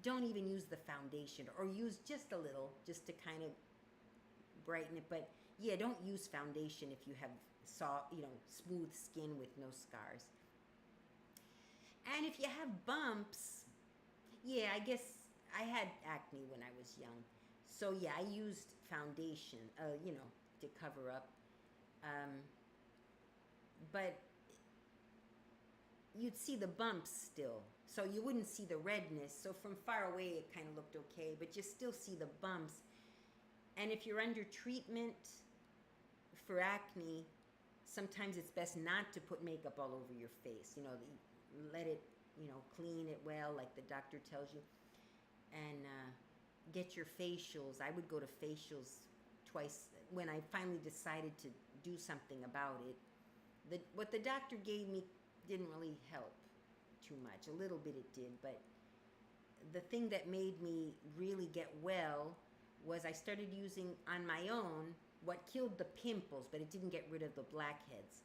don't even use the foundation, or use just a little, just to kind of brighten it. But yeah, don't use foundation if you have smooth skin with no scars. And if you have bumps, yeah, I guess I had acne when I was young. So yeah, I used foundation, to cover up. But you'd see the bumps still. So you wouldn't see the redness. So from far away, it kind of looked okay, but you still see the bumps. And if you're under treatment for acne, sometimes it's best not to put makeup all over your face. You know, let it, clean it well, like the doctor tells you. And get your facials. I would go to facials twice when I finally decided to do something about it. What the doctor gave me didn't really help too much. A little bit it did, but the thing that made me really get well was I started using on my own what killed the pimples, but it didn't get rid of the blackheads.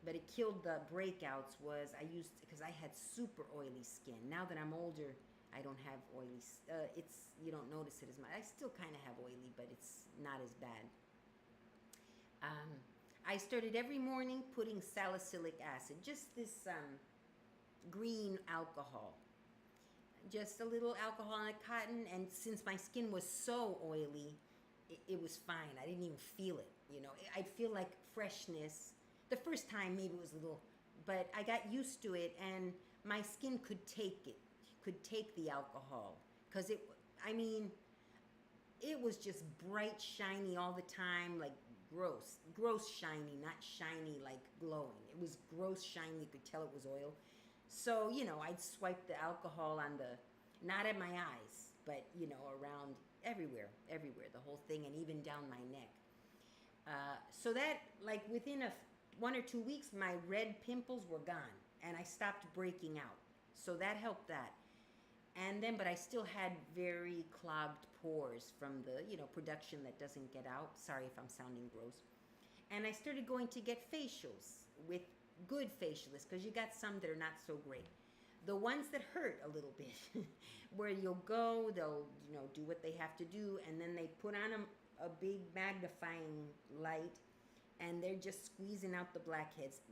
But it killed the breakouts was because I had super oily skin. Now that I'm older, I don't have oily, you don't notice it as much. I still kind of have oily, but it's not as bad. I started every morning putting salicylic acid, just this green alcohol. Just a little alcohol on a cotton, and since my skin was so oily, it was fine. I didn't even feel it, I'd feel like freshness. The first time maybe it was a little, but I got used to it, and my skin could take it, could take the alcohol, because it was just bright, shiny all the time, like gross shiny, not shiny like glowing. It was gross shiny, you could tell it was oil. So, I'd swipe the alcohol on not at my eyes, but, around everywhere, the whole thing, and even down my neck. So that, like, within 1 or 2 weeks, my red pimples were gone, and I stopped breaking out. So that helped that. And then, but I still had very clogged pores from the, production that doesn't get out. Sorry if I'm sounding gross. And I started going to get facials with good facialists, because you got some that are not so great. The ones that hurt a little bit, where you'll go, they'll, do what they have to do, and then they put on a big magnifying light, and they're just squeezing out the blackheads.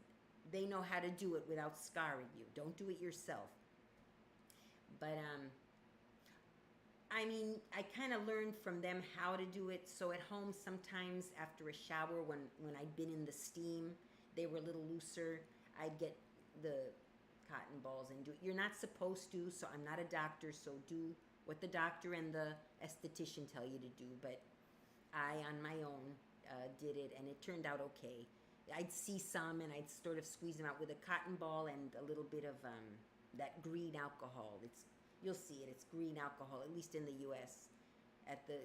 They know how to do it without scarring you. Don't do it yourself. But, I kind of learned from them how to do it. So at home, sometimes after a shower, when I'd been in the steam, they were a little looser, I'd get the cotton balls and do it. You're not supposed to, so I'm not a doctor, so do what the doctor and the esthetician tell you to do. But I, on my own, did it, and it turned out okay. I'd see some, and I'd sort of squeeze them out with a cotton ball and a little bit of that green alcohol. You'll see it. It's green alcohol, at least in the U.S.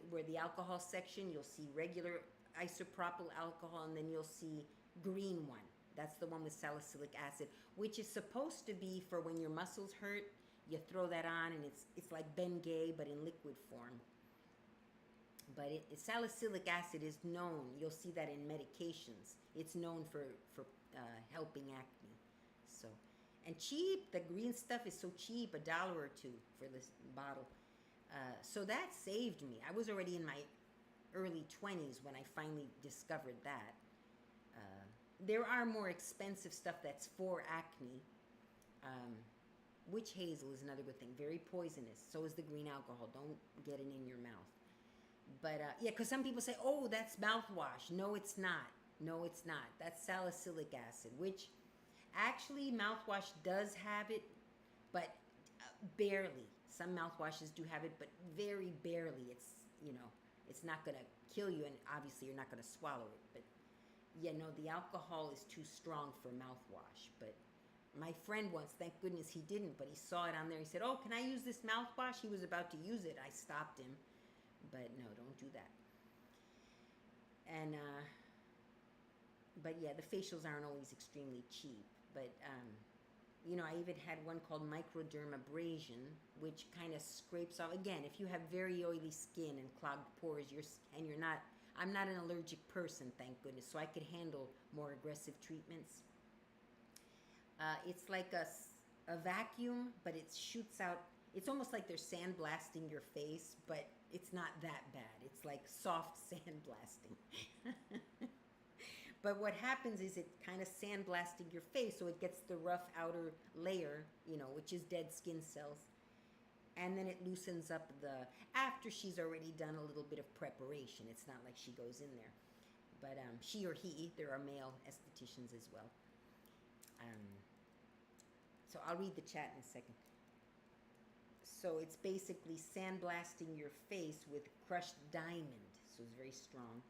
Where the alcohol section, you'll see regular isopropyl alcohol, and then you'll see green one. That's the one with salicylic acid, which is supposed to be for when your muscles hurt. You throw that on, and it's like Bengay, but in liquid form. But salicylic acid is known. You'll see that in medications. It's known for helping acne. So, and cheap. The green stuff is so cheap, $1 or $2 for this bottle. So that saved me. I was already in my early 20s when I finally discovered that. There are more expensive stuff that's for acne. Witch hazel is another good thing. Very poisonous. So is the green alcohol. Don't get it in your mouth. But yeah, because some people say, oh, that's mouthwash. No, it's not. No, it's not. That's salicylic acid, which actually mouthwash does have it, but barely. Some mouthwashes do have it, but very barely. It's, it's not going to kill you, and obviously you're not going to swallow it. But yeah, no, the alcohol is too strong for mouthwash. But my friend once, thank goodness he didn't, but he saw it on there. He said, oh, can I use this mouthwash? He was about to use it. I stopped him. But no, don't do that. And, but yeah, the facials aren't always extremely cheap. But, I even had one called microdermabrasion, which kind of scrapes off. Again, if you have very oily skin and clogged pores, I'm not an allergic person, thank goodness, so I could handle more aggressive treatments. It's like a vacuum, but it shoots out. It's almost like they're sandblasting your face, but it's not that bad. It's like soft sandblasting. But what happens is it kind of sandblasting your face, so it gets the rough outer layer, which is dead skin cells. And then it loosens up after she's already done a little bit of preparation. It's not like she goes in there. But she or he, there are male estheticians as well. So I'll read the chat in a second. So it's basically sandblasting your face with crushed diamond. So it's very strong.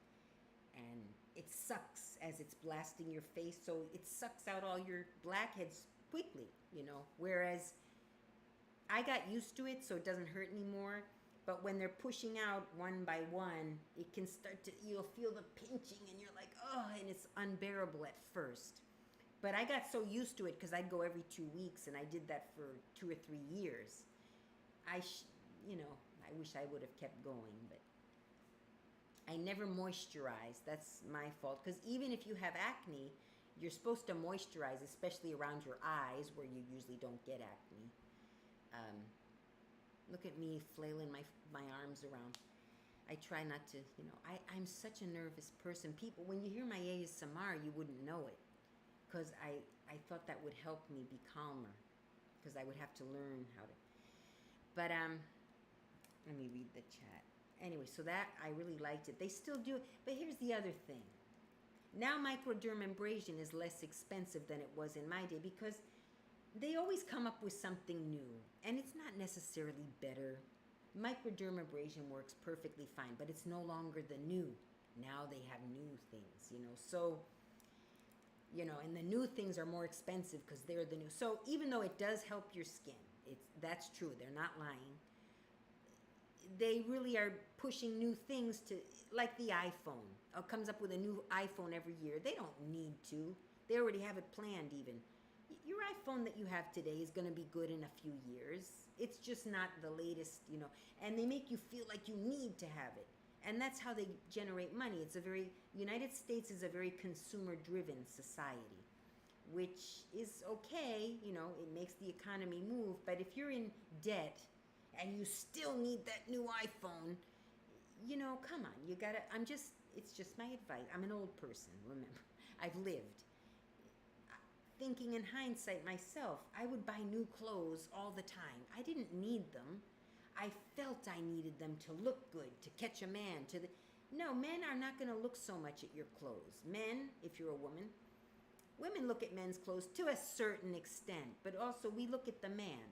And it sucks as it's blasting your face. So it sucks out all your blackheads quickly, Whereas I got used to it, so it doesn't hurt anymore. But when they're pushing out one by one, it can you'll feel the pinching, and you're like, oh, and it's unbearable at first. But I got so used to it because I'd go every 2 weeks, and I did that for 2 or 3 years. I wish I would have kept going, but I never moisturized. That's my fault. Because even if you have acne, you're supposed to moisturize, especially around your eyes where you usually don't get acne. Look at me flailing my arms around. I try not to, I'm such a nervous person. People, when you hear my ASMR, you wouldn't know it. Because I thought that would help me be calmer. Because I would have to learn how to. But, let me read the chat. Anyway, so that, I really liked it. They still do it. But here's the other thing. Now microdermabrasion is less expensive than it was in my day because they always come up with something new. And it's not necessarily better. Microdermabrasion works perfectly fine, but it's no longer the new. Now they have new things, So, and the new things are more expensive because they're the new. So even though it does help your skin, that's true. They're not lying. They really are pushing new things like the iPhone. It comes up with a new iPhone every year. They don't need to. They already have it planned even. Your iPhone that you have today is going to be good in a few years. It's just not the latest, and they make you feel like you need to have it. And that's how they generate money. United States is a very consumer-driven society, which is okay, it makes the economy move. But if you're in debt and you still need that new iPhone, come on, it's just my advice. I'm an old person, remember. I've lived. Thinking in hindsight myself, I would buy new clothes all the time. I didn't need them. I felt I needed them to look good, to catch a man. No, men are not going to look so much at your clothes. Men, if you're a woman, women look at men's clothes to a certain extent, but also we look at the man.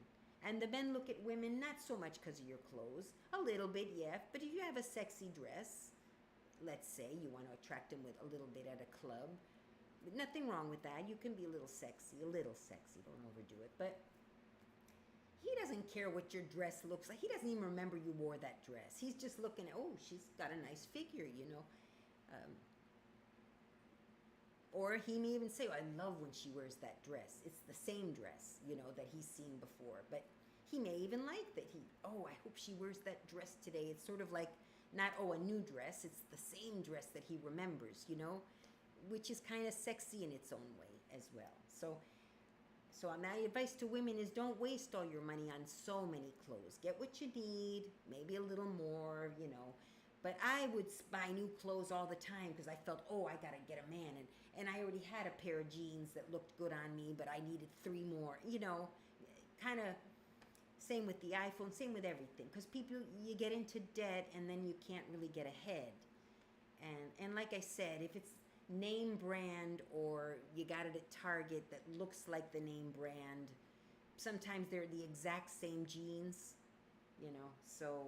And the men look at women not so much because of your clothes. A little bit, yeah. But if you have a sexy dress, let's say you want to attract them with a little bit at a club, nothing wrong with that. You can be a little sexy. Don't overdo it. But he doesn't care what your dress looks like. He doesn't even remember you wore that dress. He's just looking at, oh, she's got a nice figure, Or he may even say, oh, I love when she wears that dress. It's the same dress, that he's seen before. But he may even like that I hope she wears that dress today. It's sort of like, not, a new dress. It's the same dress that he remembers, which is kind of sexy in its own way as well. So my advice to women is don't waste all your money on so many clothes. Get what you need, maybe a little more, But I would buy new clothes all the time because I felt, I got to get a man. And I already had a pair of jeans that looked good on me, but I needed 3 more, kind of same with the iPhone, same with everything. Because people, you get into debt and then you can't really get ahead. And like I said, if it's name brand or you got it at Target that looks like the name brand, sometimes they're the exact same jeans, so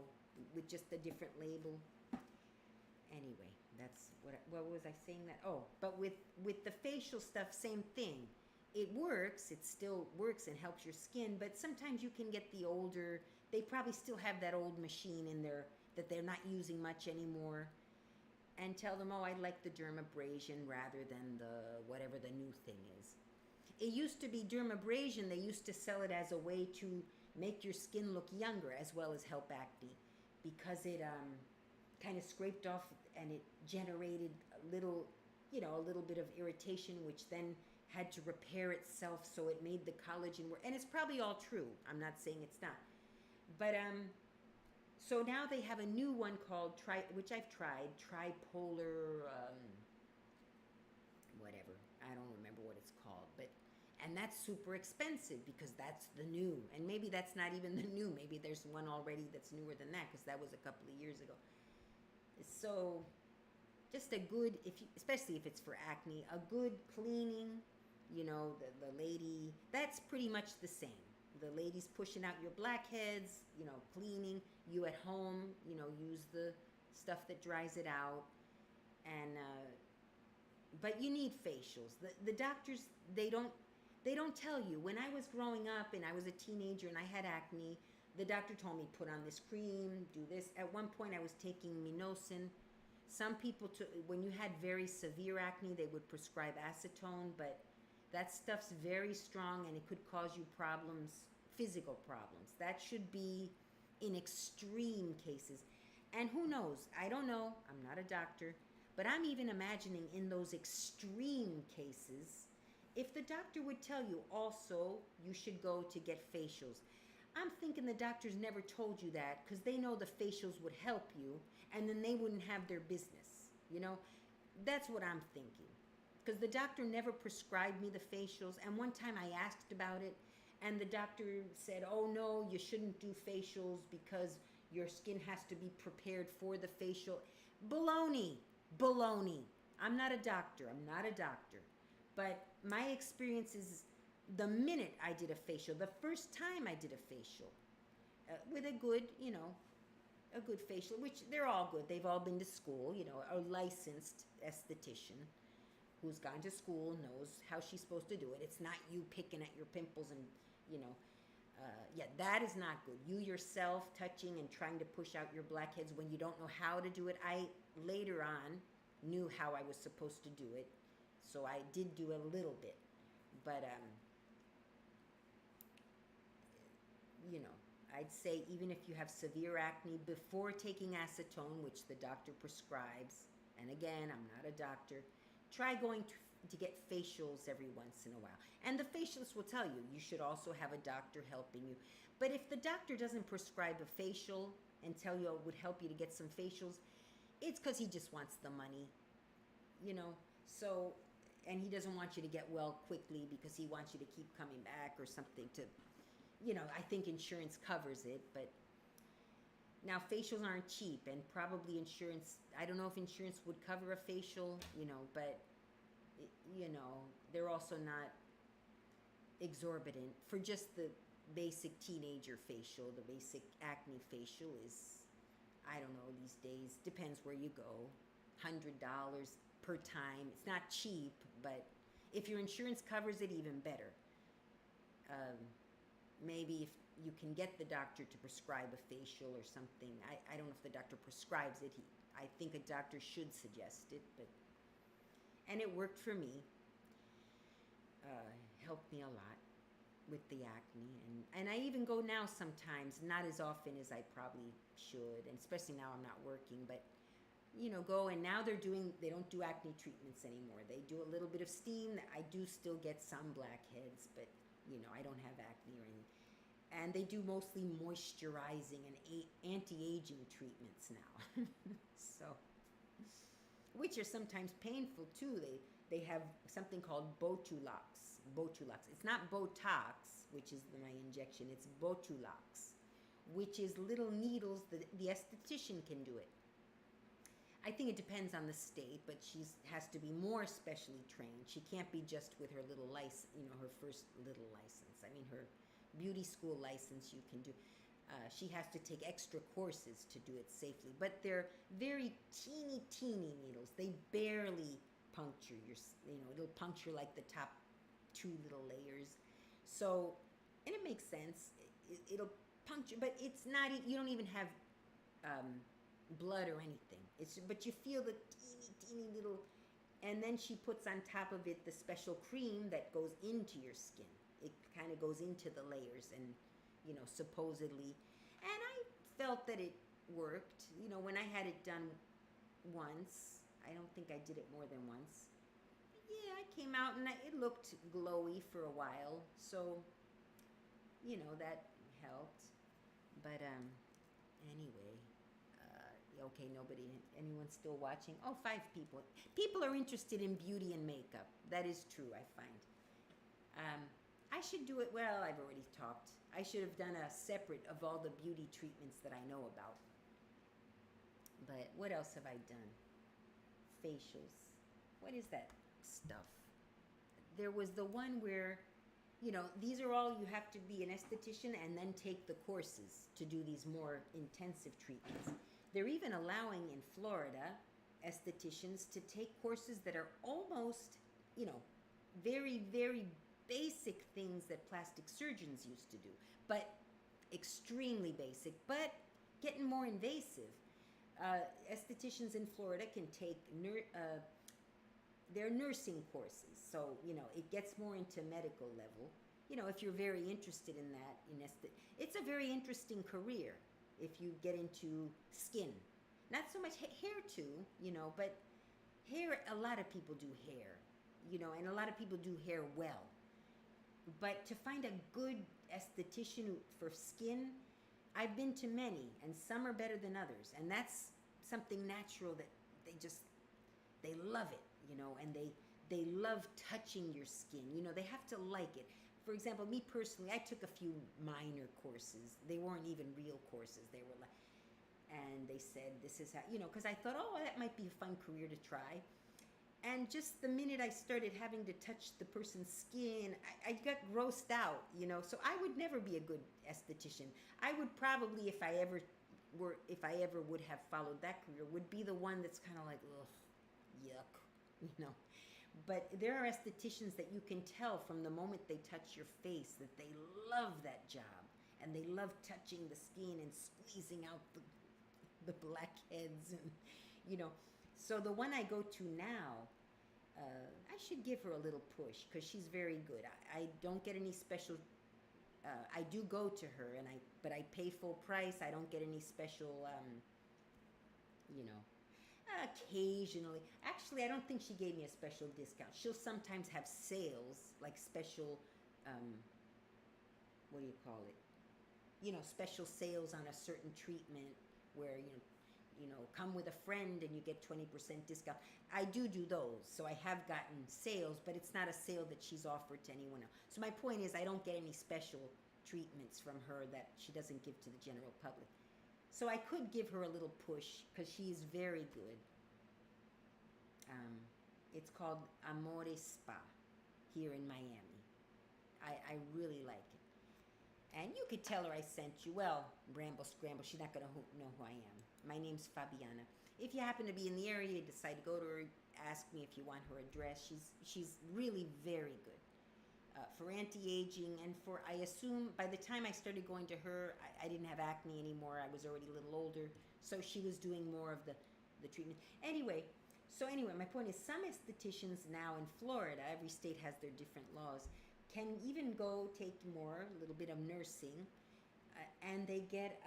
with just a different label. Anyway, that's what was I saying that? But with the facial stuff, same thing. It works, it still works and helps your skin, but sometimes you can get the older, they probably still have that old machine in there that they're not using much anymore, and tell them, I'd like the dermabrasion rather than the whatever the new thing is. It used to be dermabrasion, they used to sell it as a way to make your skin look younger as well as help acne, because it kind of scraped off and it generated a little bit of irritation, which then had to repair itself, so it made the collagen work. And it's probably all true. I'm not saying it's not. But so now they have a new one called which I've tried, tripolar whatever. I don't remember what it's called, and that's super expensive because that's the new. And maybe that's not even the new. Maybe there's one already that's newer than that, because that was a couple of years ago. So just a good, especially if it's for acne, a good cleaning, the lady, that's pretty much the same. The lady's pushing out your blackheads, cleaning. You at home, use the stuff that dries it out. And but you need facials. The doctors, they don't tell you. When I was growing up and I was a teenager and I had acne, the doctor told me, put on this cream, do this. At one point I was taking minosin. Some people, when you had very severe acne, they would prescribe acetone, but that stuff's very strong and it could cause you problems, physical problems. That should be in extreme cases. And who knows? I don't know. I'm not a doctor. But I'm even imagining in those extreme cases, if the doctor would tell you also you should go to get facials. I'm thinking the doctors never told you that because they know the facials would help you and then they wouldn't have their business. That's what I'm thinking. Because the doctor never prescribed me the facials. And one time I asked about it and the doctor said, no, you shouldn't do facials because your skin has to be prepared for the facial. Baloney. I'm not a doctor. But my experience is the minute I did a facial, the first time I did a facial, with a good facial, which they're all good. They've all been to school, a licensed esthetician who's gone to school, knows how she's supposed to do it. It's not you picking at your pimples and, that is not good. You yourself touching and trying to push out your blackheads when you don't know how to do it. I later on knew how I was supposed to do it, so I did do a little bit. But, I'd say even if you have severe acne, before taking acetone, which the doctor prescribes, and again, I'm not a doctor, try going to get facials every once in a while. And the facialist will tell you, you should also have a doctor helping you. But if the doctor doesn't prescribe a facial and tell you it would help you to get some facials, it's because he just wants the money, so, and he doesn't want you to get well quickly because he wants you to keep coming back or something to, I think insurance covers it, but now facials aren't cheap, and probably insurance, I don't know if insurance would cover a facial, but, they're also not exorbitant. For just the basic teenager facial, the basic acne facial is, I don't know, these days, depends where you go, $100 per time. It's not cheap, but if your insurance covers it, even better. Maybe if you can get the doctor to prescribe a facial or something. I don't know if the doctor prescribes it. I think a doctor should suggest it, and it worked for me. Helped me a lot with the acne, and I even go now sometimes, not as often as I probably should, and especially now I'm not working, but go, and now they don't do acne treatments anymore. They do a little bit of steam. I do still get some blackheads, but I don't have acne or anything. And they do mostly moisturizing and anti-aging treatments now. So, which are sometimes painful too. They have something called Botulox. It's not Botox, which is my injection. It's Botulox, which is little needles. The esthetician can do it. I think it depends on the state, but she has to be more specially trained. She can't be just with her little license, her first little license. I mean, her beauty school license you can do. She has to take extra courses to do it safely. But they're very teeny needles. They barely puncture your, it'll puncture like the top 2 little layers. So, and it makes sense. It'll puncture, but it's not, you don't even have blood or anything. But you feel the teeny little, and then she puts on top of it the special cream that goes into your skin. It kind of goes into the layers, and supposedly, and I felt that it worked. When I had it done once, I don't think I did it more than once. Yeah, I came out and it looked glowy for a while, so that helped. But anyway, okay, anyone's still watching? Oh, 5 people. People are interested in beauty and makeup. That is true, I find. I should do it. Well, I've already talked. I should have done a separate of all the beauty treatments that I know about. But what else have I done? Facials. What is that stuff? There was the one where, these are all, you have to be an esthetician and then take the courses to do these more intensive treatments. They're even allowing in Florida estheticians to take courses that are almost, very, very basic things that plastic surgeons used to do, but extremely basic, but getting more invasive. Estheticians in Florida can take their nursing courses, so it gets more into medical level. If you're very interested in that, it's a very interesting career if you get into skin. Not so much hair too, but hair, a lot of people do hair, and a lot of people do hair well. But to find a good esthetician for skin, I've been to many, and some are better than others. And that's something natural that they love it, and they love touching your skin. They have to like it. For example, me personally, I took a few minor courses. They weren't even real courses. They were like, and they said, this is how, because I thought, oh, that might be a fun career to try. And just the minute I started having to touch the person's skin, I got grossed out, So I would never be a good esthetician. I would probably, if I ever would have followed that career, would be the one that's kind of like, ugh, yuck, But there are estheticians that you can tell from the moment they touch your face that they love that job, and they love touching the skin and squeezing out the blackheads, and So the one I go to now, I should give her a little push because she's very good. I don't get any special. I do go to her, but I pay full price. I don't get any special. Occasionally, actually, I don't think she gave me a special discount. She'll sometimes have sales, like special. What do you call it? Special sales on a certain treatment where come with a friend and you get 20% discount. I do those, so I have gotten sales, but it's not a sale that she's offered to anyone else. So my point is, I don't get any special treatments from her that she doesn't give to the general public. So I could give her a little push because she is very good. It's called Amore Spa here in Miami. I really like it. And you could tell her I sent you. Well, Ramble Scramble, she's not going to know who I am. My name's Fabiana. If you happen to be in the area, you decide to go to her, ask me if you want her address. She's really very good for anti-aging, and for, I assume, by the time I started going to her, I didn't have acne anymore. I was already a little older, so she was doing more of the the treatment. Anyway, my point is some estheticians now in Florida, every state has their different laws, can even go take more, a little bit of nursing, and they get,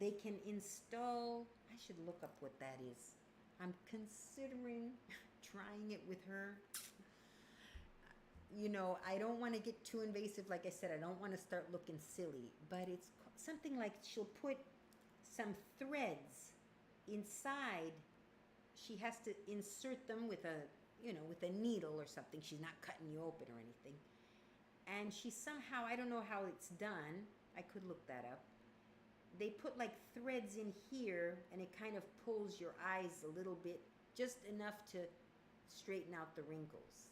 they can install, I should look up what that is. I'm considering trying it with her. You know, I don't want to get too invasive. Like I said, I don't want to start looking silly, but it's something like she'll put some threads inside. She has to insert them with a, with a needle or something. She's not cutting you open or anything. And she somehow, I don't know how it's done. I could look that up. They put like threads in here and it kind of pulls your eyes a little bit, just enough to straighten out the wrinkles.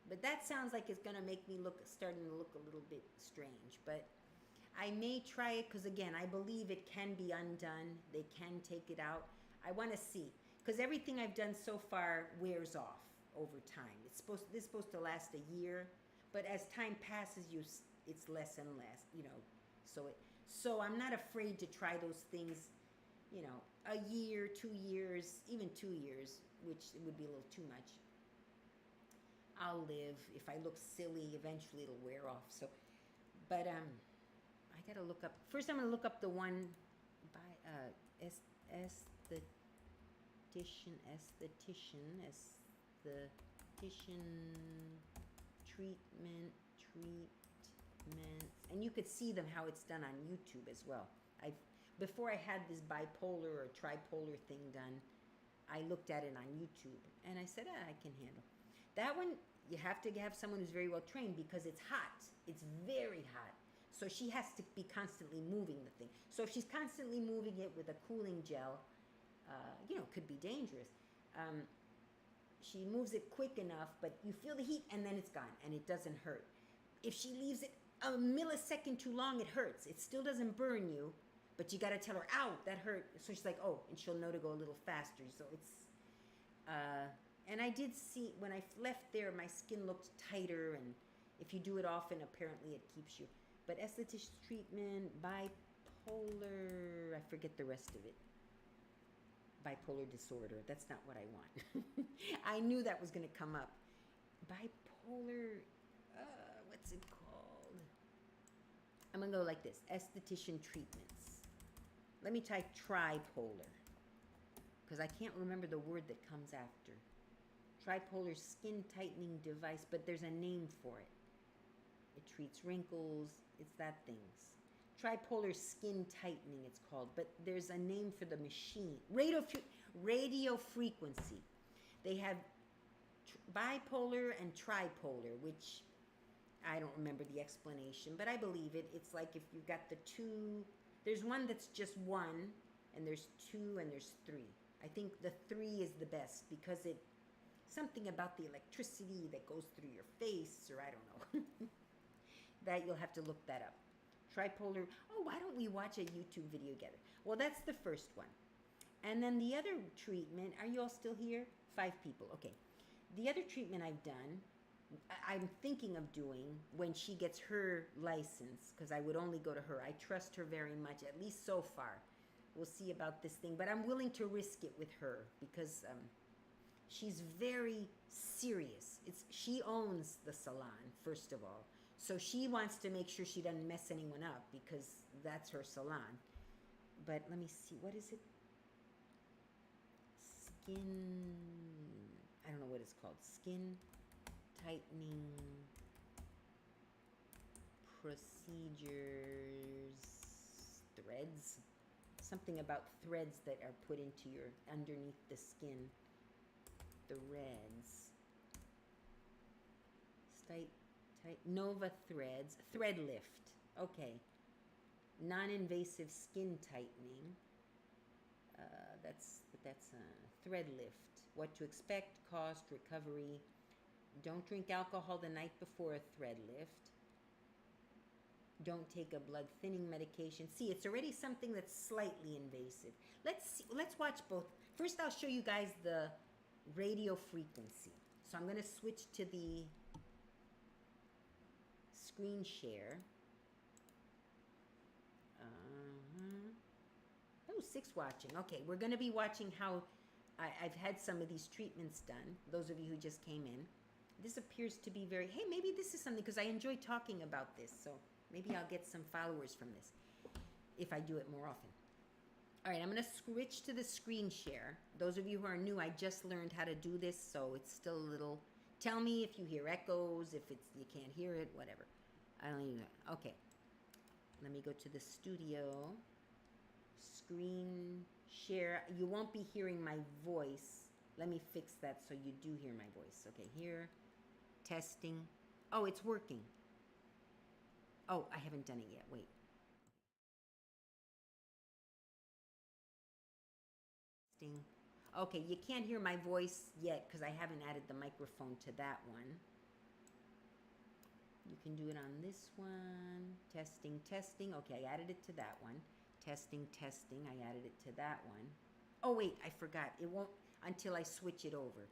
But that sounds like it's going to make me starting to look a little bit strange. But I may try it because, again, I believe it can be undone. They can take it out. I want to see. Because everything I've done so far wears off over time. This is supposed to last a year. But as time passes, it's less and less, So I'm not afraid to try those things, a year, 2 years, even 2 years, which would be a little too much. I'll live. If I look silly, eventually it'll wear off. So, but I gotta look up. First, I'm gonna look up the one by esthetician treatments, and you could see them how it's done on YouTube as well. Before I had this bipolar or tripolar thing done, I looked at it on YouTube and I said, I can handle. That one, you have to have someone who's very well trained because it's hot. It's very hot. So she has to be constantly moving the thing. So if she's constantly moving it with a cooling gel, it could be dangerous. She moves it quick enough, but you feel the heat and then it's gone and it doesn't hurt. If she leaves it a millisecond too long, it hurts. It still doesn't burn you, but you got to tell her, ow, that hurt. So she's like, oh, and she'll know to go a little faster. So it's... And I did see, when I left there, my skin looked tighter, and if you do it often, apparently it keeps you. But esthetician treatment, bipolar, I forget the rest of it. Bipolar disorder, that's not what I want. I knew that was going to come up. Bipolar, what's it called? I'm going to go like this, esthetician treatments. Let me type tripolar, because I can't remember the word that comes after. Tripolar skin tightening device, but there's a name for it. It treats wrinkles, it's that things. Tripolar skin tightening, it's called, but there's a name for the machine. Radio frequency. They have bipolar and tripolar, which I don't remember the explanation, but I believe it. It's like if you've got the two, there's one that's just one, and there's two, and there's three. I think the 3 is the best because something about the electricity that goes through your face, or I don't know. That you'll have to look that up. Tripolar. Oh, why don't we watch a YouTube video together? Well, that's the first one. And then the other treatment, are you all still here? 5 people. Okay. The other treatment I've done, I'm thinking of doing when she gets her license, because I would only go to her. I trust her very much, at least so far. We'll see about this thing, but I'm willing to risk it with her because she's very serious. She owns the salon, first of all. So she wants to make sure she doesn't mess anyone up because that's her salon. But let me see, what is it? Skin, I don't know what it's called. Skin tightening procedures, threads. Something about threads that are put into underneath the skin. Threads. Nova threads. Thread lift. Okay. Non-invasive skin tightening. That's thread lift. What to expect, cost, recovery. Don't drink alcohol the night before a thread lift. Don't take a blood thinning medication. See, it's already something that's slightly invasive. Let's watch both. First, I'll show you guys the radio frequency. So I'm going to switch to the screen share. Oh, 6 watching. Okay, we're going to be watching how I've had some of these treatments done. Those of you who just came in, this appears to be very, hey, maybe this is something, because I enjoy talking about this. So maybe I'll get some followers from this if I do it more often. All right, I'm going to switch to the screen share. Those of you who are new, I just learned how to do this, so it's still a little, tell me if you hear echoes, if it's you can't hear it, whatever. I don't even know. Okay. Let me go to the studio. Screen share. You won't be hearing my voice. Let me fix that so you do hear my voice. Okay, here. Testing. Oh, it's working. Oh, I haven't done it yet. Wait. Testing. Okay, you can't hear my voice yet because I haven't added the microphone to that one. You can do it on this one. Testing, testing. Okay, I added it to that one. Testing, testing. I added it to that one. Oh, wait, I forgot. It won't until I switch it over.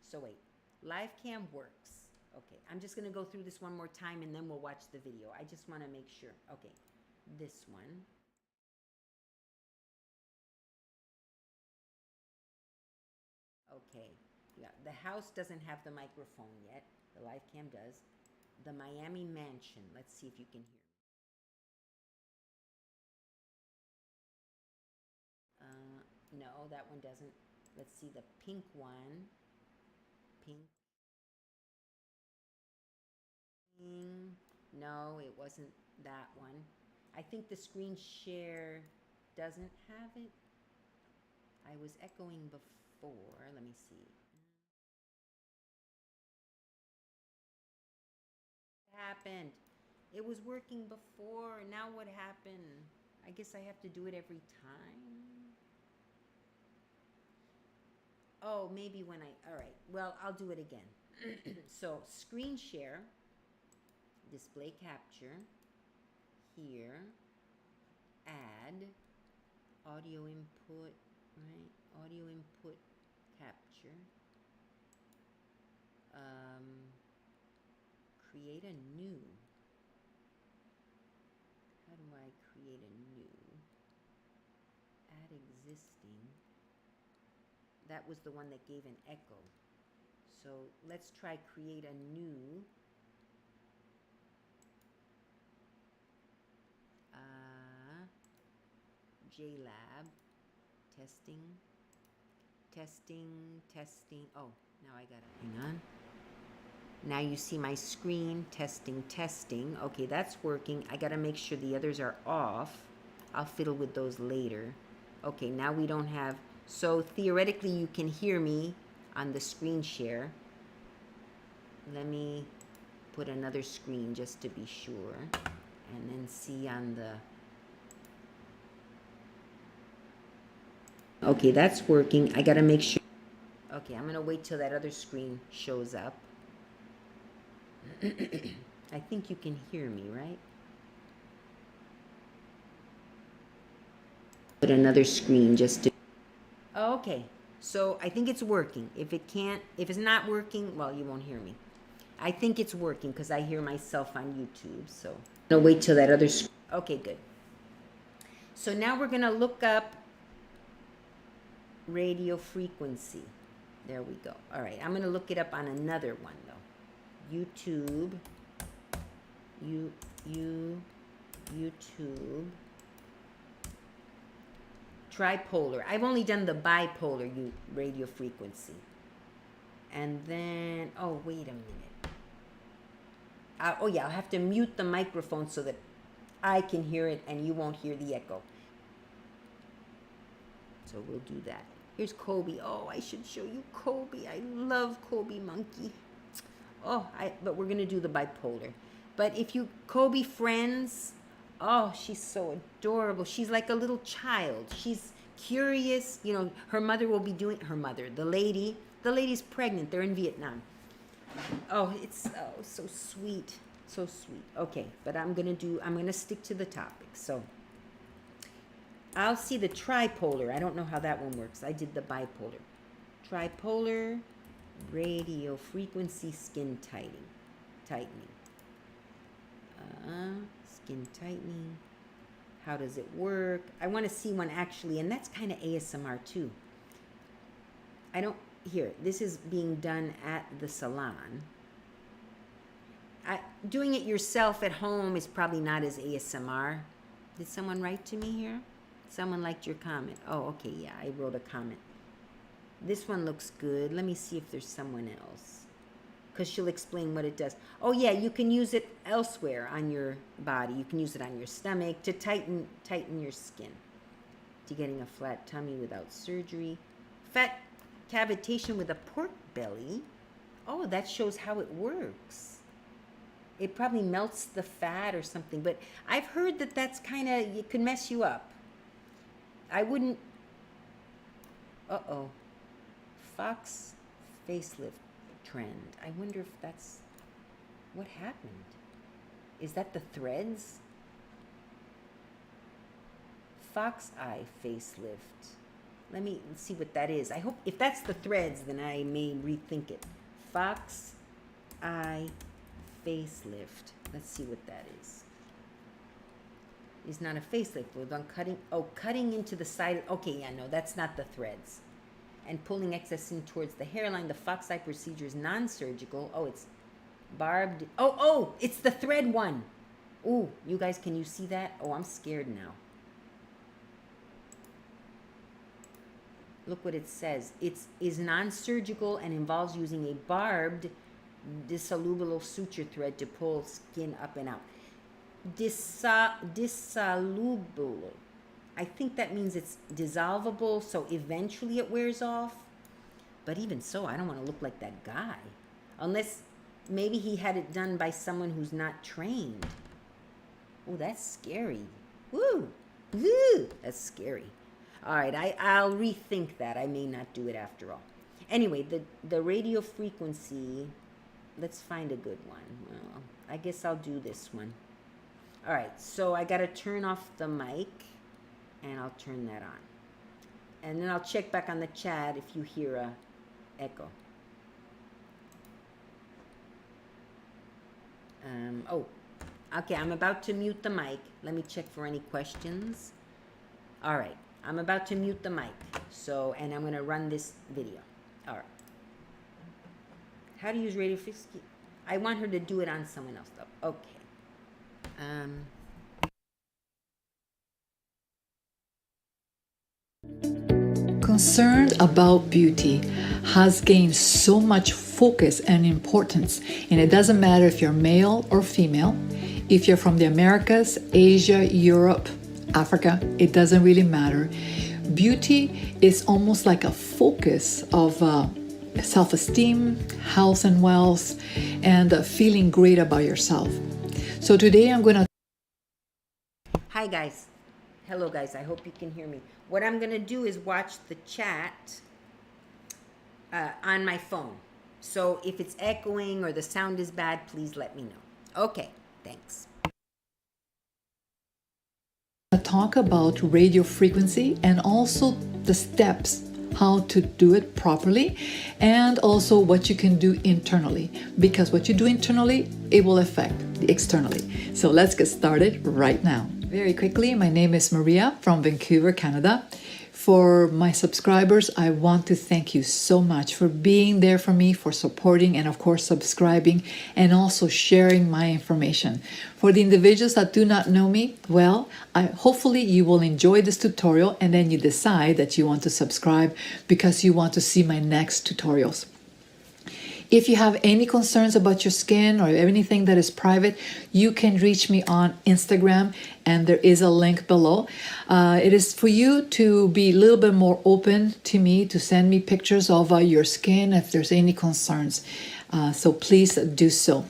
So wait, live cam works. Okay, I'm just going to go through this one more time and then we'll watch the video. I just want to make sure. Okay, this one. Okay, yeah, the house doesn't have the microphone yet. The live cam does. The Miami Mansion. Let's see if you can hear me. No, that one doesn't. Let's see the pink one. Pink. No, it wasn't that one. I think the screen share doesn't have it. I was echoing before. Let me see. What happened? It was working before. Now what happened? I guess I have to do it every time. Oh, maybe when all right. Well, I'll do it again. So, screen share, display capture, here, add, audio input, right? Audio input capture. Create a new. How do I create a new? Add existing. That was the one that gave an echo. So let's try create a new. JLab. Testing. Testing. Testing. Oh, now I got it. Hang on. Now you see my screen. Testing. Testing. Okay, that's working. I got to make sure the others are off. I'll fiddle with those later. Okay, now we don't have... So theoretically, you can hear me on the screen share. Let me put another screen just to be sure. And then see on the... Okay, that's working. I gotta make sure. Okay, I'm gonna wait till that other screen shows up. I think you can hear me, right? Put another screen just to... Oh, okay, so I think it's working. If it's not working, well, you won't hear me. I think it's working because I hear myself on YouTube, so I'm gonna wait till that other screen. Okay, good. So now we're gonna look up radio frequency. There we go. All right, I'm gonna look it up on another one though. YouTube. YouTube. Tripolar. I've only done the bipolar radio frequency. And then, oh, wait a minute. Oh yeah, I'll have to mute the microphone so that I can hear it and you won't hear the echo. So we'll do that. Here's Kobe. Oh, I should show you Kobe. I love Kobe Monkey. Oh, but we're gonna do the bipolar. But if you Kobe friends, oh, she's so adorable. She's like a little child. She's curious. You know, her mother will be doing the lady's pregnant. They're in Vietnam. Oh, it's so sweet. So sweet. Okay, but I'm gonna stick to the topic. So I'll see the tripolar. I don't know how that one works. I did the bipolar. Tripolar radio frequency skin tightening. Skin tightening. How does it work? I want to see one actually, and that's kind of ASMR too. I don't, here, this is being done at the salon. Doing it yourself at home is probably not as ASMR. Did someone write to me here? Someone liked your comment. Oh, okay, yeah, I wrote a comment. This one looks good. Let me see if there's someone else, because she'll explain what it does. Oh yeah, you can use it elsewhere on your body. You can use it on your stomach to tighten your skin. To getting a flat tummy without surgery. Fat cavitation with a pork belly. Oh, that shows how it works. It probably melts the fat or something, but I've heard that that's kind of, it could mess you up. I wouldn't, uh-oh. Fox facelift trend. I wonder if that's, what happened? Is that the threads? Fox eye facelift. Let me see what that is. I hope, if that's the threads, then I may rethink it. Fox eye facelift. Let's see what that is. It's not a facelift. We're done cutting. Oh, cutting into the side. Okay, yeah, no, that's not the threads. And pulling excess in towards the hairline. The fox eye procedure is non-surgical. Oh, it's barbed. Oh, it's the thread one. Ooh, you guys, can you see that? Oh, I'm scared now. Look what it says. It is non-surgical and involves using a barbed dissoluble suture thread to pull skin up and out. Dissoluble. I think that means it's dissolvable, so eventually it wears off. But even so, I don't want to look like that guy. Unless maybe he had it done by someone who's not trained. Oh, that's scary. Woo! Woo! That's scary. All right, I'll rethink that. I may not do it after all. Anyway, the radio frequency, let's find a good one. Well, I guess I'll do this one. All right, so I got to turn off the mic, and I'll turn that on. And then I'll check back on the chat if you hear a echo. Okay, I'm about to mute the mic. Let me check for any questions. All right, I'm about to mute the mic. So, and I'm going to run this video. All right. How to use radio frequency? I want her to do it on someone else, though. Okay. Concern about beauty has gained so much focus and importance, and it doesn't matter if you're male or female, if you're from the Americas, Asia, Europe, Africa, it doesn't really matter. Beauty is almost like a focus of self-esteem, health and wealth, and feeling great about yourself. So today I'm going to... Hi guys. Hello guys, I hope you can hear me. What I'm going to do is watch the chat on my phone. So if it's echoing or the sound is bad, please let me know. Okay, thanks. talk about radio frequency and also the steps how to do it properly, and also what you can do internally, because what you do internally, it will affect the externally. So let's get started right now. Very quickly, my name is Maria from Vancouver, Canada. For my subscribers, I want to thank you so much for being there for me, for supporting, and of course subscribing, and also sharing my information. For the individuals that do not know me, well, hopefully you will enjoy this tutorial and then you decide that you want to subscribe because you want to see my next tutorials. If you have any concerns about your skin or anything that is private, you can reach me on Instagram, and there is a link below. It is for you to be a little bit more open to me, to send me pictures of your skin if there's any concerns. So please do so.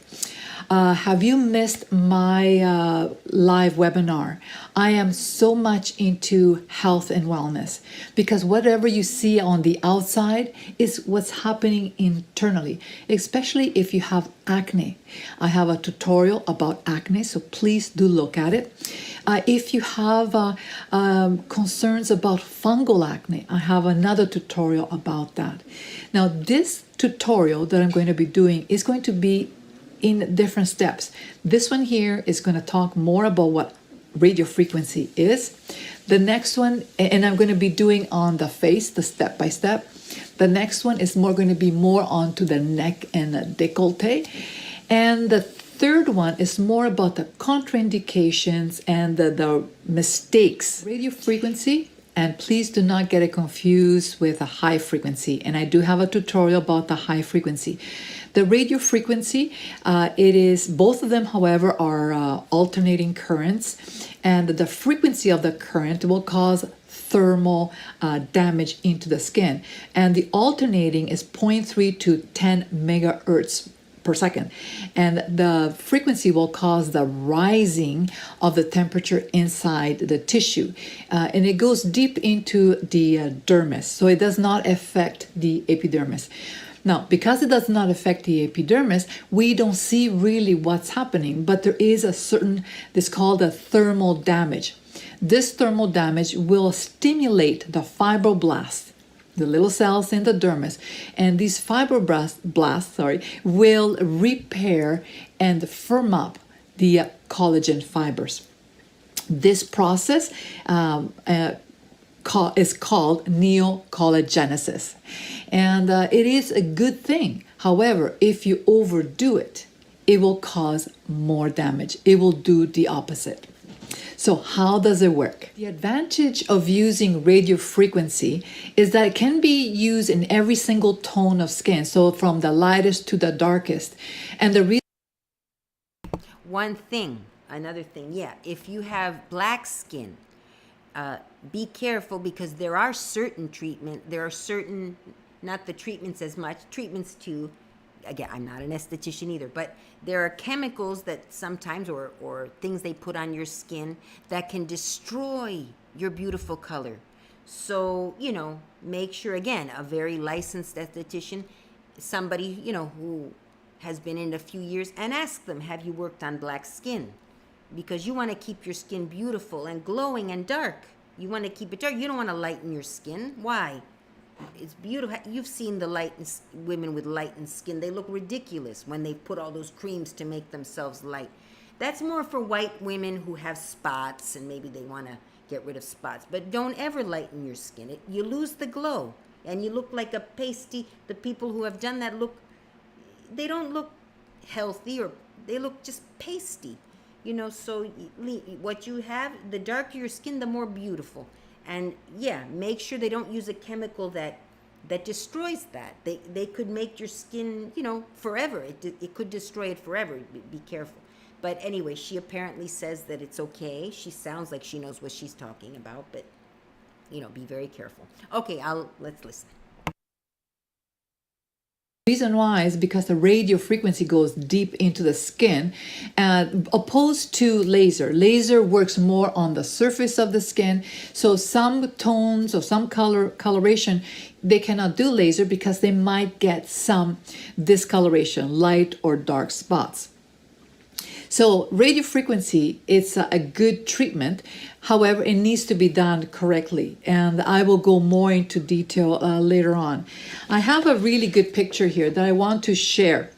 Have you missed my live webinar? I am so much into health and wellness, because whatever you see on the outside is what's happening internally, especially if you have acne. I have a tutorial about acne, so please do look at it. If you have concerns about fungal acne, I have another tutorial about that. Now, this tutorial that I'm going to be doing is going to be in different steps. This one here is going to talk more about what radio frequency is. The next one, and I'm going to be doing on the face, the step by step. The next one is more going to be more onto the neck and the décolleté. And the third one is more about the contraindications and the mistakes. Radio frequency, and please do not get it confused with a high frequency. And I do have a tutorial about the high frequency. The radio frequency, it is, both of them, however, are alternating currents. And the frequency of the current will cause thermal damage into the skin. And the alternating is 0.3 to 10 megahertz per second. And the frequency will cause the rising of the temperature inside the tissue. And it goes deep into the dermis, so it does not affect the epidermis. Now, because it does not affect the epidermis, we don't see really what's happening, but there is a certain, this called a thermal damage. This thermal damage will stimulate the fibroblasts, the little cells in the dermis, and these fibroblasts, will repair and firm up the collagen fibers. This process is called neocollagenesis, and it is a good thing. However, if you overdo it, it will cause more damage. It will do the opposite. So how does it work? The advantage of using radio frequency is that it can be used in every single tone of skin, so from the lightest to the darkest. And the reason Another thing, yeah, if you have black skin, be careful, because there are certain not the treatments as much, treatments too. Again, I'm not an esthetician either, but there are chemicals that sometimes, or things they put on your skin that can destroy your beautiful color. So, make sure, again, a very licensed esthetician, somebody, who has been in a few years, and ask them, have you worked on black skin? Because you want to keep your skin beautiful and glowing and dark. You want to keep it dark. You don't want to lighten your skin. Why? It's beautiful. You've seen women with lightened skin. They look ridiculous when they put all those creams to make themselves light. That's more for white women who have spots, and maybe they want to get rid of spots. But don't ever lighten your skin. You lose the glow, and you look like a pasty. The people who have done that they don't look healthy, or they look just pasty. So what you have, the darker your skin, the more beautiful. And yeah, make sure they don't use a chemical that destroys that. They could make your skin, forever. It could destroy it forever. Be careful. But anyway, she apparently says that it's okay. She sounds like she knows what she's talking about, but be very careful. Okay, let's listen. The reason why is because the radio frequency goes deep into the skin, opposed to laser. Laser works more on the surface of the skin. So some tones or some coloration, they cannot do laser because they might get some discoloration, light or dark spots. So radio frequency, it's a good treatment. However, it needs to be done correctly. And I will go more into detail later on. I have a really good picture here that I want to share.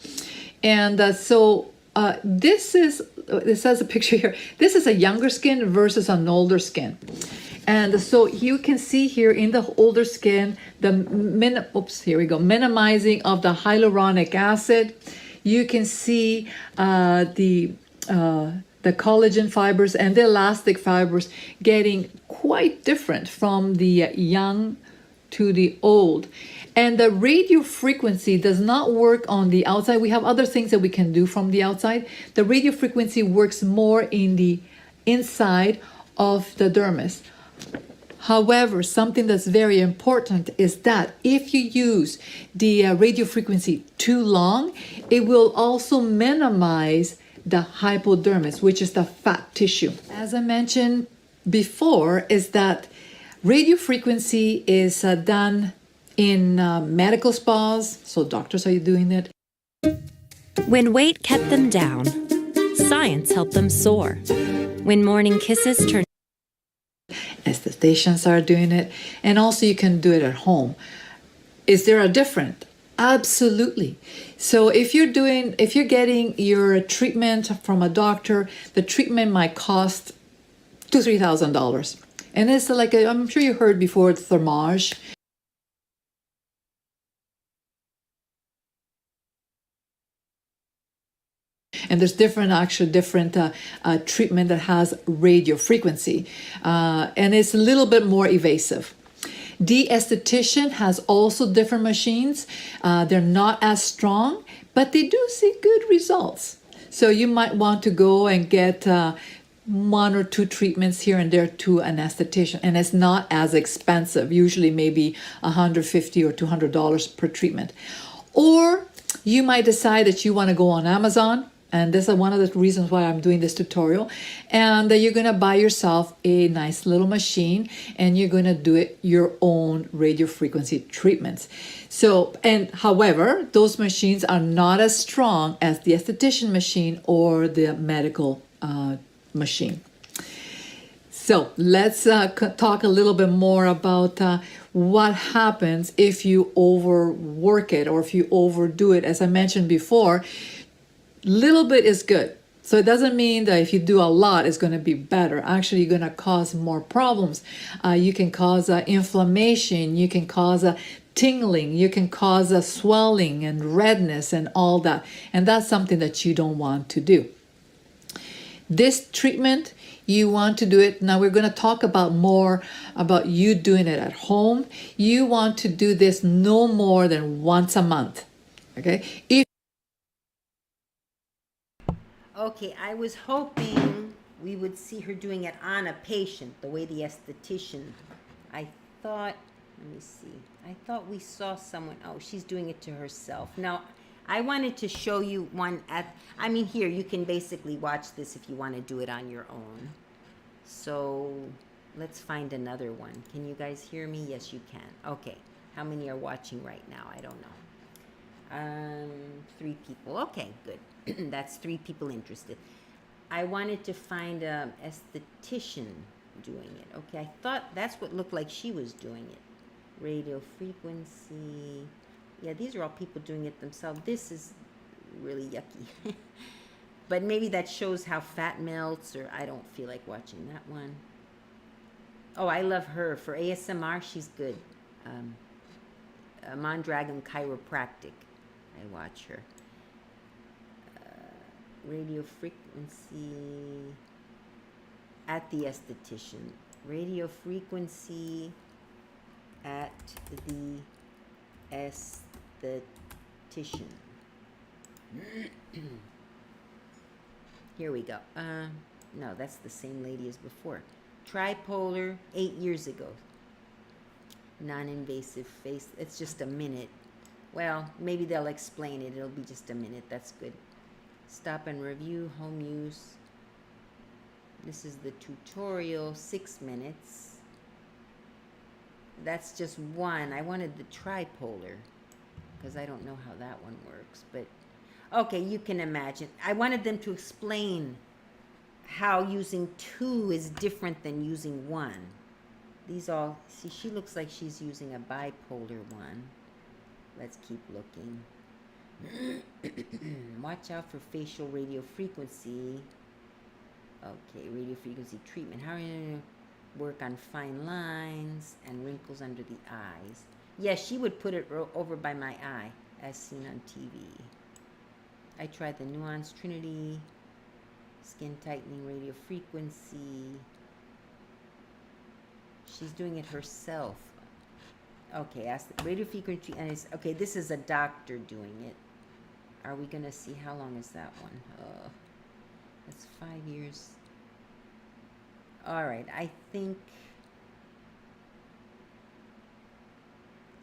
And this has a picture here. This is a younger skin versus an older skin. And so you can see here in the older skin, minimizing of the hyaluronic acid. You can see the collagen fibers and the elastic fibers getting quite different from the young to the old. And the radio frequency does not work on the outside. We have other things that we can do from the outside. The radio frequency works more in the inside of the dermis. However, something that's very important is that if you use the radio frequency too long, it will also minimize the hypodermis, which is the fat tissue. As I mentioned before, is that radio frequency is done in medical spas, so doctors are doing it. When weight kept them down, science helped them soar. When morning kisses turned, estheticians are doing it, and also you can do it at home. Is there a difference? Absolutely. So if you're getting your treatment from a doctor, the treatment might cost $2,000 to $3,000. And it's like, I'm sure you heard before, thermage. And there's different treatment that has radio frequency. And it's a little bit more evasive. The esthetician has also different machines. They're not as strong, but they do see good results. So you might want to go and get 1 or 2 treatments here and there to an esthetician. And it's not as expensive, usually maybe $150 or $200 per treatment. Or you might decide that you want to go on Amazon. And this is one of the reasons why I'm doing this tutorial. And you're going to buy yourself a nice little machine and you're going to do it your own radio frequency treatments. So, and however, those machines are not as strong as the esthetician machine or the medical machine. So let's talk a little bit more about what happens if you overwork it or if you overdo it. As I mentioned before, little bit is good. So it doesn't mean that if you do a lot, it's going to be better. Actually, you're going to cause more problems. You can cause inflammation. You can cause tingling. You can cause swelling and redness and all that. And that's something that you don't want to do. This treatment, you want to do it. Now we're going to talk about more about you doing it at home. You want to do this no more than once a month. Okay? Okay, I was hoping we would see her doing it on a patient, the way the esthetician. I thought, let me see. I thought we saw someone. Oh, she's doing it to herself. Now, I wanted to show you one here, you can basically watch this if you want to do it on your own. So, let's find another one. Can you guys hear me? Yes, you can. Okay. How many are watching right now? I don't know. 3 people. Okay, good. That's 3 people interested. I wanted to find an esthetician doing it. Okay, I thought that's what looked like she was doing it. Radio frequency. Yeah, these are all people doing it themselves. This is really yucky. But maybe that shows how fat melts, or I don't feel like watching that one. Oh, I love her. For ASMR, she's good. Mondragon Chiropractic. I watch her. Radio frequency at the esthetician. Radio frequency at the esthetician. Here we go. No, that's the same lady as before. Tripolar, 8 years ago. Non-invasive face. It's just a minute. Well, maybe they'll explain it. It'll be just a minute. That's good. Stop and review, home use. This is the tutorial, 6 minutes. That's just one. I wanted the tripolar because I don't know how that one works. But, okay, you can imagine. I wanted them to explain how using 2 is different than using 1. These all, see, she looks like she's using a bipolar one. Let's keep looking. Watch out for facial radio frequency. Okay, radio frequency treatment. How are you going to work on fine lines and wrinkles under the eyes? Yes, she would put it over by my eye, as seen on TV. I tried the Nuance Trinity, skin tightening radio frequency. She's doing it herself. Okay, ask the radio frequency, and it's, okay, this is a doctor doing it. Are we going to see how long is that one? That's 5 years. All right, I think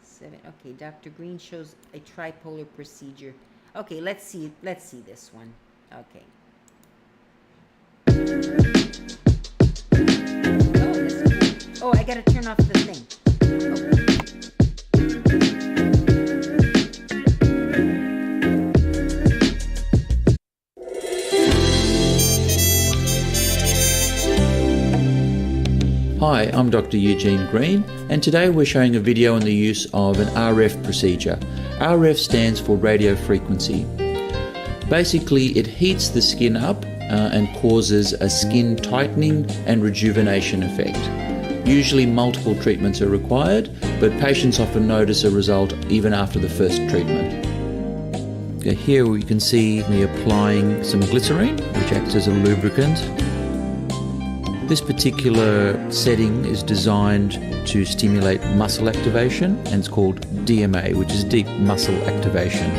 7. Okay, Dr. Green shows a tripolar procedure. Okay, let's see this one. Okay. Oh, I gotta turn off the thing. Oh. Hi, I'm Dr. Eugene Green, and today we're showing a video on the use of an RF procedure. RF stands for radio frequency. Basically, it heats the skin up and causes a skin tightening and rejuvenation effect. Usually multiple treatments are required, but patients often notice a result even after the first treatment. Here we can see me applying some glycerine, which acts as a lubricant. This particular setting is designed to stimulate muscle activation, and it's called DMA, which is deep muscle activation.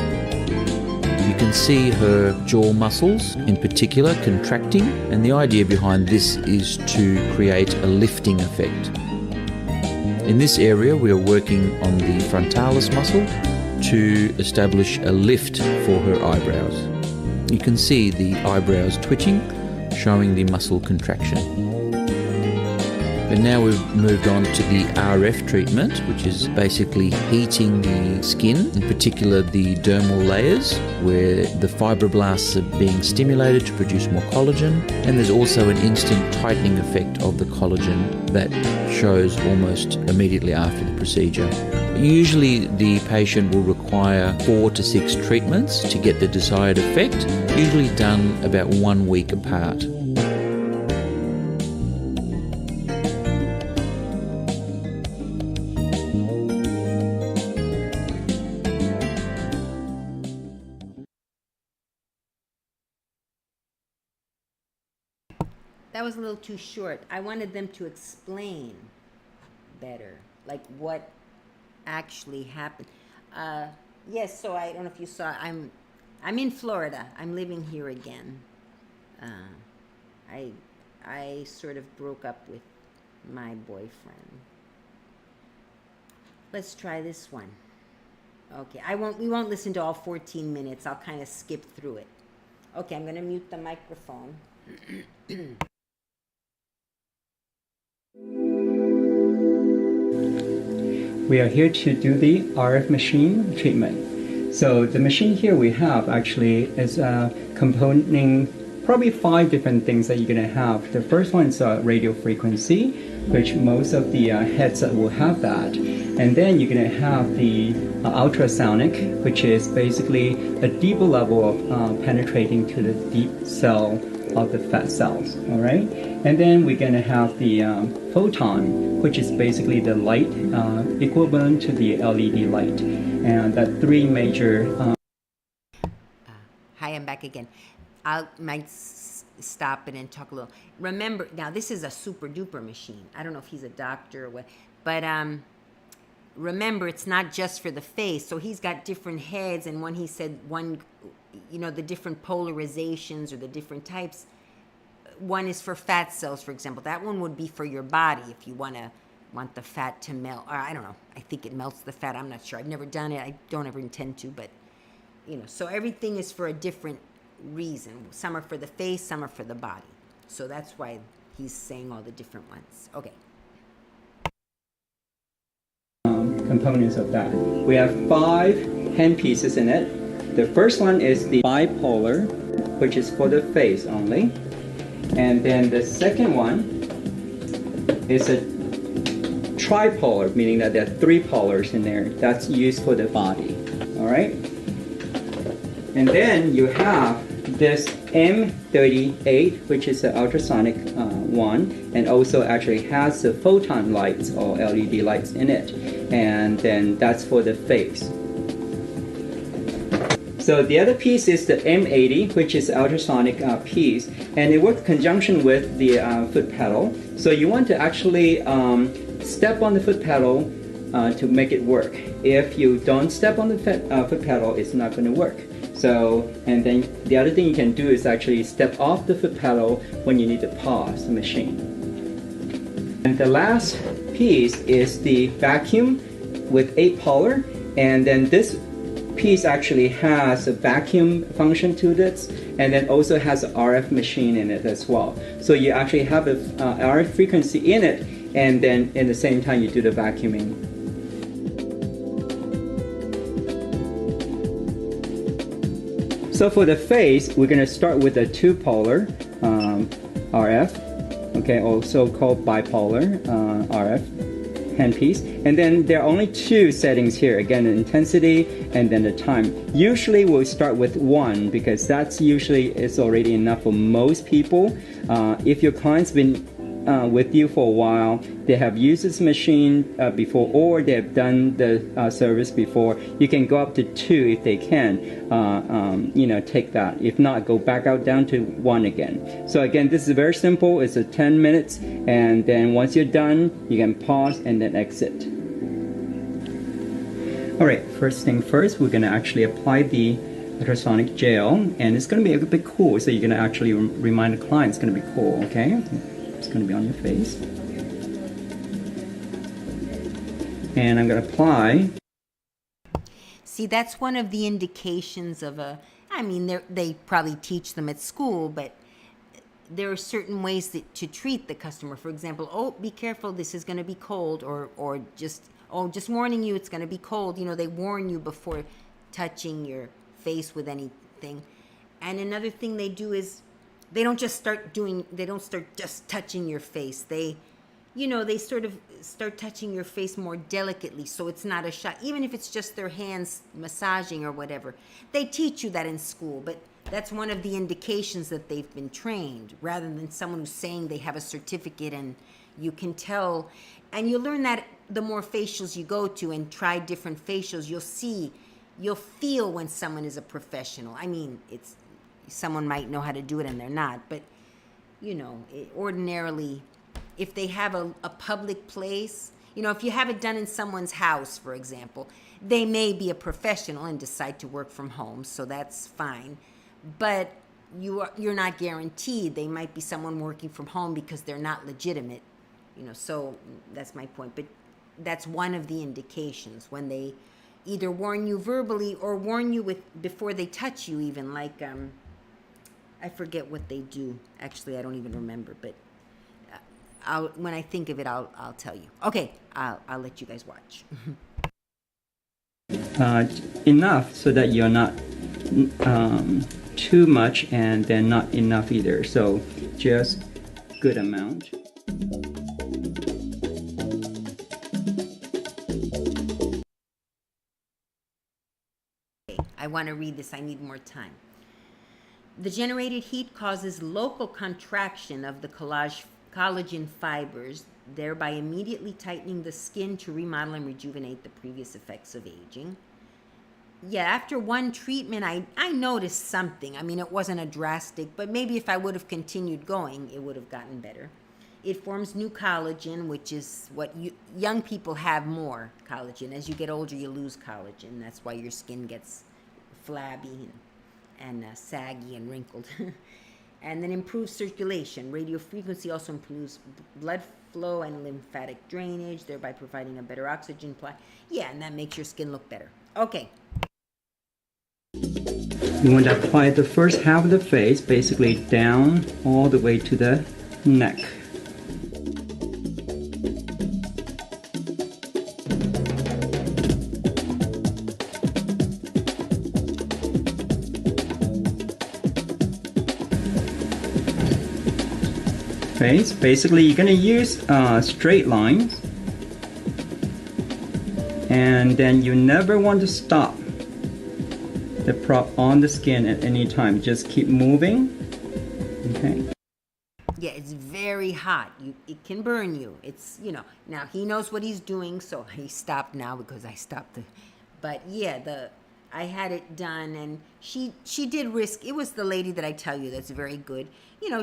You can see her jaw muscles in particular contracting, and the idea behind this is to create a lifting effect. In this area we are working on the frontalis muscle to establish a lift for her eyebrows. You can see the eyebrows twitching, showing the muscle contraction. But now we've moved on to the RF treatment, which is basically heating the skin, in particular the dermal layers, where the fibroblasts are being stimulated to produce more collagen, and there's also an instant tightening effect of the collagen that shows almost immediately after the procedure. Usually the patient will require 4 to 6 treatments to get the desired effect, usually done about 1 week apart. That was a little too short. I wanted them to explain better, like what actually happened. Yes, so I don't know if you saw, I'm in Florida. I'm living here again. I sort of broke up with my boyfriend. Let's try this one. Okay, we won't listen to all 14 minutes. I'll kind of skip through it. Okay, I'm going to mute the microphone. We are here to do the RF machine treatment. So the machine here we have actually is composing probably 5 different things that you're going to have. The first one is radio frequency, which most of the headset will have that. And then you're going to have the ultrasonic, which is basically a deeper level of penetrating to the deep cell of the fat cells, all right? And then we're going to have the photon, which is basically the light equivalent to the LED light. And that 3 major... Hi, I'm back again. I might stop it and talk a little. Remember, now this is a super duper machine. I don't know if he's a doctor or what, but remember, it's not just for the face. So he's got different heads, and when he said one, you know, the different polarizations or the different types, one is for fat cells, for example. That one would be for your body if you want the fat to melt. Or I don't know. I think it melts the fat. I'm not sure. I've never done it. I don't ever intend to, but you know. So everything is for a different reason. Some are for the face, some are for the body. So that's why he's saying all the different ones. Okay. Components of that. We have 5 handpieces in it. The first one is the bipolar, which is for the face only. And then the second one is a tripolar, meaning that there are 3 polars in there. That's used for the body. All right? And then you have this M38, which is the ultrasonic one, and also actually has the photon lights or LED lights in it. And then that's for the face. So the other piece is the M80, which is ultrasonic piece, and it works in conjunction with the foot pedal. So you want to actually step on the foot pedal to make it work. If you don't step on the foot pedal, it's not going to work. So, and then the other thing you can do is actually step off the foot pedal when you need to pause the machine. And the last piece is the vacuum with 8 polar, and then this piece actually has a vacuum function to it, and then also has an RF machine in it as well. So you actually have a RF frequency in it, and then at the same time you do the vacuuming. So for the face, we're going to start with a 2-polar RF, okay, also called bipolar RF handpiece. And then there are only 2 settings here, again, the intensity and then the time. Usually we'll start with 1 because that's usually is already enough for most people. If your client's been with you for a while, they have used this machine before, or they have done the service before, you can go up to 2 if they can, take that. If not, go back out down to 1 again. So again, this is very simple. It's a 10 minutes, and then once you're done, you can pause and then exit. All right, first thing first, we're going to actually apply the ultrasonic gel, and it's going to be a bit cool, so you're going to actually remind the client it's going to be cool, okay? It's going to be on your face. And I'm going to apply. See, that's one of the indications of they probably teach them at school, but there are certain ways to treat the customer. For example, oh, be careful, this is going to be cold, or just warning you, it's going to be cold. They warn you before touching your face with anything. And another thing they do is they don't start just touching your face. They sort of start touching your face more delicately, so it's not a shock, even if it's just their hands massaging or whatever. They teach you that in school, but that's one of the indications that they've been trained, rather than someone who's saying they have a certificate and you can tell. And you learn that the more facials you go to and try different facials, you'll feel when someone is a professional. Someone might know how to do it and they're not, but ordinarily, if they have a public place, if you have it done in someone's house, for example, they may be a professional and decide to work from home, so that's fine. But you're not guaranteed. They might be someone working from home because they're not legitimate, so that's my point. But that's one of the indications, when they either warn you verbally or warn you before they touch you, even, like I forget what they do. Actually, I don't even remember, but when I think of it, I'll tell you. Okay, I'll let you guys watch. Enough so that you're not too much and then not enough either. So just good amount. I want to read this. I need more time. The generated heat causes local contraction of the collagen fibers, thereby immediately tightening the skin to remodel and rejuvenate the previous effects of aging. Yeah, after one treatment, I noticed something. It wasn't a drastic, but maybe if I would have continued going, it would have gotten better. It forms new collagen, which is what young people have more collagen. As you get older, you lose collagen. That's why your skin gets flabby and saggy and wrinkled. And then improves circulation. Radio frequency also improves blood flow and lymphatic drainage, thereby providing a better oxygen supply. Yeah, and that makes your skin look better. Okay. You want to apply the first half of the face, basically down all the way to the neck. Basically, you're going to use straight lines, and then you never want to stop the prop on the skin at any time. Just keep moving. Okay. Yeah, it's very hot. It can burn you. It's, now he knows what he's doing, so he stopped now because I stopped. But yeah, I had it done, and she did risk. It was the lady that I tell you that's very good.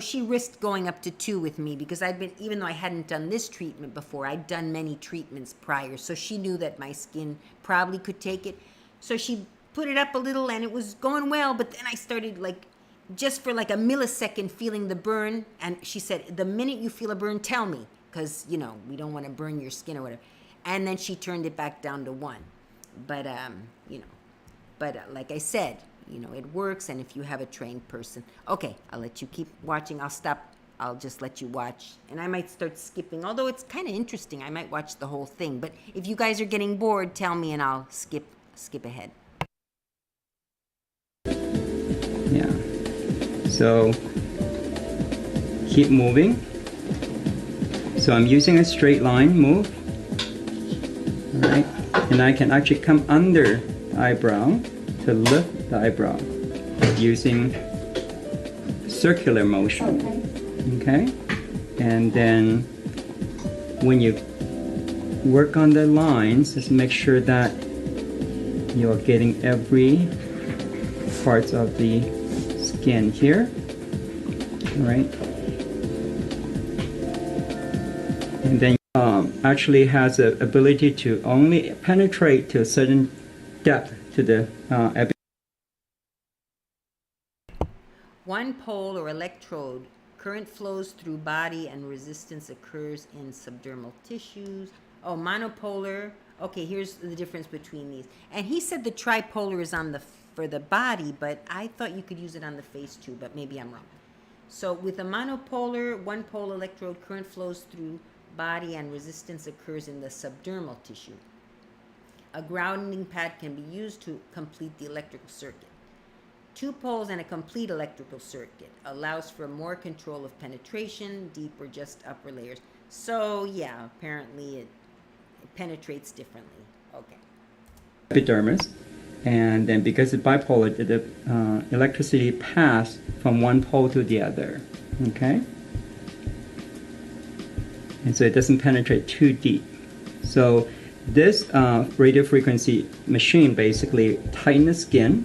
She risked going up to 2 with me because even though I hadn't done this treatment before, I'd done many treatments prior. So she knew that my skin probably could take it. So she put it up a little and it was going well, but then I started just for a millisecond feeling the burn. And she said, the minute you feel a burn, tell me, because, we don't want to burn your skin or whatever. And then she turned it back down to 1. But, like I said, it works, and if you have a trained person. Okay, I'll let you keep watching. I'll stop. I'll just let you watch, and I might start skipping. Although it's kind of interesting, I might watch the whole thing. But if you guys are getting bored, tell me, and I'll skip ahead. Yeah. So keep moving. So I'm using a straight line move. All right, and I can actually come under the eyebrow to lift the eyebrow using circular motion. Okay? And then when you work on the lines, just make sure that you're getting every parts of the skin here. All right. And then actually has the ability to only penetrate to a certain depth to the epidermis. One pole or electrode, current flows through body and resistance occurs in subdermal tissues. Oh, monopolar. Okay, here's the difference between these. And he said the tripolar is on the for the body, but I thought you could use it on the face too, but maybe I'm wrong. So with a monopolar, one pole electrode, current flows through body and resistance occurs in the subdermal tissue. A grounding pad can be used to complete the electrical circuit. Two poles and a complete electrical circuit allows for more control of penetration, deep or just upper layers. So yeah, apparently it penetrates differently. Okay. Epidermis, and then because it's bipolar, the electricity passes from one pole to the other. Okay. And so it doesn't penetrate too deep. So this radio frequency machine basically tightens the skin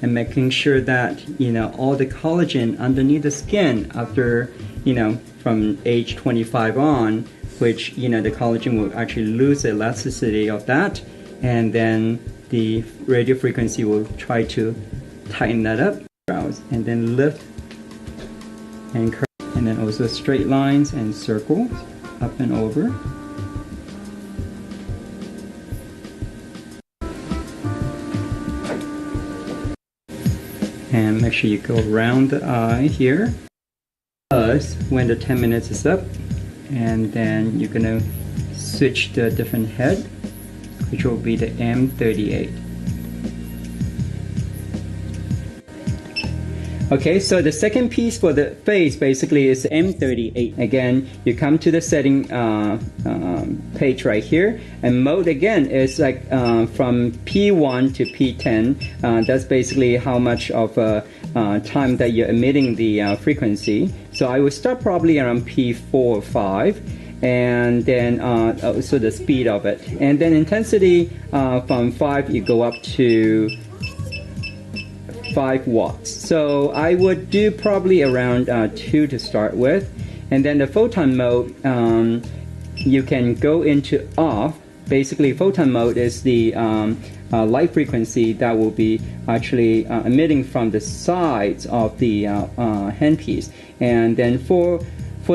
and making sure that, you know, all the collagen underneath the skin after, you know, from age 25 on, which, you know, the collagen will actually lose the elasticity of that, and then the radio frequency will try to tighten that up, and then lift and curve, and then also straight lines and circles up and over. And make sure you go around the eye here. Plus, when the 10 minutes is up, and then you're gonna switch to a different head, which will be the M38. Okay, so the second piece for the face basically is M38. Again, you come to the setting page right here, and mode again is like from P1 to P10. That's basically how much of time that you're emitting the frequency. So I would start probably around P4 or 5. And then so the speed of it. And then intensity from 5, you go up to 5 watts. So I would do probably around 2 to start with. And then the photon mode, you can go into off. Basically, photon mode is the light frequency that will be actually emitting from the sides of the handpiece. And then for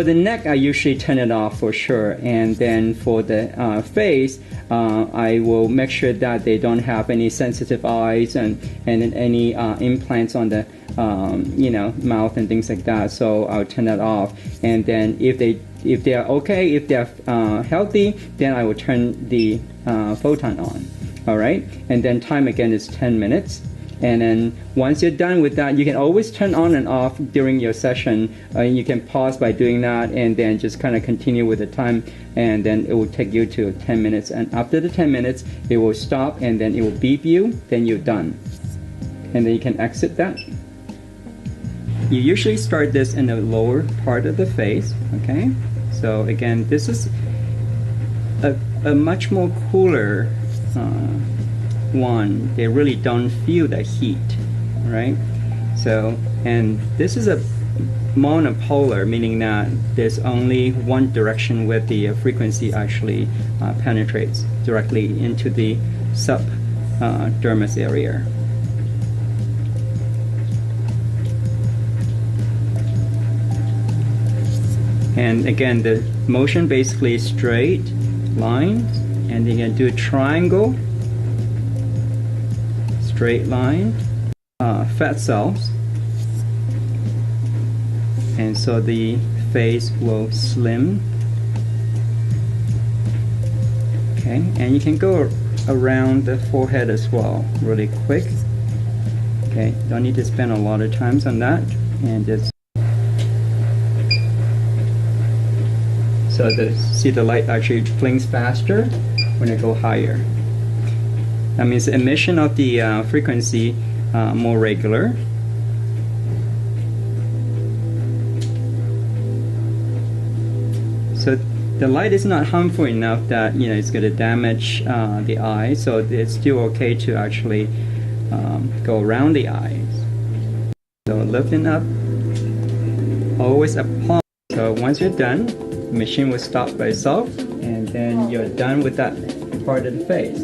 the neck, I usually turn it off for sure. And then for the face, I will make sure that they don't have any sensitive eyes and any implants on the mouth and things like that. So I'll turn that off. And then if they are okay, if they're healthy, then I will turn the photon on. All right. And then time again is 10 minutes. And then once you're done with that, you can always turn on and off during your session. You can pause by doing that, and then just kind of continue with the time, and then it will take you to 10 minutes. And after the 10 minutes, it will stop, and then it will beep you, then you're done. And then you can exit that. You usually start this in the lower part of the face, okay? So again, this is a much more cooler one. They really don't feel the heat, right? So, and this is a monopolar, meaning that there's only one direction where the frequency actually penetrates directly into the subdermis area. And again, the motion basically is straight lines, and then you can do a triangle, straight line, fat cells, and so the face will slim. Okay, and you can go around the forehead as well, really quick. Okay, don't need to spend a lot of time on that, and just so see the light actually blinks faster when it go higher. That means the emission of the frequency more regular. the light is not harmful enough that it's going to damage the eye, so it's still okay to actually go around the eyes. So lifting up, always apply. So once you're done, the machine will stop by itself, and then you're done with that part of the face.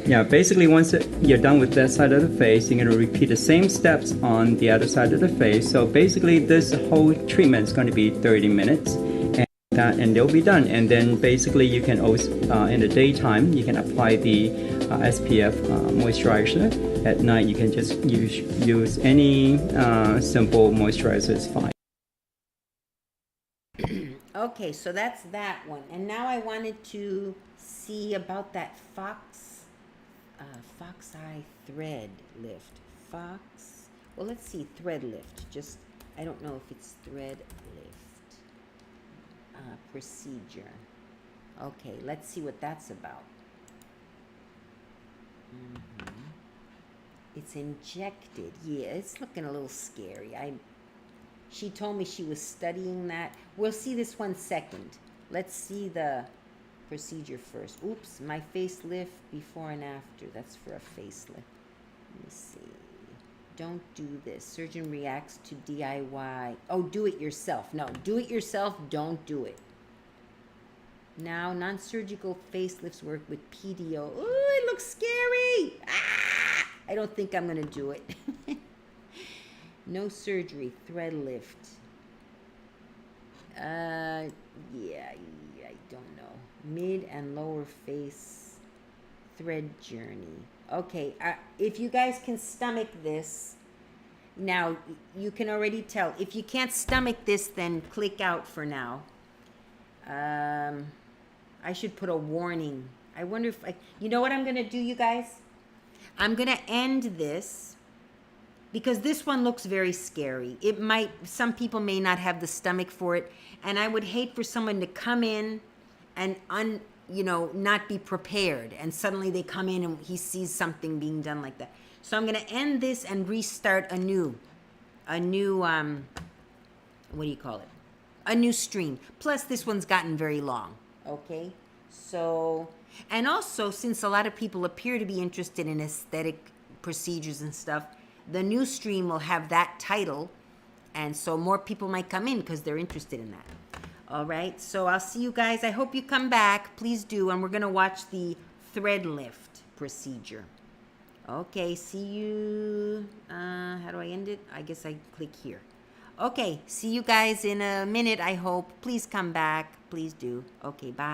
Yeah, basically once you're done with that side of the face, you're going to repeat the same steps on the other side of the face. So basically this whole treatment is going to be 30 minutes. And they'll be done. And then basically you can also, in the daytime, you can apply the SPF moisturizer. At night, you can just use any simple moisturizer, it's fine. Okay, so that's that one. And now I wanted to see about that fox eye thread lift. Well, let's see, thread lift. Just, I don't know if it's thread lift. Procedure. Okay, let's see what that's about. It's injected. Yeah, it's looking a little scary. She told me she was studying that. We'll see this one second. Let's see the procedure first. Oops, my facelift before and after. That's for a facelift. Let me see. Don't do this. Surgeon reacts to DIY. Oh, do it yourself. No, do it yourself. Don't do it. Now, non-surgical facelifts work with PDO. Ooh, it looks scary. Ah! I don't think I'm going to do it. No surgery. Thread lift. Yeah, I don't know. Mid and lower face thread journey. Okay, if you guys can stomach this, now you can already tell. If you can't stomach this, then click out for now. I should put a warning. I wonder if you know what I'm going to do, you guys? I'm going to end this because this one looks very scary. Some people may not have the stomach for it, and I would hate for someone to come in and not be prepared, and suddenly they come in and he sees something being done like that. So I'm going to end this and restart a new what do you call it? A new stream. Plus this one's gotten very long. Okay? So, and also since a lot of people appear to be interested in aesthetic procedures and stuff, the new stream will have that title, and so more people might come in because they're interested in that. All right, so I'll see you guys. I hope you come back. Please do. And we're going to watch the thread lift procedure. Okay, see you. How do I end it? I guess I click here. Okay, see you guys in a minute, I hope. Please come back. Please do. Okay, bye.